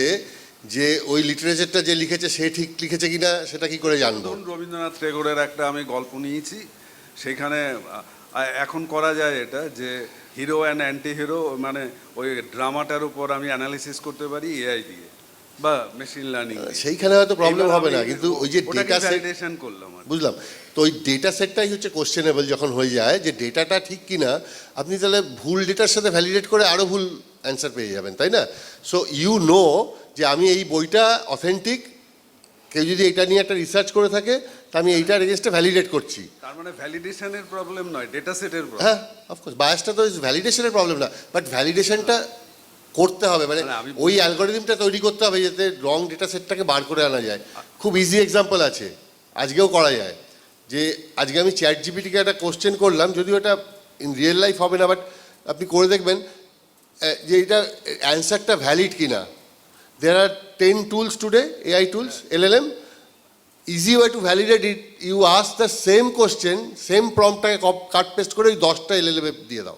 যে ওই লিটারেচারটা যে লিখেছে সে ঠিক লিখেছে কিনা সেটা কি করে জানবো? ধরুন রবীন্দ্রনাথ টেগোরের একটা আমি গল্প নিয়েছি, সেখানে এখন করা যায় এটা যে হিরো অ্যান্ড অ্যান্টি হিরো, মানে ওই ড্রামাটার উপর আমি অ্যানালিসিস করতে পারি এআই দিয়ে বা মেশিন লার্নিং। সেইখানে হয়তো প্রবলেম হবে না, কিন্তু ওই যে ডেটা সেট, ভ্যালিডেশন করলাম আর কি। বুঝলাম। তো ওই ডেটা সেটটাই হচ্ছে কোশ্চেনেবল যখন হয়ে যায়, যে ডেটাটা ঠিক কিনা। আপনি তাহলে ভুল ডেটার সাথে ভ্যালিডেট করে আরও ভুল অ্যান্সার পেয়ে যাবেন, তাই না? সো ইউ নো যে আমি এই বইটা অথেন্টিক, কেউ যদি এটা নিয়ে একটা রিসার্চ করে থাকে তা আমি এইটার এগেনস্টে ভ্যালিডেট করছি। তার মানে ভ্যালিডেশনের প্রবলেম নয়, ডেটা সেটের প্রবলেম। হ্যাঁ, অফকোর্স বায়াসটা তো ভ্যালিডেশনের প্রবলেম না, বাট ভ্যালিডেশনটা করতে হবে, মানে মানে আমি ওই অ্যালগোরিদমটা তৈরি করতে হবে যাতে রং ডেটা সেটটাকে বার করে আনা যায়। খুব ইজি এক্সাম্পল আছে, আজকেও করা যায়। যে আজকে আমি চ্যাট জিপিটিকে একটা কোশ্চেন করলাম, যদিও এটা ইন রিয়েল লাইফ হবে না, বাট আপনি করে দেখবেন যে এটা অ্যান্সারটা ভ্যালিড কিনা। There are 10 tools today, AI tools, LLM. Easy way to validate it, you ask the same question, same প্রম্পটটাকে কাট পেস্ট করে ওই 10টা LLM দিয়ে দাও,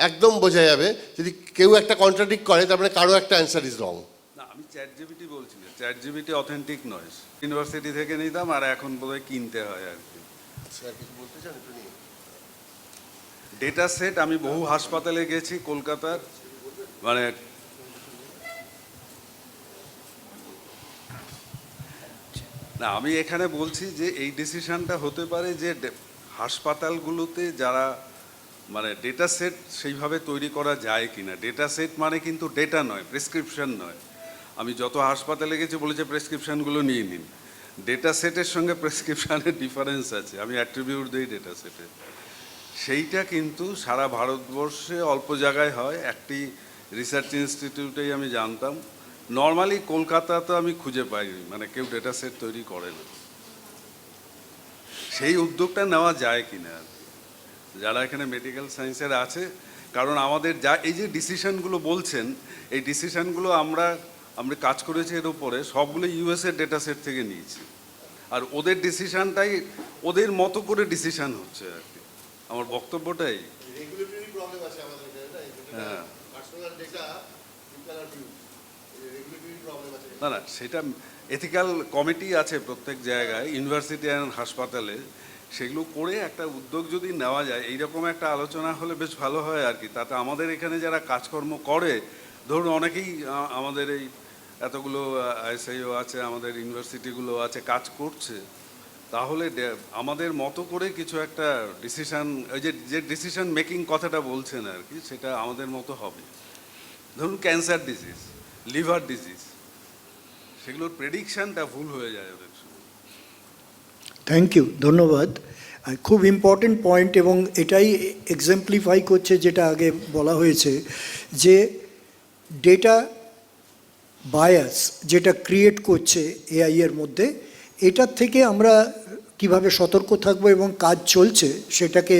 একদম বোঝা যাবে। যদি কেউ একটা কন্ট্রাডিক্ট করে তার মানে কারো একটা অ্যান্সার ইজ রং। না, আমি চ্যাট জিপিটি বলছি না, চ্যাট জিপিটি অথেন্টিক নয়। ইউনিভার্সিটি থেকে নিতাম, আর এখন বোধহয় কিনতে হয় আর কি। ডেটা সেট আমি বহু হাসপাতালে গেছি কলকাতার, মানে না, আমি এখানে বলছি যে এই ডিসিশনটা হতে পারে যে হাসপাতালগুলোতে যারা মানে ডেটা সেট সেইভাবে তৈরি করা যায় কিনা। ডেটা সেট মানে কিন্তু ডেটা নয়, প্রেসক্রিপশন নয়। আমি যত হাসপাতালে গেছি বলেছে প্রেসক্রিপশনগুলো নিয়ে নিন। ডেটা সেটের সঙ্গে প্রেসক্রিপশনের ডিফারেন্স আছে, আমি অ্যাট্রিবিউট দিই ডেটা সেটে। সেইটা কিন্তু সারা ভারতবর্ষে অল্প জায়গায় হয়। একটি রিসার্চ ইনস্টিটিউটেই আমি জানতাম। নর্মালি কলকাতাতে আমি খুঁজে পাইনি, মানে কেউ ডেটা সেট তৈরি করে না। সেই উদ্যোগটা নেওয়া যায় কিনা আর কি, যারা এখানে মেডিকেল সায়েন্সের আছে। কারণ আমাদের যা এই যে ডিসিশনগুলো বলছেন, এই ডিসিশনগুলো আমরা কাজ করেছি এর উপরে, সবগুলো ইউএসএর ডেটা সেট থেকে নিয়েছি। আর ওদের ডিসিশনটাই ওদের মতো করে ডিসিশন হচ্ছে আর কি, আমার বক্তব্যটাই। হ্যাঁ, না না, সেটা এথিক্যাল কমিটি আছে প্রত্যেক জায়গায়, ইউনিভার্সিটি অ্যান্ড হাসপাতালে। সেগুলো করে একটা উদ্যোগ যদি নেওয়া যায়, এইরকম একটা আলোচনা হলে বেশ ভালো হয় আর কি। তাতে আমাদের এখানে যারা কাজকর্ম করে, ধরুন অনেকেই আমাদের এই এতগুলো আইএসআইও আছে, আমাদের ইউনিভার্সিটিগুলো আছে, কাজ করছে, তাহলে আমাদের মতো করে কিছু একটা ডিসিশন, ওই যে ডিসিশন মেকিং কথাটা বলছেন আর কি, সেটা আমাদের মতো হবে। ধরুন ক্যান্সার ডিজিজ, লিভার ডিজিজ, সেগুলোর প্রেডিকশনটা ভুল হয়ে যায় অনেক সময়। থ্যাংক ইউ, ধন্যবাদ। খুব ইম্পর্টেন্ট পয়েন্ট, এবং এটাই এক্সাম্পলিফাই করছে যেটা আগে বলা হয়েছে, যে ডেটা বায়াস যেটা ক্রিয়েট করছে এআই এর মধ্যে, এটার থেকে আমরা কিভাবে সতর্ক থাকবো এবং কাজ চলছে সেটাকে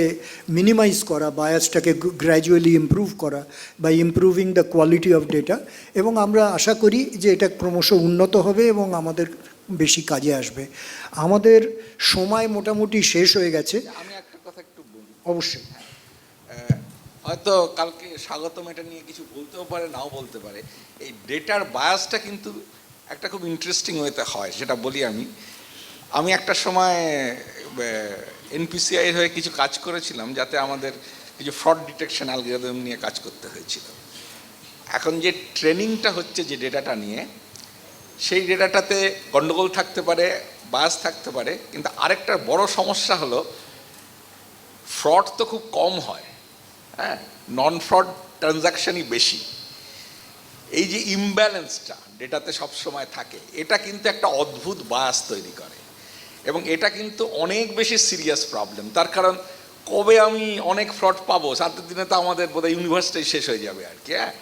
মিনিমাইজ করা, বায়াসটাকে গ্র্যাজুয়ালি ইমপ্রুভ করা by improving the quality of data. এবং আমরা আশা করি যে এটা ক্রমশ উন্নত হবে এবং আমাদের বেশি কাজে আসবে। আমাদের সময় মোটামুটি শেষ হয়ে গেছে। আমি একটা কথা একটু বলি। অবশ্যই। হয়তো কালকে স্বাগতম এটা নিয়ে কিছু বলতেও পারে, নাও বলতে পারে। এই ডেটার বায়াসটা কিন্তু একটা খুব ইন্টারেস্টিং ওয়েতে হয়, সেটা বলি আমি একটা সময় এনপিসিআই হয়ে কিছু কাজ করেছিলাম, যাতে আমাদের কিছু ফ্রড ডিটেকশন অ্যালগরিদম নিয়ে কাজ করতে হয়েছিল। এখন যে ট্রেনিংটা হচ্ছে যে ডেটাটা নিয়ে, সেই ডেটাটাতে গন্ডগোল থাকতে পারে, বায়াস থাকতে পারে, কিন্তু আরেকটা বড় সমস্যা হলো ফ্রড তো খুব কম হয়, হ্যাঁ, নন ফ্রড ট্রানজাকশনই বেশি। এই যে ইমব্যালেন্সটা ডেটাতে সবসময় থাকে, এটা কিন্তু একটা অদ্ভুত বায়াস তৈরি করে, এবং এটা কিন্তু অনেক বেশি সিরিয়াস প্রবলেম। তার কারণ কবে আমি অনেক ফ্রড পাবো, 7 দিনে তো আমাদের বোধহয় ইউনিভার্সিটি শেষ হয়ে যাবে আর কি। হ্যাঁ,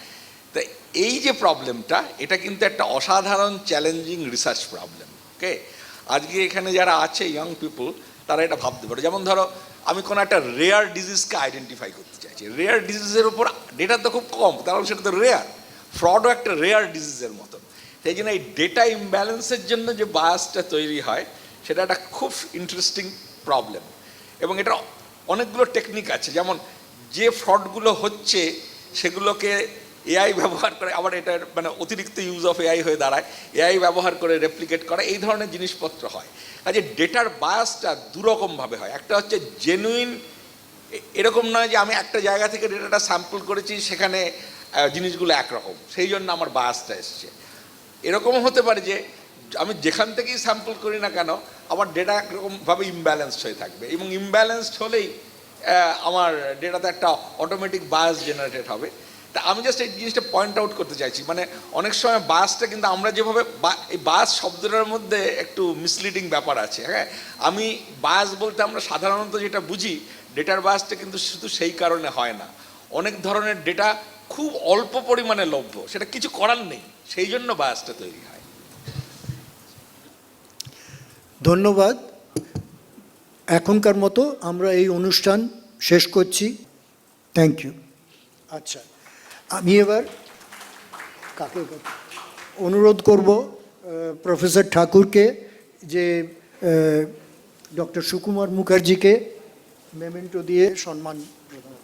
তো এই যে প্রবলেমটা, এটা কিন্তু একটা অসাধারণ চ্যালেঞ্জিং রিসার্চ প্রবলেম। ওকে, আজকে এখানে যারা আছে ইয়াং পিপল, তারা এটা ভাবতে পারে। যেমন ধরো, আমি কোনো একটা রেয়ার ডিজিজকে আইডেন্টিফাই করতে চাইছি, রেয়ার ডিজিজের উপর ডেটা তো খুব কম, কারণ সেটা তো রেয়ার। ফ্রডও একটা রেয়ার ডিজিজের মতন। সেই জন্য এই ডেটা ইমব্যালেন্সের জন্য যে বায়াসটা তৈরি হয়, সেটা একটা খুব ইন্টারেস্টিং প্রবলেম। এবং এটা অনেকগুলো টেকনিক আছে, যেমন যে ফ্রডগুলো হচ্ছে সেগুলোকে এআই ব্যবহার করে, আবার এটা মানে অতিরিক্ত ইউজ অফ এআই হয়ে দাঁড়ায়, এআই ব্যবহার করে রেপ্লিকেট করা, এই ধরনের জিনিসপত্র হয়। কাজে ডেটার বায়াসটা দুরকমভাবে হয়। একটা হচ্ছে জেনুইন, এরকম নয় যে আমি একটা জায়গা থেকে ডেটাটা স্যাম্পল করেছি, সেখানে জিনিসগুলো একরকম, সেই জন্য আমার বায়াসটা এসছে। এরকমও হতে পারে যে আমি যেখান থেকেই স্যাম্পল করি না কেন, আমার ডেটা একরকমভাবে ইমব্যালেন্সড হয়ে থাকবে, এবং ইমব্যালেন্সড হলেই আমার ডেটাতে একটা অটোমেটিক বায়াস জেনারেটেড হবে। তা আমি জাস্ট এই জিনিসটা পয়েন্ট আউট করতে চাইছি, মানে অনেক সময় বায়াসটা কিন্তু আমরা যেভাবে, এই বায়াস শব্দটার মধ্যে একটু মিসলিডিং ব্যাপার আছে। হ্যাঁ, আমি বায়াস বলতে আমরা সাধারণত যেটা বুঝি, ডেটার বায়াসটা কিন্তু শুধু সেই কারণে হয় না। অনেক ধরনের ডেটা খুব অল্প পরিমাণে লভ্য, সেটা কিছু করার নেই, সেই জন্য বায়াসটা তৈরি হয়। ধন্যবাদ। এখনকার মতো আমরা এই অনুষ্ঠান শেষ করছি। Thank you. আচ্ছা, আমি এবার কাকে অনুরোধ করব, প্রফেসর ঠাকুরকে যে ডক্টর সুকুমার মুখার্জিকে মেমেন্টো দিয়ে সম্মান প্রদান।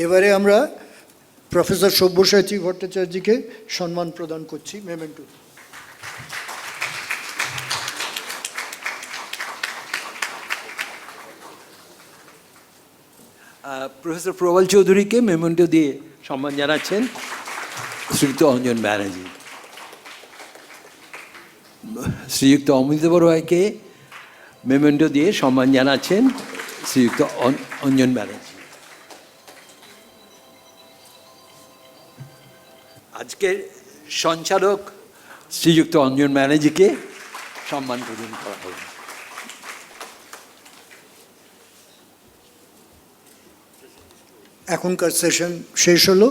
এবারে আমরা প্রফেসর সব্যসাচী ভট্টাচার্যকে সম্মান প্রদান করছি মেমেন্টো। প্রফেসর প্রবল চৌধুরীকে মেমেন্টো দিয়ে সম্মান জানাচ্ছেন শ্রীযুক্ত অঞ্জন ব্যানার্জি। শ্রীযুক্ত অমৃতব রায়কে মেমেন্টো দিয়ে সম্মান জানাচ্ছেন শ্রীযুক্ত অঞ্জন ব্যানার্জি। আজকের সঞ্চালক শ্রীযুক্ত অঞ্জন ব্যানার্জিকে সম্মান প্রদান করা হবে। এখনকার সেশন শেষ হলো।